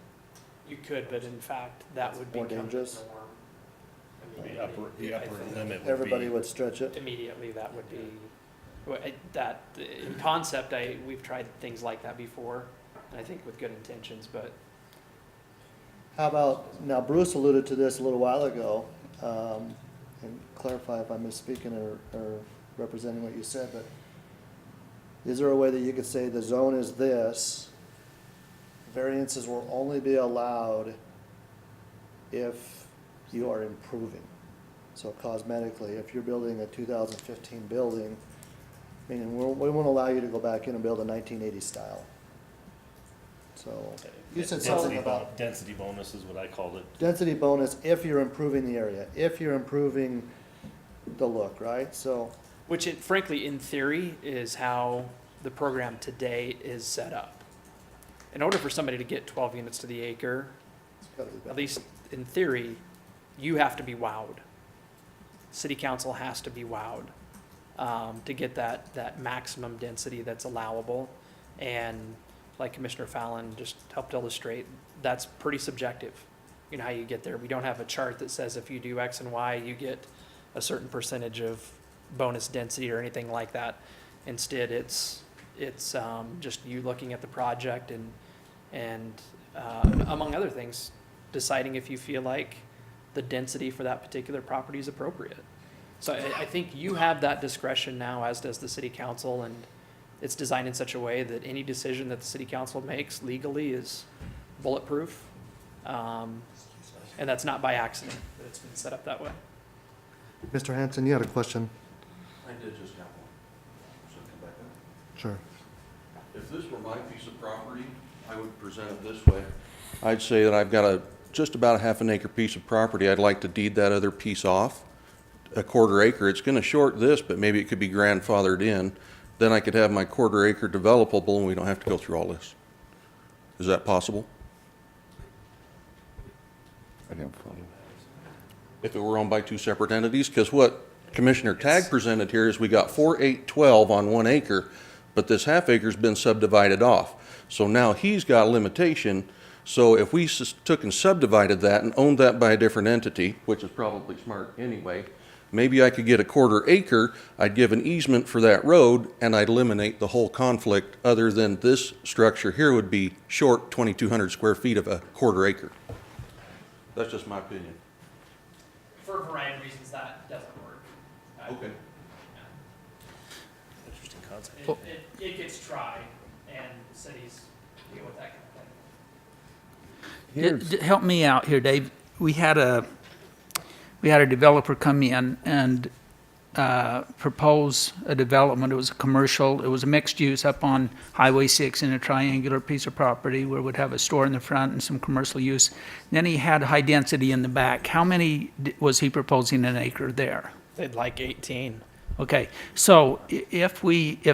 You could, but in fact, that would More become dangerous? the norm. The upper limit would be. Everybody would stretch it. Immediately, that would be, in concept, we've tried things like that before, and I think with good intentions, but How about, now Bruce alluded to this a little while ago, and clarify if I'm misspeaking or representing what you said, but is there a way that you could say the zone is this, variances will only be allowed if you are improving? So cosmetically, if you're building a 2015 building, meaning we won't allow you to go back in and build a 1980s style. So you said something about Density bonus is what I called it. density bonus if you're improving the area, if you're improving the look, right? So Which frankly, in theory, is how the program today is set up. In order for somebody to get 12 units to the acre, at least in theory, you have to be wowed. City council has to be wowed to get that maximum density that's allowable. And like Commissioner Fallon just helped illustrate, that's pretty subjective, you know, how you get there. We don't have a chart that says if you do X and Y, you get a certain percentage of bonus density or anything like that. Instead, it's just you looking at the project and among other things, deciding if you feel like the density for that particular property is appropriate. So I think you have that discretion now, as does the city council, and it's designed in such a way that any decision that the city council makes legally is bulletproof. And that's not by accident, that it's been set up that way. Mr. Hanson, you had a question? I did just have one. So come back up. Sure. If this were my piece of property, I would present it this way. I'd say that I've got just about a half an acre piece of property. I'd like to deed that other piece off, a quarter acre. It's going to short this, but maybe it could be grandfathered in. Then I could have my quarter acre developable and we don't have to go through all this. Is that possible? I didn't follow. If it were owned by two separate entities? Because what Commissioner Tagg presented here is we got 4, 8, 12 on 1 acre, but this half acre's been subdivided off. So now he's got a limitation. So if we took and subdivided that and owned that by a different entity, which is probably smart anyway, maybe I could get a quarter acre, I'd give an easement for that road, and I'd eliminate the whole conflict, other than this structure here would be short 2,200 square feet of a quarter acre. That's just my opinion. For a variety of reasons, that doesn't work. Okay. Interesting concept. It gets tried, and cities deal with that kind of thing. Help me out here, Dave. We had a developer come in and propose a development. It was a commercial, it was a mixed use up on Highway 6 in a triangular piece of property where it would have a store in the front and some commercial use. Then he had high density in the back. How many was he proposing an acre there? They'd like 18. Okay, so if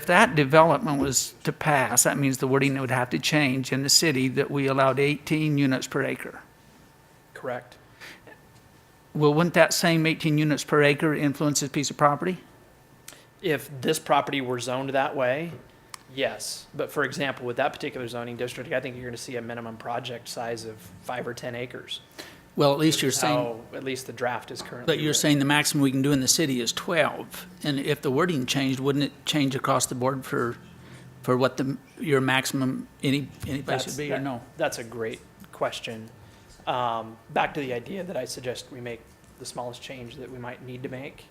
that development was to pass, that means the wording would have to change in the city that we allowed 18 units per acre. Correct. Well, wouldn't that same 18 units per acre influence this piece of property? If this property were zoned that way, yes. But for example, with that particular zoning district, I think you're going to see a minimum project size of 5 or 10 acres. Well, at least you're saying, How at least the draft is currently. but you're written. saying the maximum we can do in the city is 12. And if the wording changed, wouldn't it change across the board for what your maximum any place would be, or no? That's a great question. Back to the idea that I suggest we make the smallest change that we might need to make.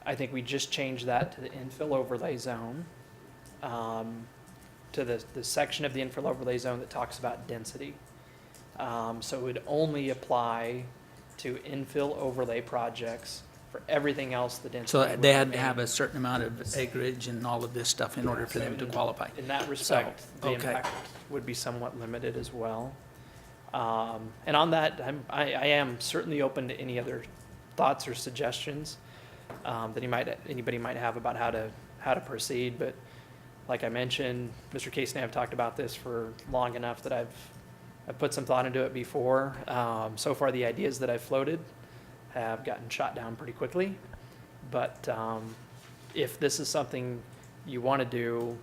I think we just change that to the infill overlay zone, to the section of the infill overlay zone that talks about density. So it would only apply to infill overlay projects. For everything else, the density. So would they had to remain. have a certain amount of acreage and all of this stuff in order for them to qualify. In that respect, the okay. impact would be somewhat limited as well. And on that, I am certainly open to any other thoughts or suggestions that anybody might have about how to proceed. But like I mentioned, Mr. Case and I have talked about this for long enough that I've put some thought into it before. So far, the ideas that I've floated have gotten shot down pretty quickly. But if this is something you want to do,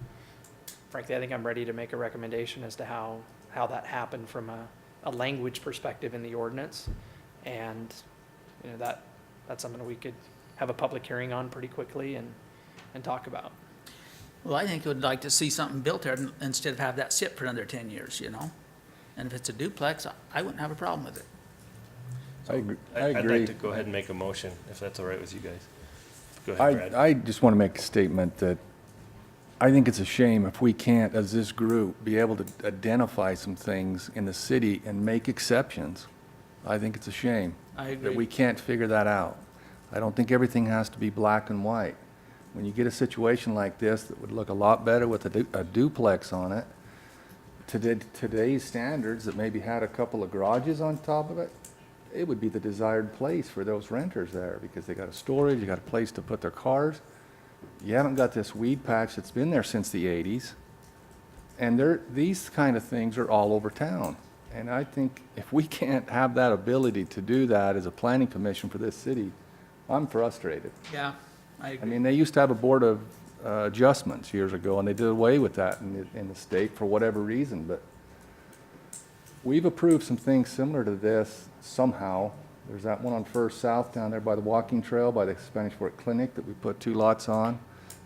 frankly, I think I'm ready to make a recommendation as to how that happened from a language perspective in the ordinance. And, you know, that's something that we could have a public hearing on pretty quickly and talk about. Well, I think we'd like to see something built there instead of have that sit for another 10 years, you know? And if it's a duplex, I wouldn't have a problem with it. I agree. I'd like to go ahead and make a motion, if that's all right with you guys. Go ahead, Brad. I just want to make a statement that I think it's a shame if we can't, as this group, be able to identify some things in the city and make exceptions. I think it's a shame. I That agree. we can't figure that out. I don't think everything has to be black and white. When you get a situation like this that would look a lot better with a duplex on it, today's standards that maybe had a couple of garages on top of it, it would be the desired place for those renters there because they got a storage, they got a place to put their cars. You haven't got this weed patch that's been there since the 80s. And these kind of things are all over town. And I think if we can't have that ability to do that as a planning commission for this city, I'm frustrated. Yeah, I I agree. mean, they used to have a board of adjustments years ago, and they did away with that in the state for whatever reason, but we've approved some things similar to this somehow. There's that one on First South down there by the walking trail, by the Spanish Fork Clinic that we put 2 lots on.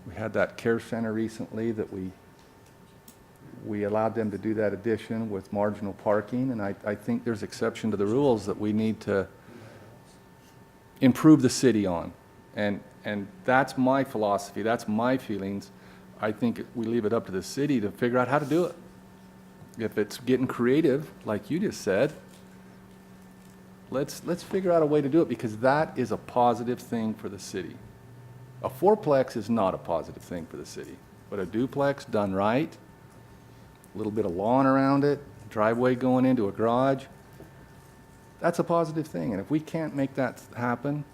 We had that care center recently that we allowed them to do that addition with marginal parking, and I think there's exception to the rules that we need to improve the city on. And that's my philosophy, that's my feelings. I think we leave it up to the city to figure out how to do it. If it's getting creative, like you just said, let's figure out a way to do it, because that is a positive thing for the city. A fourplex is not a positive thing for the city, but a duplex done right, a little bit of lawn around it, driveway going into a garage, that's a positive thing. And if we can't make that happen,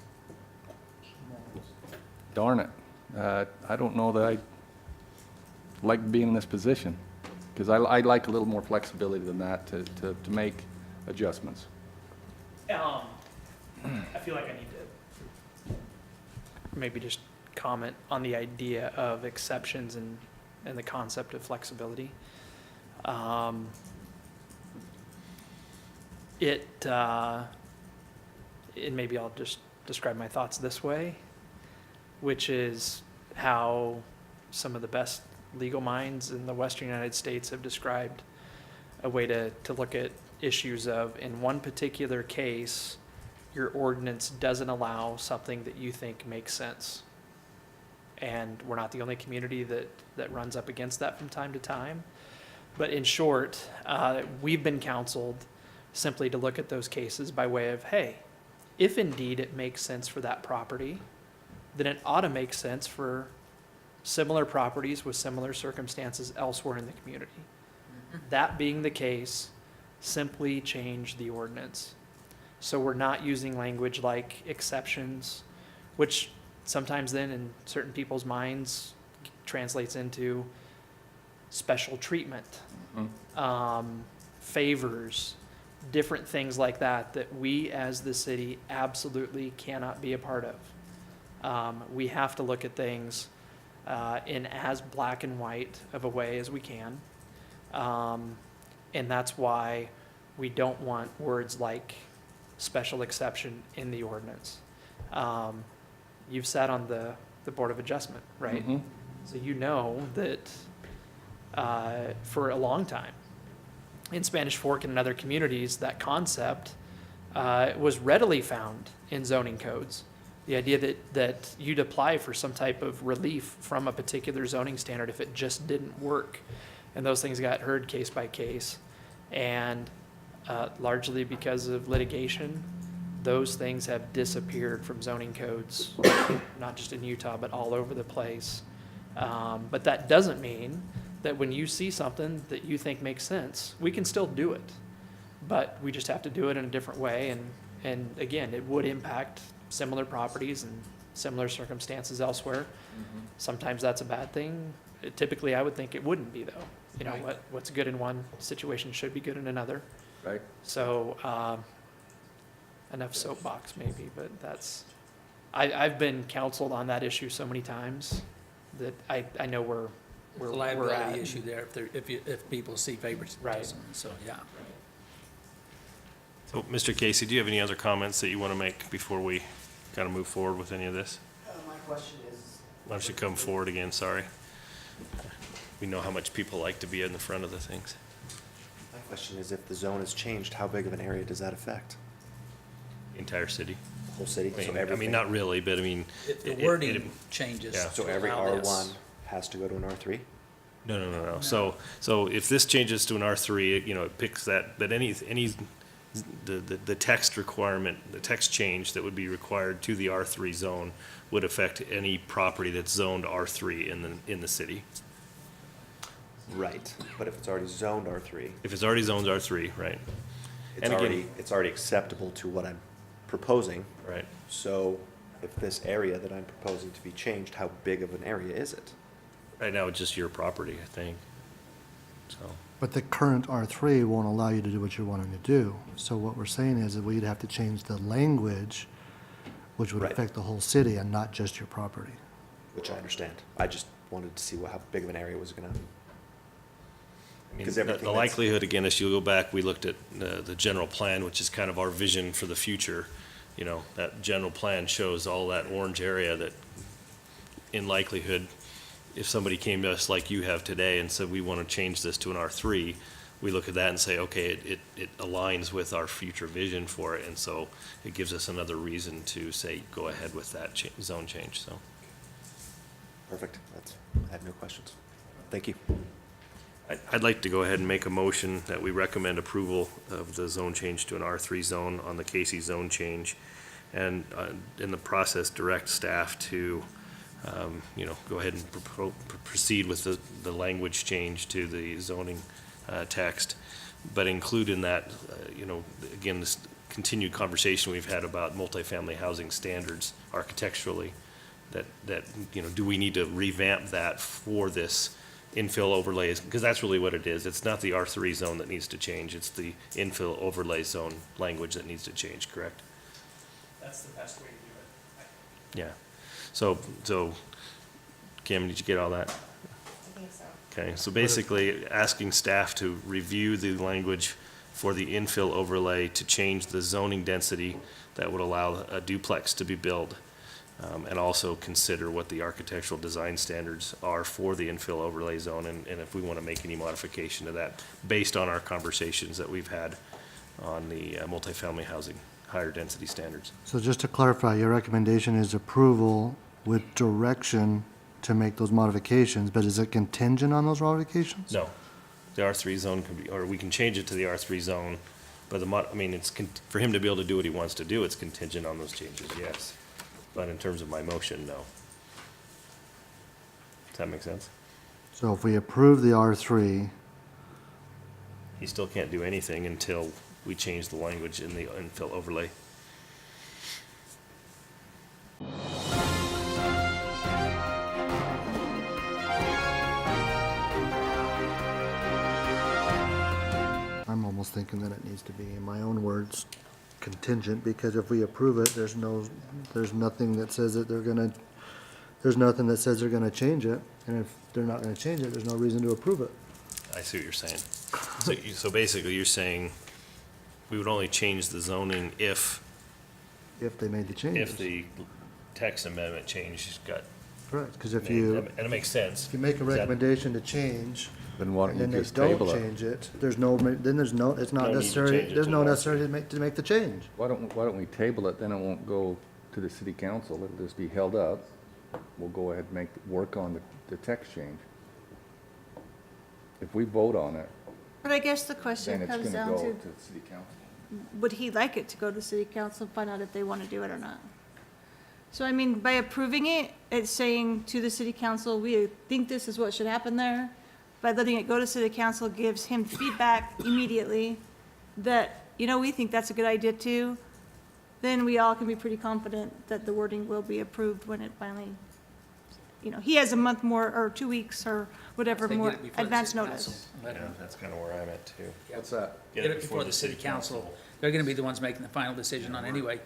darn it. I don't know that I like being in this position, because I like a little more flexibility than that to make adjustments. I feel like I need to maybe just comment on the idea of exceptions and the concept of flexibility. And maybe I'll just describe my thoughts this way, which is how some of the best legal minds in the Western United States have described a way to look at issues of, in one particular case, your ordinance doesn't allow something that you think makes sense. And we're not the only community that runs up against that from time to time. But in short, we've been counseled simply to look at those cases by way of, hey, if indeed it makes sense for that property, then it ought to make sense for similar properties with similar circumstances elsewhere in the community. That being the case, simply change the ordinance. So we're not using language like exceptions, which sometimes then in certain people's minds translates into special treatment, favors, different things like that we as the city absolutely cannot be a part of. We have to look at things in as black and white of a way as we can. And that's why we don't want words like special exception in the ordinance. You've sat on the Board of Adjustment, right? Mm-hmm. So you know that for a long time, in Spanish Fork and in other communities, that concept was readily found in zoning codes. The idea that you'd apply for some type of relief from a particular zoning standard if it just didn't work. And those things got heard case by case. And largely because of litigation, those things have disappeared from zoning codes, not just in Utah, but all over the place. But that doesn't mean that when you see something that you think makes sense, we can still do it. But we just have to do it in a different way. And again, it would impact similar properties and similar circumstances elsewhere. Sometimes that's a bad thing. Typically, I would think it wouldn't be, though. You know, Right. what's good in one situation should be good in another. Right. So, enough soapbox maybe, but I've been counseled on that issue so many times that I know where There's a we're at. liability issue there if people see favoritism. Right. So, yeah. So, Mr. Casey, do you have any other comments that you want to make before we kind of move forward with any of this? My question is, Why don't you come forward again, sorry. We know how much people like to be in the front of the things. my question is, if the zone is changed, how big of an area does that affect? Entire city. Whole city? So I mean, everything? not really, but I mean. If the it- wording changes. yeah. So every allow this. R1 has to go to an R3? No. So if this changes to an R3, it picks that the text requirement, the text change that would be required to the R3 zone would affect any property that's zoned R3 in the city. Right, but if it's already zoned R3, If it's already zoned R3, right? And again- it's already acceptable to what I'm proposing. Right. So if this area that I'm proposing to be changed, how big of an area is it? Right now, it's just your property, I think. So, But the current R3 won't allow you to do what you're wanting to do. So what we're saying is that we'd have to change the language, which would Right. affect the whole city and not just your property. Which I understand. I just wanted to see how big of an area was gonna. I mean, 'Cause the everything the that's- likelihood, again, if you go back, we looked at the general plan, which is kind of our vision for the future. You know, that general plan shows all that orange area that, in likelihood, if somebody came to us like you have today and said, we want to change this to an R3, we look at that and say, okay, it aligns with our future vision for it, and so it gives us another reason to say, go ahead with that zone change, so. Perfect. I have no questions. Thank you. I'd like to go ahead and make a motion that we recommend approval of the zone change to an R3 zone on the Casey zone change, and in the process, direct staff to, go ahead and proceed with the language change to the zoning text, but include in that, again, this continued conversation we've had about multifamily housing standards architecturally, that, do we need to revamp that for this infill overlays? Because that's really what it is. It's not the R3 zone that needs to change. It's the infill overlay zone language that needs to change, correct? That's the best way to do it. Yeah. So, Kim, did you get all that? I think so. Okay, so basically asking staff to review the language for the infill overlay to change the zoning density that would allow a duplex to be built. And also consider what the architectural design standards are for the infill overlay zone, and if we want to make any modification to that based on our conversations that we've had on the multifamily housing, higher density standards. So just to clarify, your recommendation is approval with direction to make those modifications, but is it contingent on those modifications? No, the R3 zone can be, or we can change it to the R3 zone, but for him to be able to do what he wants to do, it's contingent on those changes, yes. But in terms of my motion, no. Does that make sense? So if we approve the R3, He still can't do anything until we change the language in the infill overlay. I'm almost thinking that it needs to be, in my own words, contingent, because if we approve it, there's nothing that says that there's nothing that says they're gonna change it, and if they're not gonna change it, there's no reason to approve it. I see what you're saying. So basically, you're saying we would only change the zoning if If they made the changes. the text amendment change got Correct, because if made. you, And it makes sense. if you make a Is that- recommendation to change, Then why and don't then you they just don't table it? change it, it's not No need to necessary, change it there's to no the necessary to make the change. Why don't we table it, then it won't go to the city council, it'll just be held up. We'll go ahead and work on the text change. If we vote on it, But I guess the then question it's comes gonna down go to, to the city council. would he like it to go to city council, find out if they want to do it or not? So I mean, by approving it, it's saying to the city council, we think this is what should happen there. By letting it go to city council gives him feedback immediately that, we think that's a good idea too. Then we all can be pretty confident that the wording will be approved when it finally, he has a month more, or 2 weeks, or whatever They get more it before the advance city council. notice. Yeah, that's kind of where I'm at too. What's that? Get it before the city council. They're gonna be the ones making the final decision on anyway.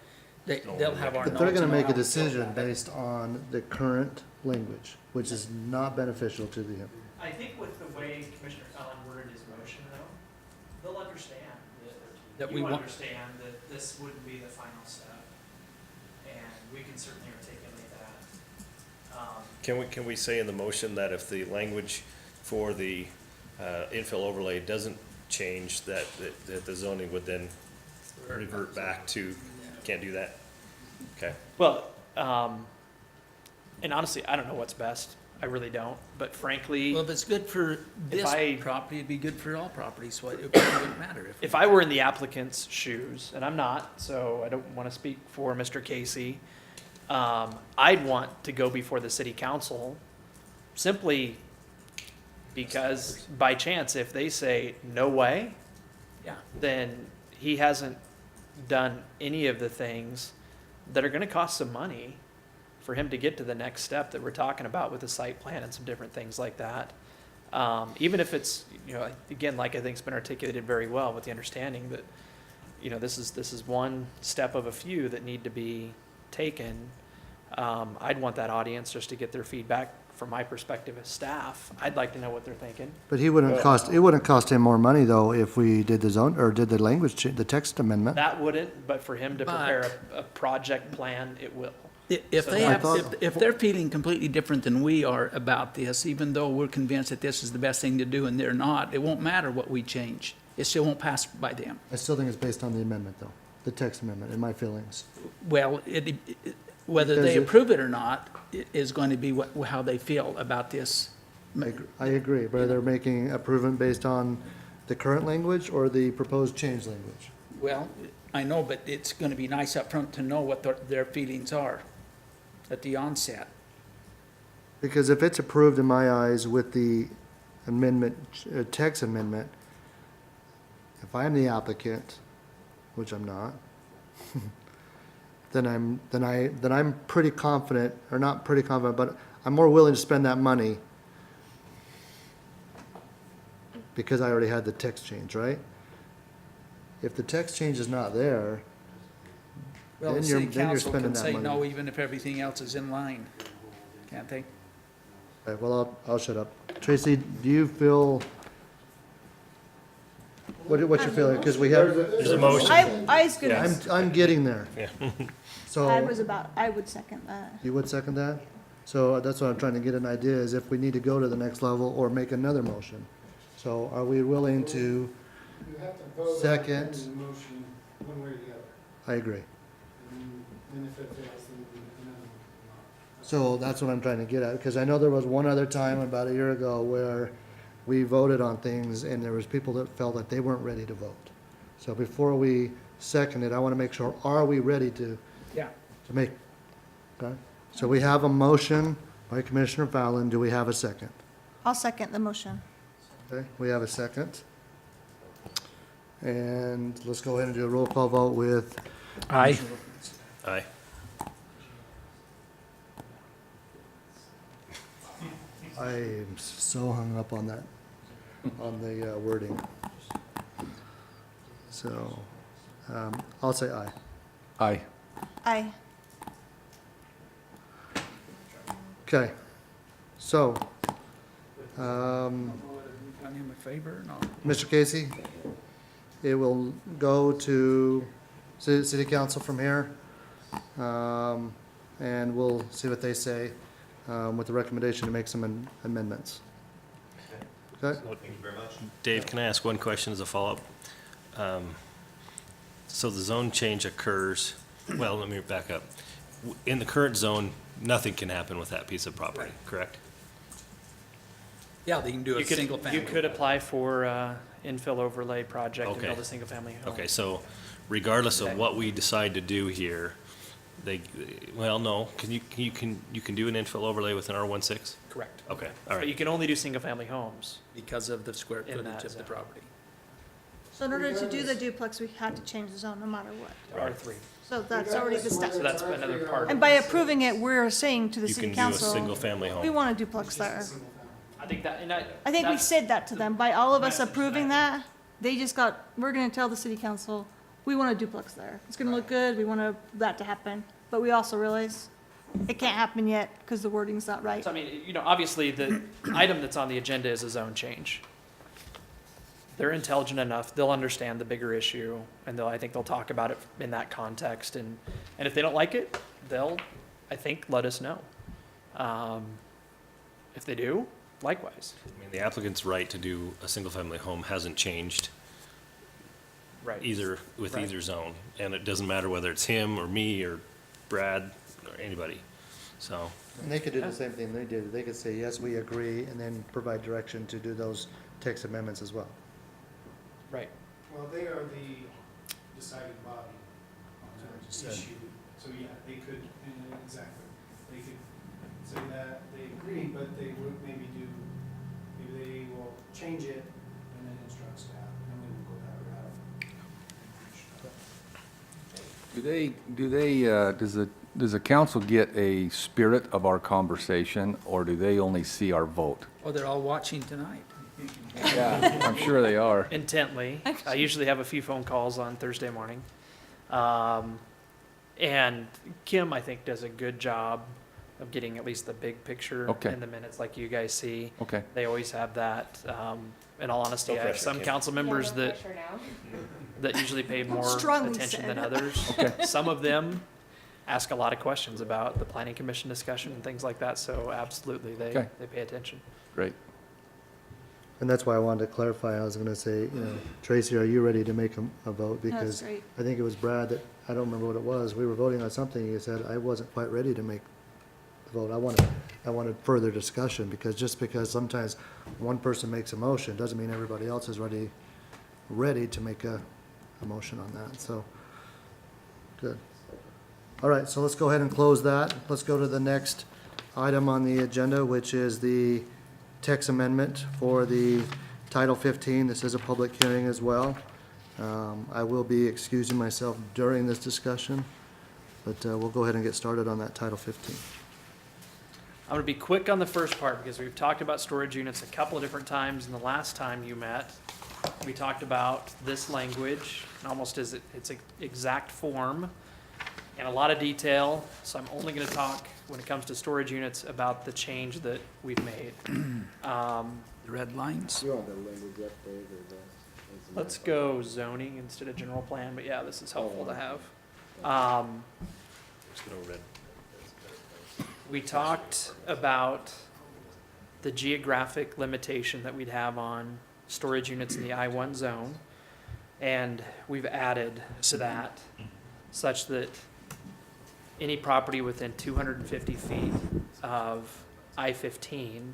They'll have our But notes. they're gonna and make a all. decision based on the current language, which is not beneficial to the, I think with the way Commissioner Fallon worded his motion, though, they'll understand That that we you want- understand that this wouldn't be the final step, and we can certainly articulate that. Can we say in the motion that if the language for the infill overlay doesn't change, that the zoning would then revert back to, can't do that? Okay. Well, and honestly, I don't know what's best. I really don't. But frankly, Well, if it's good for this I- property, it'd be good for all properties, so it wouldn't matter if I were in the applicant's shoes, and I'm not, so I don't want to speak for Mr. Casey, I'd want to go before the city council simply because by chance, if they say, no way, Yeah. then he hasn't done any of the things that are gonna cost some money for him to get to the next step that we're talking about with the site plan and some different things like that. Even if it's, you know, again, like I think it's been articulated very well with the understanding that, you know, this is one step of a few that need to be taken. I'd want that audience just to get their feedback from my perspective as staff. I'd like to know what they're thinking. But it wouldn't cost him more money, though, if we did the zone, or did the the text amendment. That wouldn't, but for him to But- prepare a project plan, it will. If So they I have, thought- if they're feeling completely different than we are about this, even though we're convinced that this is the best thing to do and they're not, it won't matter what we change. It still won't pass by them. I still think it's based on the amendment, though, the text amendment, in my feelings. Well, whether they Because it- approve it or not is going to be how they feel about this. I agree, but they're making improvement based on the current language or the proposed change language? Well, I know, but it's going to be nice up front to know what their feelings are at the onset. Because if it's approved in my eyes with the amendment, text amendment, if I'm the applicant, which I'm not, then I'm pretty confident, or not pretty confident, but I'm more willing to spend that money because I already had the text change, right? If the text change is not there, Well, the then city you're council spending can that say money. no, even if everything else is in line, can't they? Okay, well, I'll shut up. Tracy, do you feel, what's your feeling? Because we have, There's a motion. I was gonna, I'm getting there. So, I would second that. you would second that? So that's what I'm trying to get an idea, is if we need to go to the next level or make another motion. So are we willing to, You have to vote on Second. the motion one way or the other. I agree. And then if it fails, then we amend it. So that's what I'm trying to get at, because I know there was one other time about a year ago where we voted on things and there was people that felt that they weren't ready to vote. So before we second it, I want to make sure, are we ready to Yeah. make, okay? So we have a motion by Commissioner Fallon. Do we have a second? I'll second the motion. Okay, we have a second. And let's go ahead and do a roll call vote with, Aye. Aye. I am so hung up on that, on the wording. So, I'll say aye. Aye. Aye. Okay, so, Done him a favor or not? Mr. Casey, it will go to city council from here, and we'll see what they say, with the recommendation to make some amendments. Okay? Dave, can I ask one question as a follow-up? So the zone change occurs, well, let me back up. In the current zone, nothing can happen with that piece of property, correct? Yeah, they can do a single family. You could apply for infill overlay project and Okay. build a single-family home. Okay, so regardless of what we decide to do here, well, no, you can do an infill overlay with an R16? Correct. Okay, all But you right. can only do single-family homes. Because of the square In footage that of the zone. property. So in order to do the duplex, we have to change the zone no matter what. R3. So that's already the step. So that's another part. And by approving it, we're saying to the You city can do a council, single-family we home. want a duplex there. I think that, and I think we that's- said that to them. By all of us message approving that, they just got, we're gonna tell the city council, we want a duplex there. It's gonna look good, we want that to happen. But we also realize it can't happen yet because the wording's not right. So I mean, you know, obviously, the item that's on the agenda is a zone change. They're intelligent enough, they'll understand the bigger issue, and I think they'll talk about it in that context, and if they don't like it, they'll, I think, let us know. If they do, likewise. I mean, the applicant's right to do a single-family home hasn't changed Right. either, with Right. either zone. And it doesn't matter whether it's him or me or Brad or anybody, so. And they could do the same thing they did. They could say, yes, we agree, and then provide direction to do those text amendments as well. Right. Well, they are the deciding body on the issue, so yeah, they could, exactly. They could say that they agree, but they would maybe they will change it and then instruct staff, and then we will go that route. Does the council get a spirit of our conversation, or do they only see our vote? Oh, they're all watching tonight. Yeah, I'm sure they are. Intently. I usually have a few phone calls on Thursday morning. And Kim, I think, does a good job of getting at least the big picture Okay. in the minutes like you guys see. Okay. They always have that. In all honesty, No I have pressure, some Kim. council members that usually pay more Strongly attention said. than others. Okay. Some of them ask a lot of questions about the planning commission discussion and things like that, so absolutely, Okay. they pay attention. Great. And that's why I wanted to clarify. I was gonna say, Tracy, are you ready to make a vote? That's Because great. I think it was Brad that, I don't remember what it was. We were voting on something. You said, I wasn't quite ready to make the vote. I wanted further discussion, because just because sometimes one person makes a motion doesn't mean everybody else is ready to make a motion on that. So, good. All right, so let's go ahead and close that. Let's go to the next item on the agenda, which is the text amendment for the Title 15. This is a public hearing as well. I will be excusing myself during this discussion, but we'll go ahead and get started on that Title 15. I'm going to be quick on the first part because we've talked about storage units a couple of different times, and the last time you met, we talked about this language, almost as its exact form, in a lot of detail, so I'm only going to talk, when it comes to storage units, about the change that we've made. The red lines. You want the language update or the? Let's go zoning instead of general plan, but yeah, this is helpful to have. We talked about the geographic limitation that we'd have on storage units in the I-1 zone, and we've added to that such that any property within 250 feet of I-15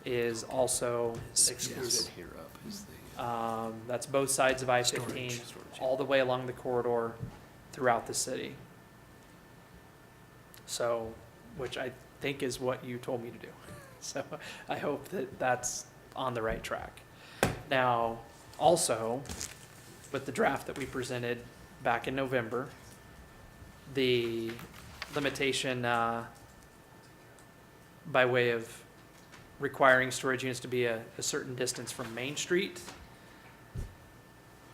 is also excluded. That's both sides of I-15, all the way along the corridor throughout the city. So, which I think is what you told me to do. So I hope that that's on the right track. Now, also, with the draft that we presented back in November, the limitation by way of requiring storage units to be a certain distance from Main Street.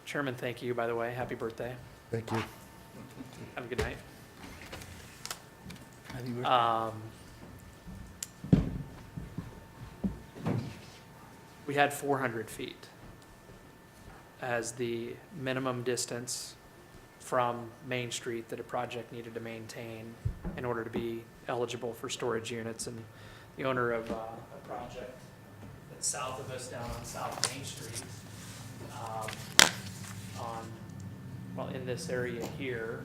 Chairman, thank you, by the way. Happy birthday. Thank you. Have a good night. Happy birthday. We had 400 feet as the minimum distance from Main Street that a project needed to maintain in order to be eligible for storage units. And the owner of a project that's south of us down on South Main Street, in this area here,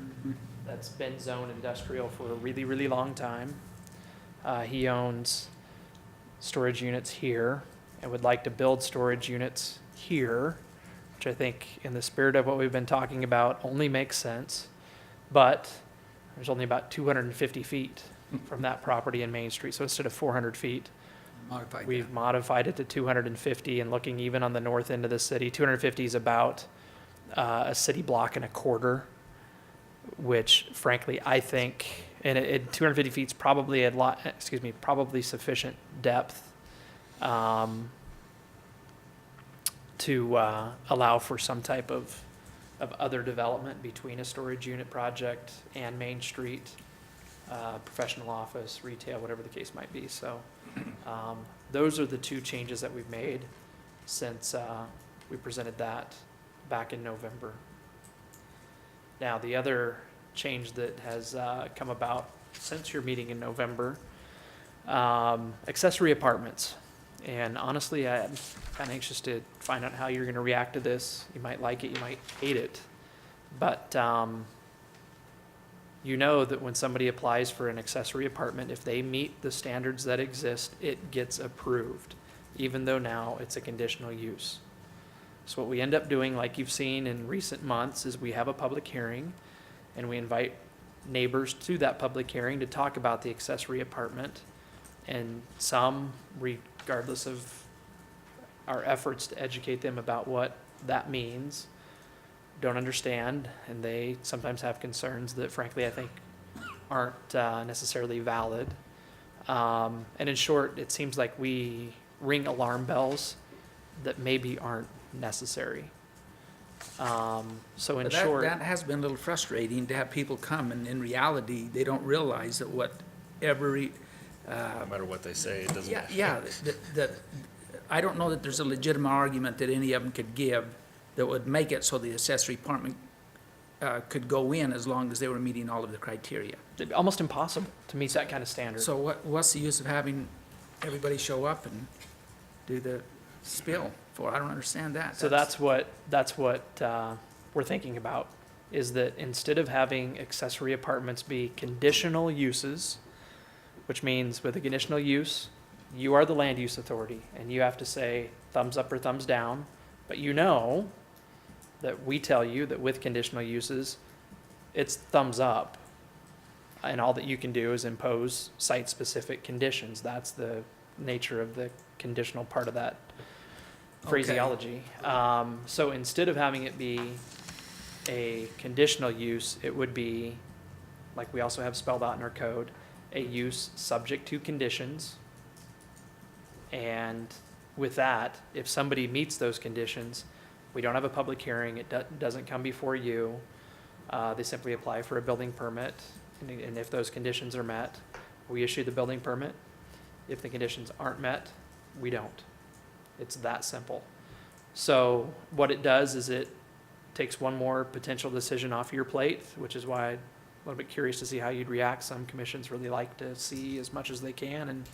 that's been zoned industrial for a really, really long time. He owns storage units here and would like to build storage units here, which I think, in the spirit of what we've been talking about, only makes sense. But there's only about 250 feet from that property in Main Street. So instead of 400 feet, we've modified it to 250, and looking even on the north end of the city, 250 is about a city block and a quarter, which frankly, I think, and 250 feet is probably probably sufficient depth to allow for some type of other development between a storage unit project and Main Street, professional office, retail, whatever the case might be. So those are the two changes that we've made since we presented that back in November. Now, the other change that has come about since your meeting in November, accessory apartments. And honestly, I'm kind of anxious to find out how you're going to react to this. You might like it, you might hate it. But you know that when somebody applies for an accessory apartment, if they meet the standards that exist, it gets approved, even though now it's a conditional use. So what we end up doing, like you've seen in recent months, is we have a public hearing, and we invite neighbors to that public hearing to talk about the accessory apartment. And some, regardless of our efforts to educate them about what that means, don't understand, and they sometimes have concerns that frankly I think aren't necessarily valid. And in short, it seems like we ring alarm bells that maybe aren't necessary. So in But short. that has been a little frustrating to have people come, and in reality, they don't realize that whatever, No matter what they say, it doesn't. yeah, that, I don't know that there's a legitimate argument that any of them could give that would make it so the accessory apartment could go in as long as they were meeting all of the criteria. Almost impossible to meet that kind of standard. So what's the use of having everybody show up and do the spill for? I don't understand that. So that's what we're thinking about, is that instead of having accessory apartments be conditional uses, which means with a conditional use, you are the land use authority, and you have to say thumbs up or thumbs down, but you know that we tell you that with conditional uses, it's thumbs up, and all that you can do is impose site-specific conditions. That's the nature of the conditional part of that phraseology. So instead of having it be a conditional use, it would be, like we also have spelled out in our code, a use subject to conditions. And with that, if somebody meets those conditions, we don't have a public hearing, it doesn't come before you. They simply apply for a building permit, and if those conditions are met, we issue the building permit. If the conditions aren't met, we don't. It's that simple. So what it does is it takes one more potential decision off your plate, which is why I'm a little bit curious to see how you'd react. Some commissions really like to see as much as they can and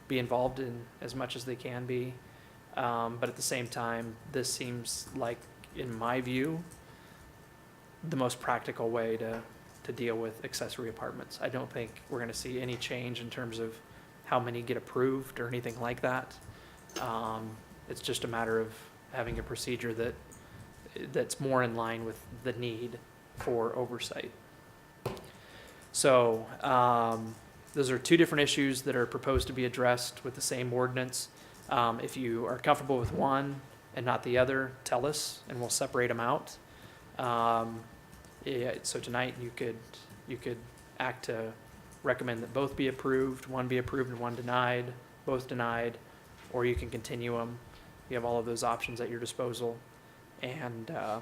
be involved in as much as they can be. But at the same time, this seems like, in my view, the most practical way to deal with accessory apartments. I don't think we're going to see any change in terms of how many get approved or anything like that. It's just a matter of having a procedure that's more in line with the need for oversight. So those are two different issues that are proposed to be addressed with the same ordinance. If you are comfortable with one and not the other, tell us and we'll separate them out. So tonight you could act to recommend that both be approved, one be approved and one denied, both denied, or you can continue them. You have all of those options at your disposal. And I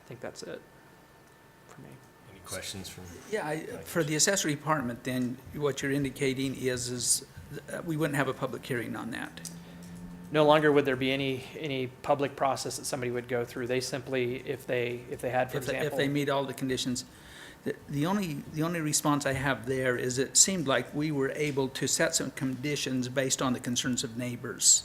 think that's it for me. Any questions from? Yeah, for the accessory apartment, then, what you're indicating is we wouldn't have a public hearing on that. No longer would there be any public process that somebody would go through. They simply, if they had, for example. If they meet all the conditions. The only response I have there is it seemed like we were able to set some conditions based on the concerns of neighbors.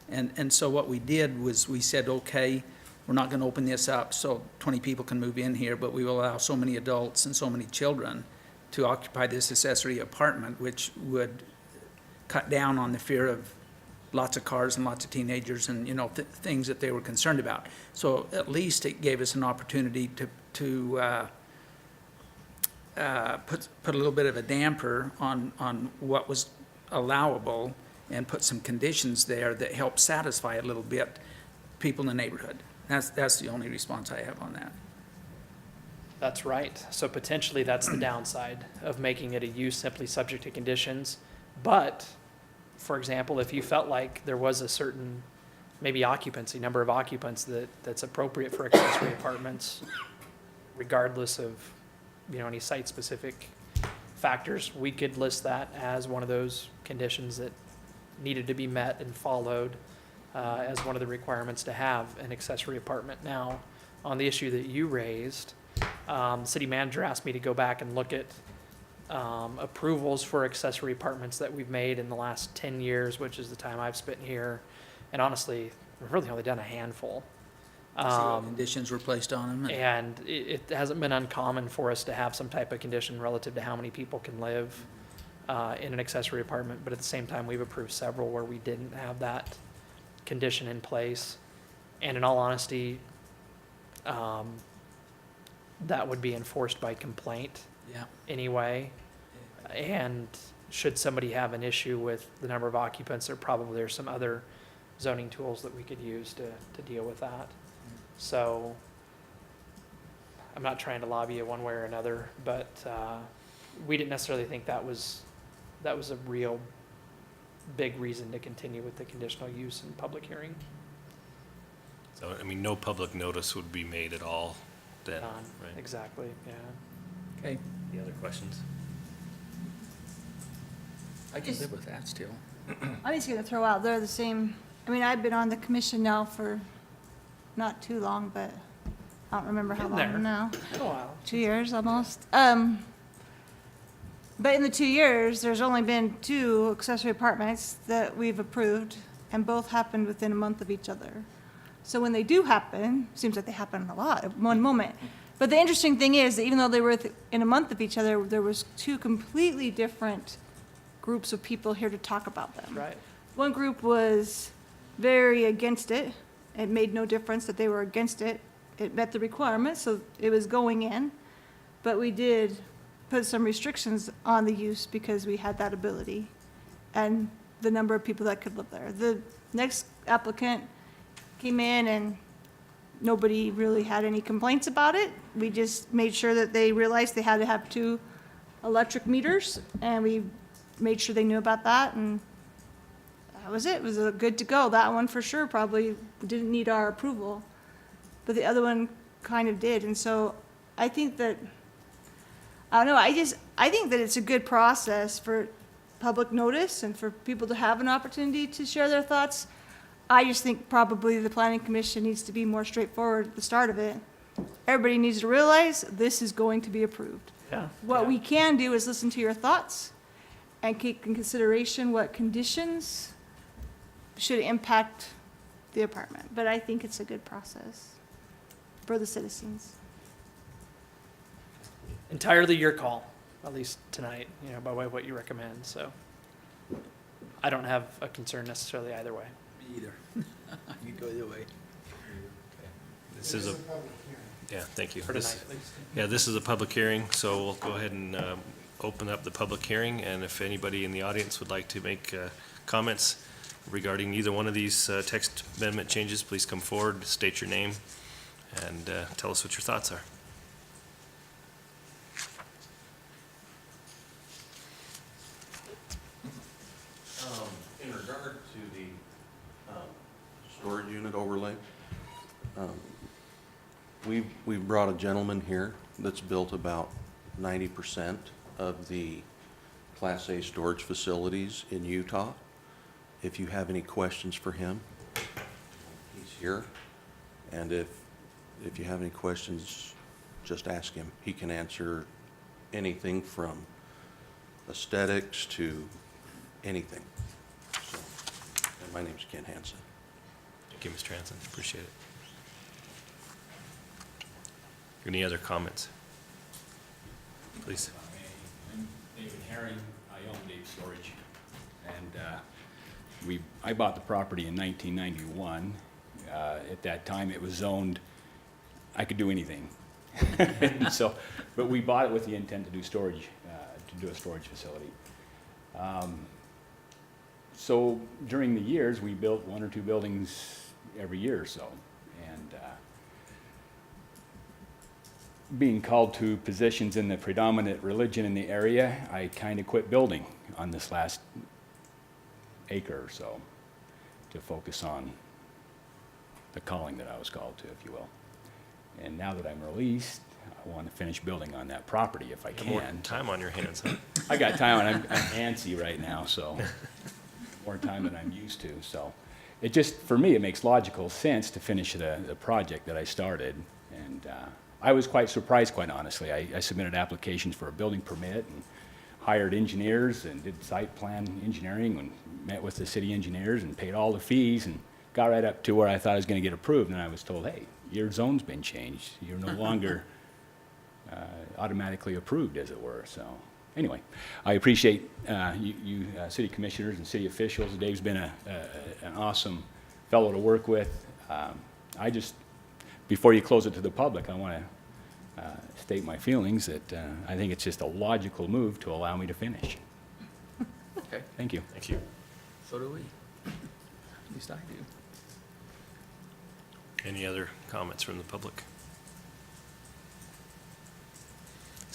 And so what we did was we said, okay, we're not going to open this up so 20 people can move in here, but we will allow so many adults and so many children to occupy this accessory apartment, which would cut down on the fear of lots of cars and lots of teenagers and, things that they were concerned about. So at least it gave us an opportunity to put a little bit of a damper on what was allowable and put some conditions there that help satisfy a little bit people in the neighborhood. That's the only response I have on that. That's right. So potentially that's the downside of making it a use simply subject to conditions. But, for example, if you felt like there was a certain maybe occupancy, number of occupants that's appropriate for accessory apartments, regardless of, any site-specific factors, we could list that as one of those conditions that needed to be met and followed as one of the requirements to have an accessory apartment. Now, on the issue that you raised, the city manager asked me to go back and look at approvals for accessory apartments that we've made in the last 10 years, which is the time I've spent here. And honestly, we've really only done a handful. See what conditions were placed on them. And it hasn't been uncommon for us to have some type of condition relative to how many people can live in an accessory apartment. But at the same time, we've approved several where we didn't have that condition in place. And in all honesty, that would be enforced by complaint anyway. And should somebody have an issue with the number of occupants, there's some other zoning tools that we could use to deal with that. So I'm not trying to lobby it one way or another, but we didn't necessarily think that was a real big reason to continue with the conditional use and public hearing. So, I mean, no public notice would be made at all then, None. right? Exactly, yeah. Okay, Any other questions? I can live with that still. I'm just gonna throw out there the same, I mean, I've been on the commission now for not too long, but I don't remember how Getting there. long now. Been a while. 2 years almost. But in the 2 years, there's only been 2 accessory apartments that we've approved, and both happened within a month of each other. So when they do happen, seems like they happen a lot at one moment. But the interesting thing is that even though they were in a month of each other, there was 2 completely different groups of people here to talk about them. Right. One group was very against it. It made no difference that they were against it. It met the requirements, so it was going in. But we did put some restrictions on the use because we had that ability and the number of people that could live there. The next applicant came in and nobody really had any complaints about it. We just made sure that they realized they had to have 2 electric meters, and we made sure they knew about that, and that was it. It was good to go. That one for sure probably didn't need our approval, but the other one kind of did. And so I think that, I don't know, I think that it's a good process for public notice and for people to have an opportunity to share their thoughts. I just think probably the planning commission needs to be more straightforward at the start of it. Everybody needs to realize this is going to be approved. Yeah. What yeah. we can do is listen to your thoughts and take in consideration what conditions should impact the apartment. But I think it's a good process for the citizens. Entirely your call, at least tonight, by way of what you recommend, so. I don't have a concern necessarily either way. Me either. You go either way. This is a, public hearing. yeah, thank you. For This- tonight, at least. Yeah, this is a public hearing, so we'll go ahead and open up the public hearing, and if anybody in the audience would like to make comments regarding either one of these text amendment changes, please come forward, state your name, and tell us what your thoughts are. In regard to the storage unit overlay, we've brought a gentleman here that's built about 90% of the Class A storage facilities in Utah. If you have any questions for him, he's here. And if you have any questions, just ask him. He can answer anything from aesthetics to anything. So, and my name's Ken Hansen. Thank you, Mr. Hanson, appreciate it. Any other comments? Please. I'm David Herring. I own Dave Storage. And I bought the property in 1991. At that time, it was zoned, I could do anything. So, but we bought it with the intent to do storage, to do a storage facility. So during the years, we built 1 or 2 buildings every year or so. And being called to positions in the predominant religion in the area, I kind of quit building on this last acre or so to focus on the calling that I was called to, if you will. And now that I'm released, I want to finish building on that property if I can. More time on your hands, huh? I got time, and I'm antsy right now, so more time than I'm used to. So it just, for me, it makes logical sense to finish the project that I started. And I was quite surprised, quite honestly. I submitted applications for a building permit and hired engineers and did site plan engineering and met with the city engineers and paid all the fees and got right up to where I thought I was going to get approved. And I was told, hey, your zone's been changed. You're no longer automatically approved, as it were. So anyway, I appreciate you city commissioners and city officials. Dave's been an awesome fellow to work with. I just, before you close it to the public, I want to state my feelings that I think it's just a logical move to allow me to finish. Okay, Thank you. Thank you. so do we. At least I do. Any other comments from the public?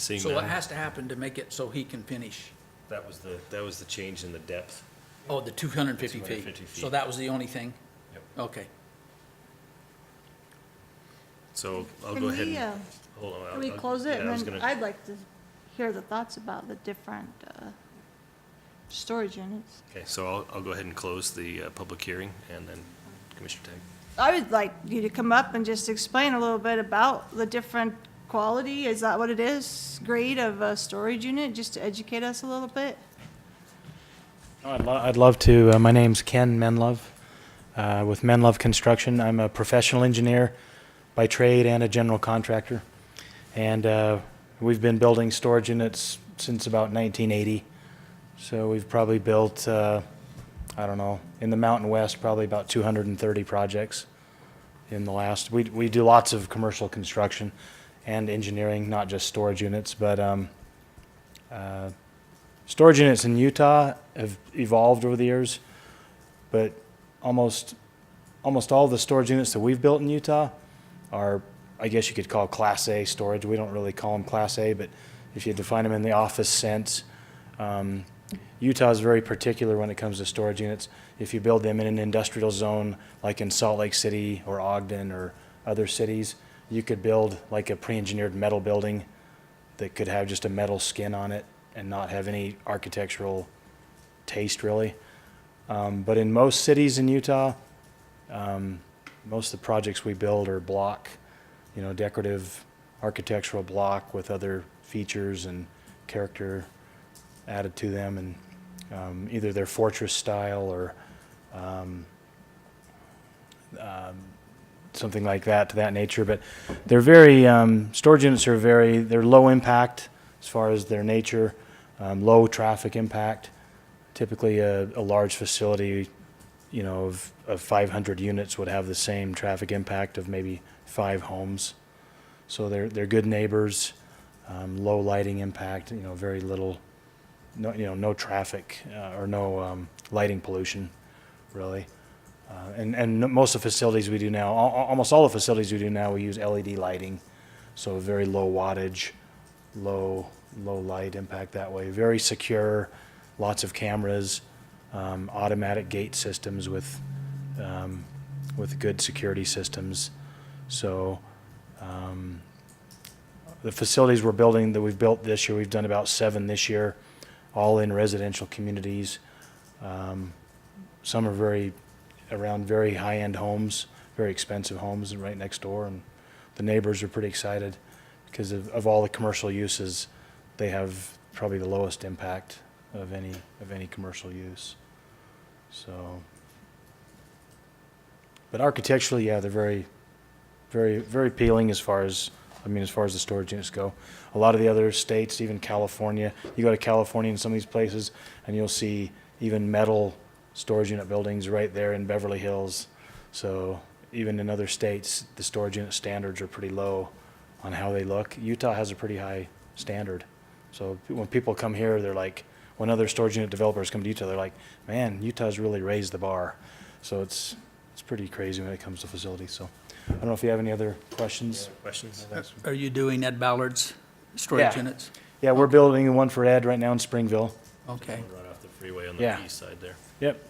Seeing So what none, has to happen to make it so he can finish? that was the change in the depth. Oh, the 250 feet. 250 So feet. that was the only thing? Yep. Okay. So I'll Can go ahead we, and, hold on. Can we I'll- close it? yeah, I was And then gonna- I'd like to hear the thoughts about the different storage units. Okay, so I'll go ahead and close the public hearing, and then Commissioner Tag. I would like you to come up and just explain a little bit about the different quality, is that what it is? Grade of a storage unit, just to educate us a little bit? I'd love to. My name's Ken Menlove with Menlove Construction. I'm a professional engineer by trade and a general contractor. And we've been building storage units since about 1980. So we've probably built, I don't know, in the Mountain West, probably about 230 projects in the last. We do lots of commercial construction and engineering, not just storage units. But storage units in Utah have evolved over the years, but almost all the storage units that we've built in Utah are, I guess you could call Class A storage. We don't really call them Class A, but if you define them in the office sense, Utah is very particular when it comes to storage units. If you build them in an industrial zone, like in Salt Lake City or Ogden or other cities, you could build like a pre-engineered metal building that could have just a metal skin on it and not have any architectural taste, really. But in most cities in Utah, most of the projects we build are block, decorative architectural block with other features and character added to them, and either they're fortress style or something like that, to that nature. But they're very, storage units are they're low impact as far as their nature, low traffic impact. Typically a large facility, of 500 units would have the same traffic impact of maybe 5 homes. So they're good neighbors, low lighting impact, very little, no traffic or no lighting pollution, really. And most of the facilities we do now, almost all the facilities we do now, we use LED lighting, so very low wattage, low light impact that way. Very secure, lots of cameras, automatic gate systems with good security systems. So the facilities we're building, that we've built this year, we've done about 7 this year, all in residential communities. Some are around very high-end homes, very expensive homes right next door, and the neighbors are pretty excited because of all the commercial uses. They have probably the lowest impact of any commercial use. So, but architecturally, yeah, they're very, very, very appealing as far as the storage units go. A lot of the other states, even California, you go to California in some of these places, and you'll see even metal storage unit buildings right there in Beverly Hills. So even in other states, the storage unit standards are pretty low on how they look. Utah has a pretty high standard. So when people come here, they're like, when other storage unit developers come to Utah, they're like, man, Utah's really raised the bar. So it's pretty crazy when it comes to facilities. So I don't know if you have any other questions. Questions? Are you doing Ed Ballard's storage Yeah. units? Yeah, we're building one for Ed right now in Springville. Okay. Right off the freeway on the Yeah. east side there. Yep.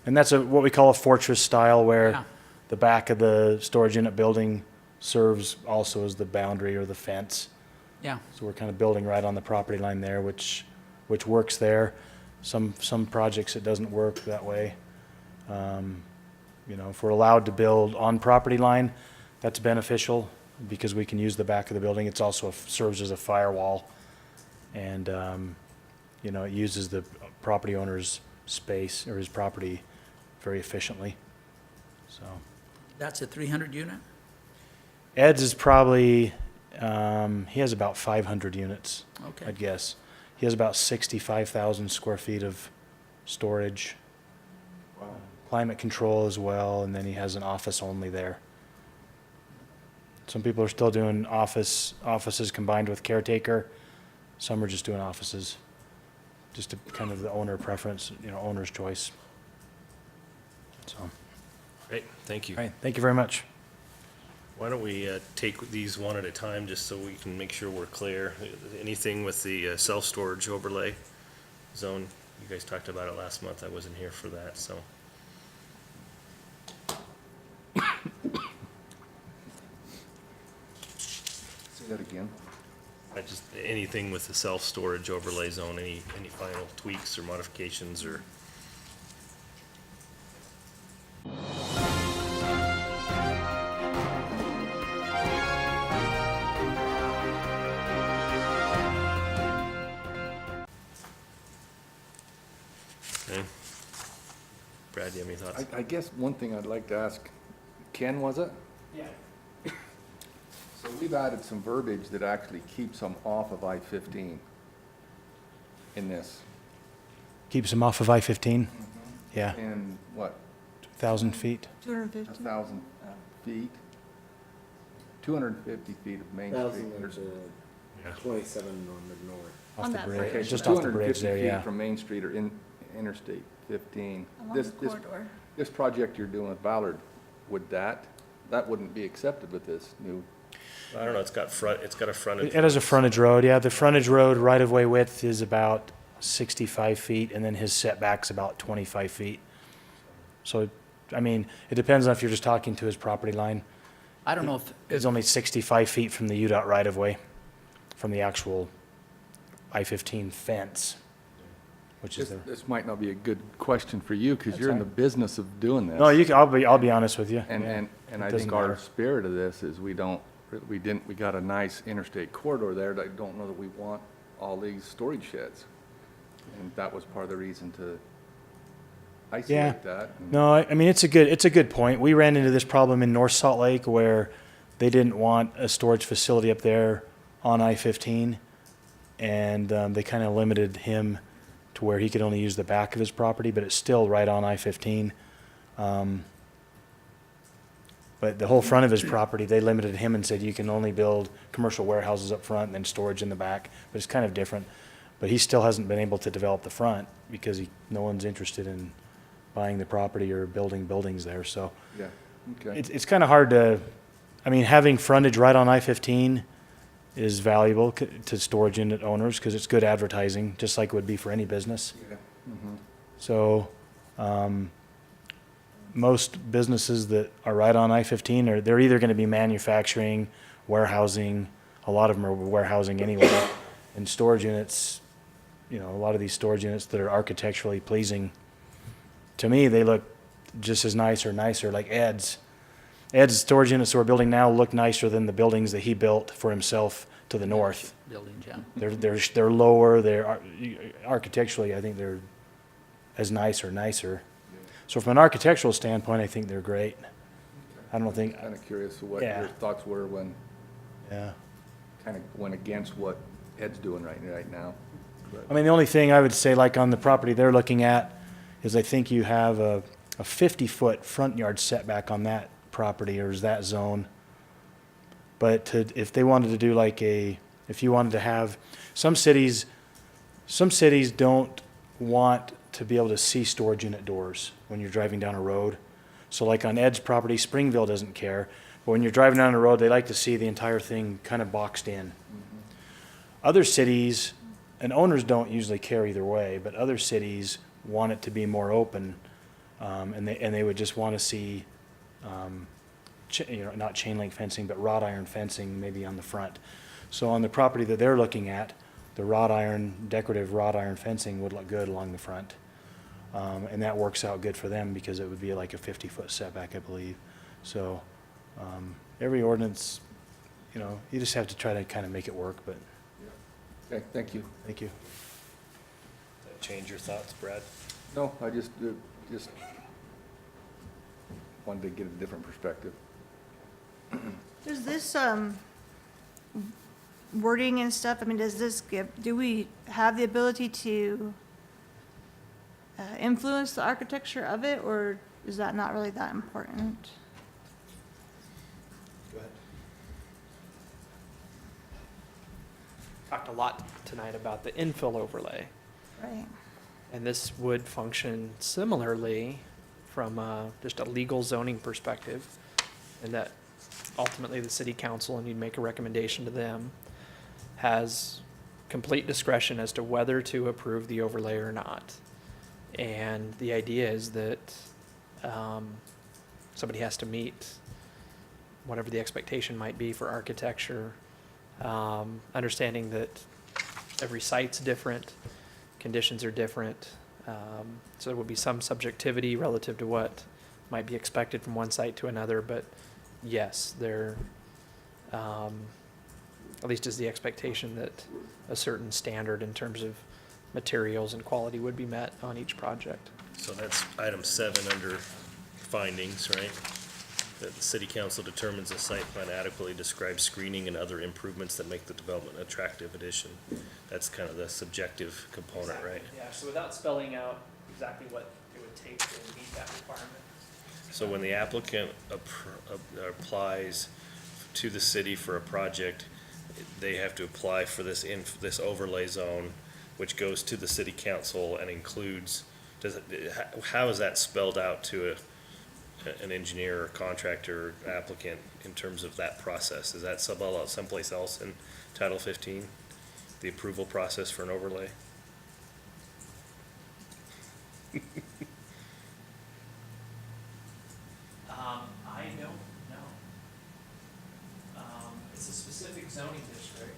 And that's what we call a fortress style, where Yeah. the back of the storage unit building serves also as the boundary or the fence. Yeah. So we're kind of building right on the property line there, which works there. Some projects it doesn't work that way. If we're allowed to build on property line, that's beneficial because we can use the back of the building. It's also serves as a firewall, and it uses the property owner's space or his property very efficiently. So That's a 300 unit? Ed's is probably he has about 500 units. Okay. I'd guess. He has about 65,000 square feet of storage, climate control as well, and then he has an office only there. Some people are still doing offices combined with caretaker. Some are just doing offices, just to kind of the owner preference, owner's choice. So, Great, thank you. all right, thank you very much. Why don't we take these one at a time, just so we can make sure we're clear? Anything with the self-storage overlay zone, you guys talked about it last month, I wasn't here for that, so. Say that again. Anything with the self-storage overlay zone, any final tweaks or modifications or? Okay. Brad, do you have any thoughts? I guess one thing I'd like to ask, Ken, was it? Yeah. So we've added some verbiage that actually keeps them off of I-15 in this. Keeps them off of I-15? Yeah, And what, 1,000 feet. 250? 1,000 feet? 250 feet of Main Street. There's 27 on the north. Off On the that bridge, bridge. Okay, so just off the bridge 250 there, feet yeah. from Main Street or in Interstate 15. Along This, the this, corridor. this project you're doing with Ballard, would that wouldn't be accepted with this new, I don't know, it's got a frontage. It has a frontage road, yeah. The frontage road right-of-way width is about 65 feet, and then his setback's about 25 feet. So, I mean, it depends on if you're just talking to his property line. I don't know if, It's only 65 feet from the UDOT right-of-way, from the actual I-15 fence, which is this, the... this might not be a good question for you, because That's you're in all the right. business of doing this. No, I'll be honest with you. And, Yeah. and It I doesn't think our matter. spirit of this is we got a nice interstate corridor there that I don't know that we want all these storage sheds. And that was part of the reason to isolate that. and- No, I mean, it's a good point. We ran into this problem in North Salt Lake where they didn't want a storage facility up there on I-15. And they kind of limited him to where he could only use the back of his property, but it's still right on I-15. But the whole front of his property, they limited him and said you can only build commercial warehouses up front and then storage in the back. But it's kind of different. But he still hasn't been able to develop the front because no one's interested in buying the property or building buildings there. So Yeah, okay. it's kind of hard to, I mean, having frontage right on I-15 is valuable to storage unit owners because it's good advertising, just like it would be for any business. Yeah. Mhm. So, most businesses that are right on I-15 they're either going to be manufacturing, warehousing, a lot of them are warehousing anyway, and storage units, a lot of these storage units that are architecturally pleasing, to me, they look just as nice or nicer, like Ed's. Ed's storage units that we're building now look nicer than the buildings that he built for himself to the north. buildings, yeah. They're lower, architecturally, I think they're as nice or nicer. So from an architectural standpoint, I think they're great. I don't think, Kind of curious what Yeah. your thoughts were when yeah. kind of went against what Ed's doing right now. But- I mean, the only thing I would say, like on the property they're looking at, is I think you have a 50-foot front yard setback on that property, or is that zone. But if they wanted to do if you wanted to have, some cities don't want to be able to see storage unit doors when you're driving down a road. So like on Ed's property, Springville doesn't care, but when you're driving down the road, they like to see the entire thing kind of boxed in. Other cities, and owners don't usually care either way, but other cities want it to be more open, and they would just want to see, not chain link fencing, but wrought iron fencing maybe on the front. So on the property that they're looking at, the decorative wrought iron fencing would look good along the front. And that works out good for them because it would be like a 50-foot setback, I believe. So every ordinance, you just have to try to kind of make it work, but Okay, thank you. thank you. Change your thoughts, Brad? No, I just wanted to get a different perspective. Does this, wording and stuff, I mean, do we have the ability to influence the architecture of it, or is that not really that important? Go ahead. Talked a lot tonight about the infill overlay. Right. And this would function similarly from just a legal zoning perspective, in that ultimately the city council, and you'd make a recommendation to them, has complete discretion as to whether to approve the overlay or not. And the idea is that somebody has to meet whatever the expectation might be for architecture, understanding that every site's different, conditions are different. So there will be some subjectivity relative to what might be expected from one site to another, but yes, there at least is the expectation that a certain standard in terms of materials and quality would be met on each project. So that's item 7 under findings, right? That the city council determines the site plan adequately describes screening and other improvements that make the development an attractive addition. That's kind of the subjective component, right? Yeah, so without spelling out exactly what it would take to meet that requirement. So when the applicant applies to the city for a project, they have to apply for this this overlay zone, which goes to the city council and includes, how is that spelled out to an engineer or contractor or applicant in terms of that process? Is that spelled out someplace else in Title 15, the approval process for an overlay? I don't know. It's a specific zoning district.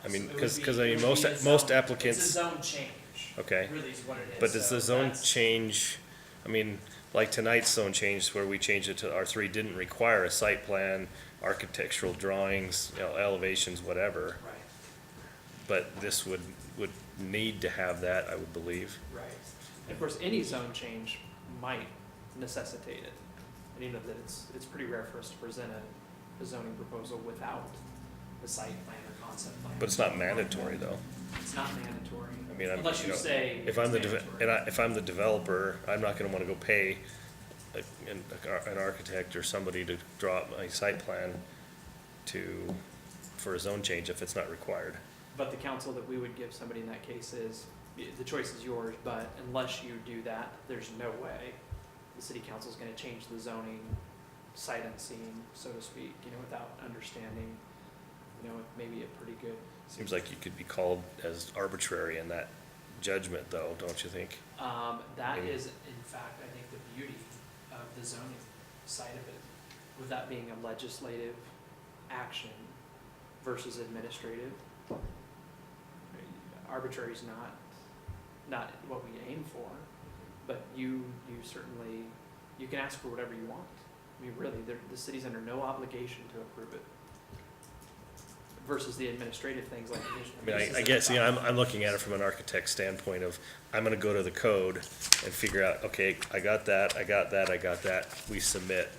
I mean, So it would because be- I mean, it would most be a most zone- applicants. It's a zone change. Okay. Really is what it is. But does So the zone that's- change, I mean, like tonight's zone change where we changed it to R3 didn't require a site plan, architectural drawings, you know, elevations, whatever. Right, But this would need to have that, I would believe. right. And of course, any zone change might necessitate it. And you know that it's pretty rare for us to present a zoning proposal without the site plan or concept plan. But it's not mandatory though. It's not mandatory. I mean, I'm, Unless you you know, say if I'm the, it's mandatory. if I'm the developer, I'm not gonna wanna go pay an architect or somebody to draw up my site plan for a zone change if it's not required. But the counsel that we would give somebody in that case is, the choice is yours, but unless you do that, there's no way the city council's gonna change the zoning sight unseen, so to speak, you know, without understanding, you know, maybe a pretty good. Seems like you could be called as arbitrary in that judgment though, don't you think? That Maybe. is, in fact, I think the beauty of the zoning side of it, with that being a legislative action versus administrative. Arbitrary is not what we aim for, but you certainly, you can ask for whatever you want. I mean, really, the city's under no obligation to approve it. Versus the administrative things like conditional I mean, uses I and guess, you know, stuff. I'm looking at it from an architect's standpoint of, I'm gonna go to the code and figure out, okay, I got that, we submit.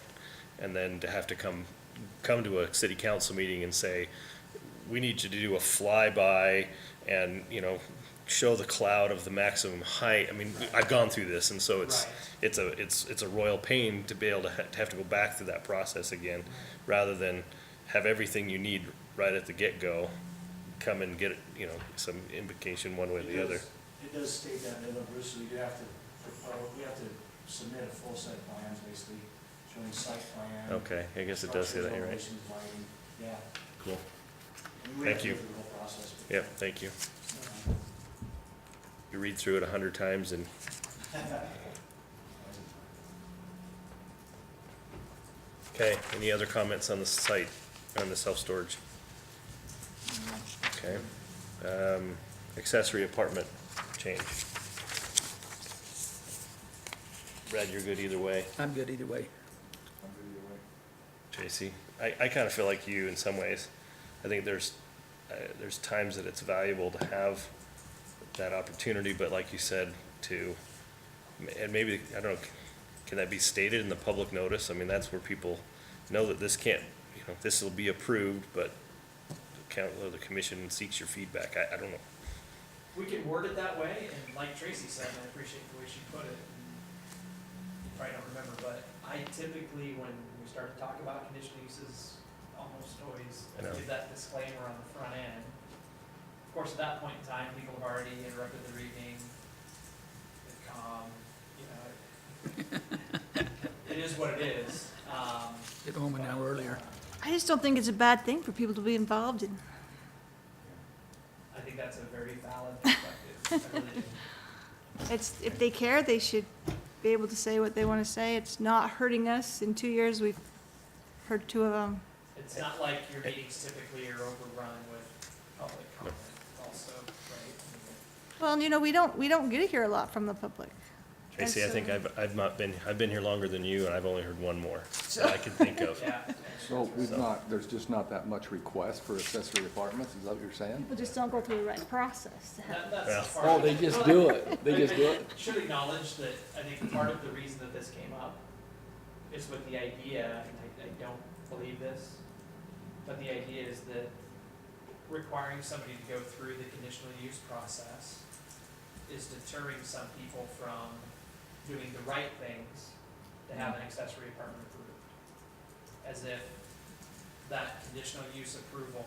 And then to have to come to a city council meeting and say, we need you to do a flyby and, you know, show the cloud of the maximum height. I mean, I've gone through this, and so it's a royal pain to be able to have to go back through that process again, rather than have everything you need right at the get-go, come and get, you know, some indication one way or the other. It does state that in the Bruce, we do have to propose, we have to submit a full set of plans, basically, showing site plan. Okay, I guess it does say that, you're right. structures, lighting, yeah. Cool. We have Thank to you. go through the whole process. Yep, thank you. You read through it 100 times and, okay, any other comments on the site, on the self-storage? Okay. Accessory apartment change. Brad, you're good either way. I'm good either way. Tracy, I kind of feel like you in some ways. I think there's times that it's valuable to have that opportunity, but like you said, and maybe, I don't know, can that be stated in the public notice? I mean, that's where people know that this can't, you know, this will be approved, but the commission seeks your feedback. I don't know. We can word it that way, and like Tracy said, and I appreciate the way she put it, you probably don't remember, but I typically, when we start to talk about conditional uses, almost always I know. give that disclaimer on the front end. Of course, at that point in time, people have already interrupted their evening, they've come, you know, is what it is. Get home an hour earlier. I just don't think it's a bad thing for people to be involved in. I think that's a very valid perspective. I really do. It's, if they care, they should be able to say what they want to say. It's not hurting us. In 2 years, we've heard 2 of them. It's not like your meetings typically are overrun with public comment also, right? Well, you know, we don't get to hear a lot from the public. Tracy, I And think so- I've been here longer than you, and I've only heard one more that I can think of. Yeah. So there's just not that much request for accessory apartments, is that what you're saying? People just don't go through the right process. That's part Oh, of they it. just do it. They just do it. Should acknowledge that I think part of the reason that this came up is with the idea, and I don't believe this, but the idea is that requiring somebody to go through the conditional use process is deterring some people from doing the right things to have an accessory apartment approved. As if that conditional use approval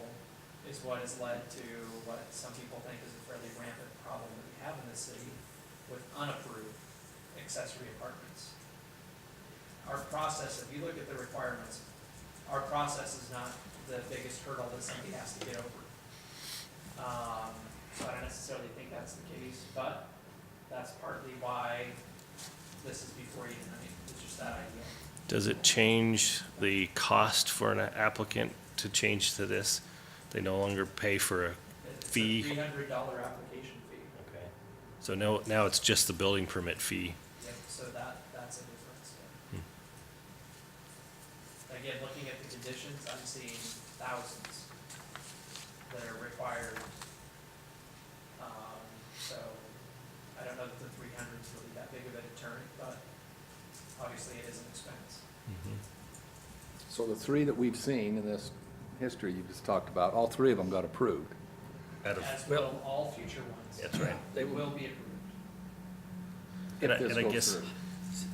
is what has led to what some people think is a fairly rampant problem that we have in this city with unapproved accessory apartments. Our process, if you look at the requirements, our process is not the biggest hurdle that somebody has to get over. So I don't necessarily think that's the case, but that's partly why this is before you tonight, it's just that idea. Does it change the cost for an applicant to change to this? They no longer pay for a fee? It's a $300 application fee. Okay. So now it's just the building permit fee. Yep, so that's a difference. Yeah. Again, looking at the conditions, I'm seeing thousands that are required. So I don't know that the 300 is really that big of a deterrent, but obviously it is an expense. So the 3 that we've seen in this history you just talked about, all 3 of them got approved. Out of, As will all future ones. that's right. They will be approved. And I, If this and I goes guess, through.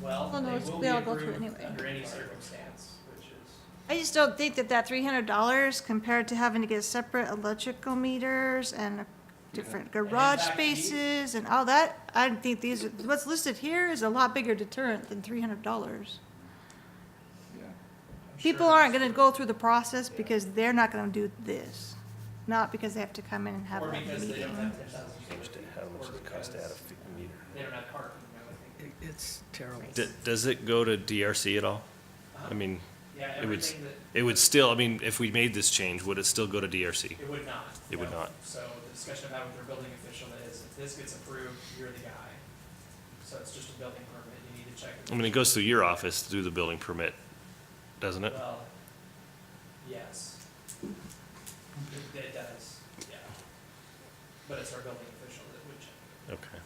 Well, no, Well, it's- they will they be all go through approved anyway. under any circumstance, which is. I just don't think that $300 compared to having to get separate electrical meters and different garage fact, spaces and all that, I think what's listed here is a lot bigger deterrent than $300. Yeah. People aren't gonna go through the process because they're not gonna do this, not because they have to come in and have Or that because they don't meeting. have 10,000 square feet. how much does it cost to add a meter? They don't have parking, I think. It's terrible. Does it go to DRC at all? I mean, Yeah, it would, everything that, it would still, I mean, if we made this change, would it still go to DRC? it would not. It would no. not. So the discussion I've had with their building official is, if this gets approved, you're the guy. So it's just a building permit, you need to check. I mean, it goes through your office through the building permit, doesn't it? Well, yes. It does, yeah. But it's our building official that would check. Okay.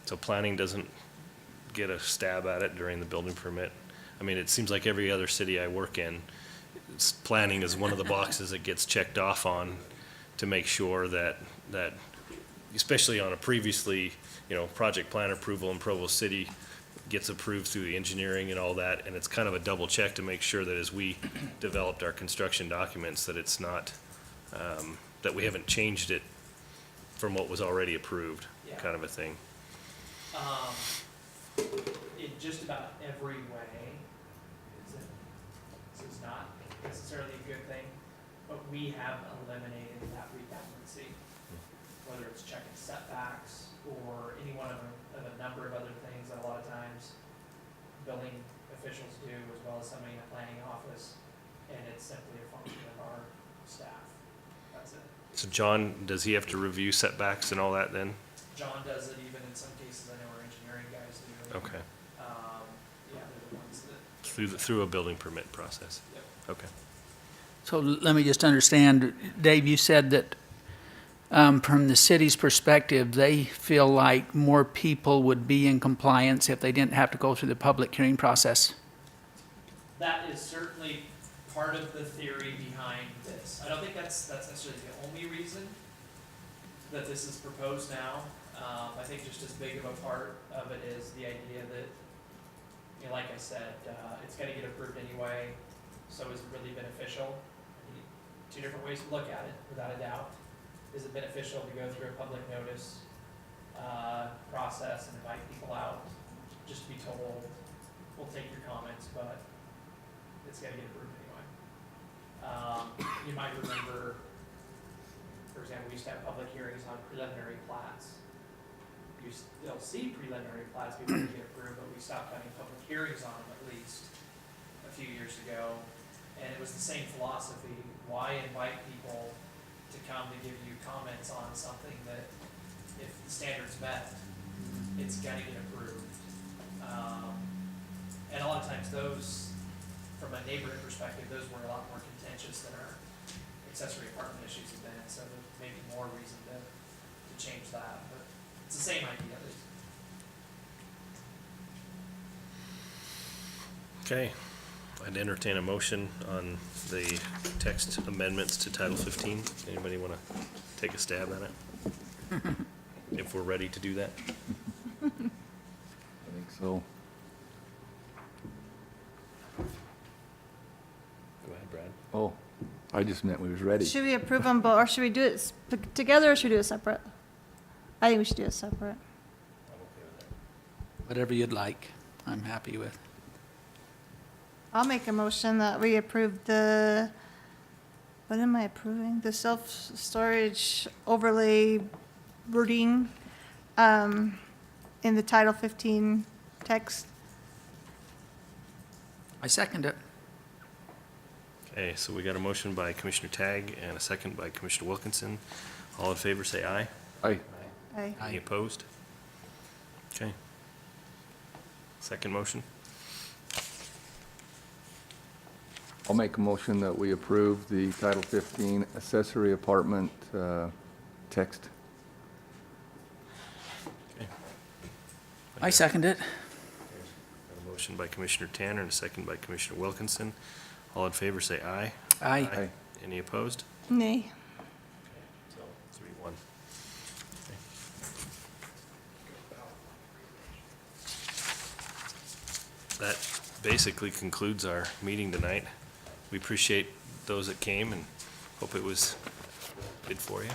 So planning doesn't get a stab at it during the building permit? I mean, it seems like every other city I work in, planning is one of the boxes that gets checked off on to make sure that, especially on a previously, project plan approval in Provo City gets approved through the engineering and all that, and it's kind of a double check to make sure that as we developed our construction documents, that it's not, that we haven't changed it from what was already approved, Yeah. kind of a thing. In just about every way, this is not necessarily a good thing, but we have eliminated that redundancy. Whether it's checking setbacks or any one of a number of other things that a lot of times building officials do, as well as somebody in the planning office, and it's simply a function of our staff. That's it. So John, does he have to review setbacks and all that then? John does it even in some cases, I know our engineering guys do. Okay. Yeah, they're the ones that, Through a building permit process? yep. Okay. So let me just understand, Dave, you said that from the city's perspective, they feel like more people would be in compliance if they didn't have to go through the public hearing process. That is certainly part of the theory behind this. I don't think that's necessarily the only reason that this is proposed now. I think just as big of a part of it is the idea that, like I said, it's gonna get approved anyway, so is it really beneficial? Two different ways to look at it, without a doubt. Is it beneficial to go through a public notice process and invite people out, just to be told, we'll take your comments, but it's gotta get approved anyway. You might remember, for example, we used to have public hearings on preliminary plats. You still see preliminary plats before they get approved, but we stopped having public hearings on them at least a few years ago. And it was the same philosophy. Why invite people to come to give you comments on something that if the standard's met, it's gotta get approved. And a lot of times those, from a neighborhood perspective, those were a lot more contentious than our accessory apartment issues have been, so there may be more reason to change that, but it's the same idea. Okay, I'd entertain a motion on the text amendments to Title 15. Anybody want to take a stab at it? If we're ready to do that? I think so. Go ahead, Brad. Oh, I just meant we was ready. Should we approve them both, or should we do it together, or should we do it separate? I think we should do it separate. Whatever you'd like, I'm happy with. I'll make a motion that we approve the, what am I approving? The self-storage overlay wording in the Title 15 text. I second it. Okay, so we got a motion by Commissioner Tagg and a second by Commissioner Wilkinson. All in favor, say aye. Aye. Aye. Any opposed? Okay. Second motion? I'll make a motion that we approve the Title 15 accessory apartment text. Okay. I second it. Got a motion by Commissioner Tanner and a second by Commissioner Wilkinson. All in favor, say aye. Aye. Aye. Any opposed? Nay. So 3-1. That basically concludes our meeting tonight. We appreciate those that came and hope it was good for you.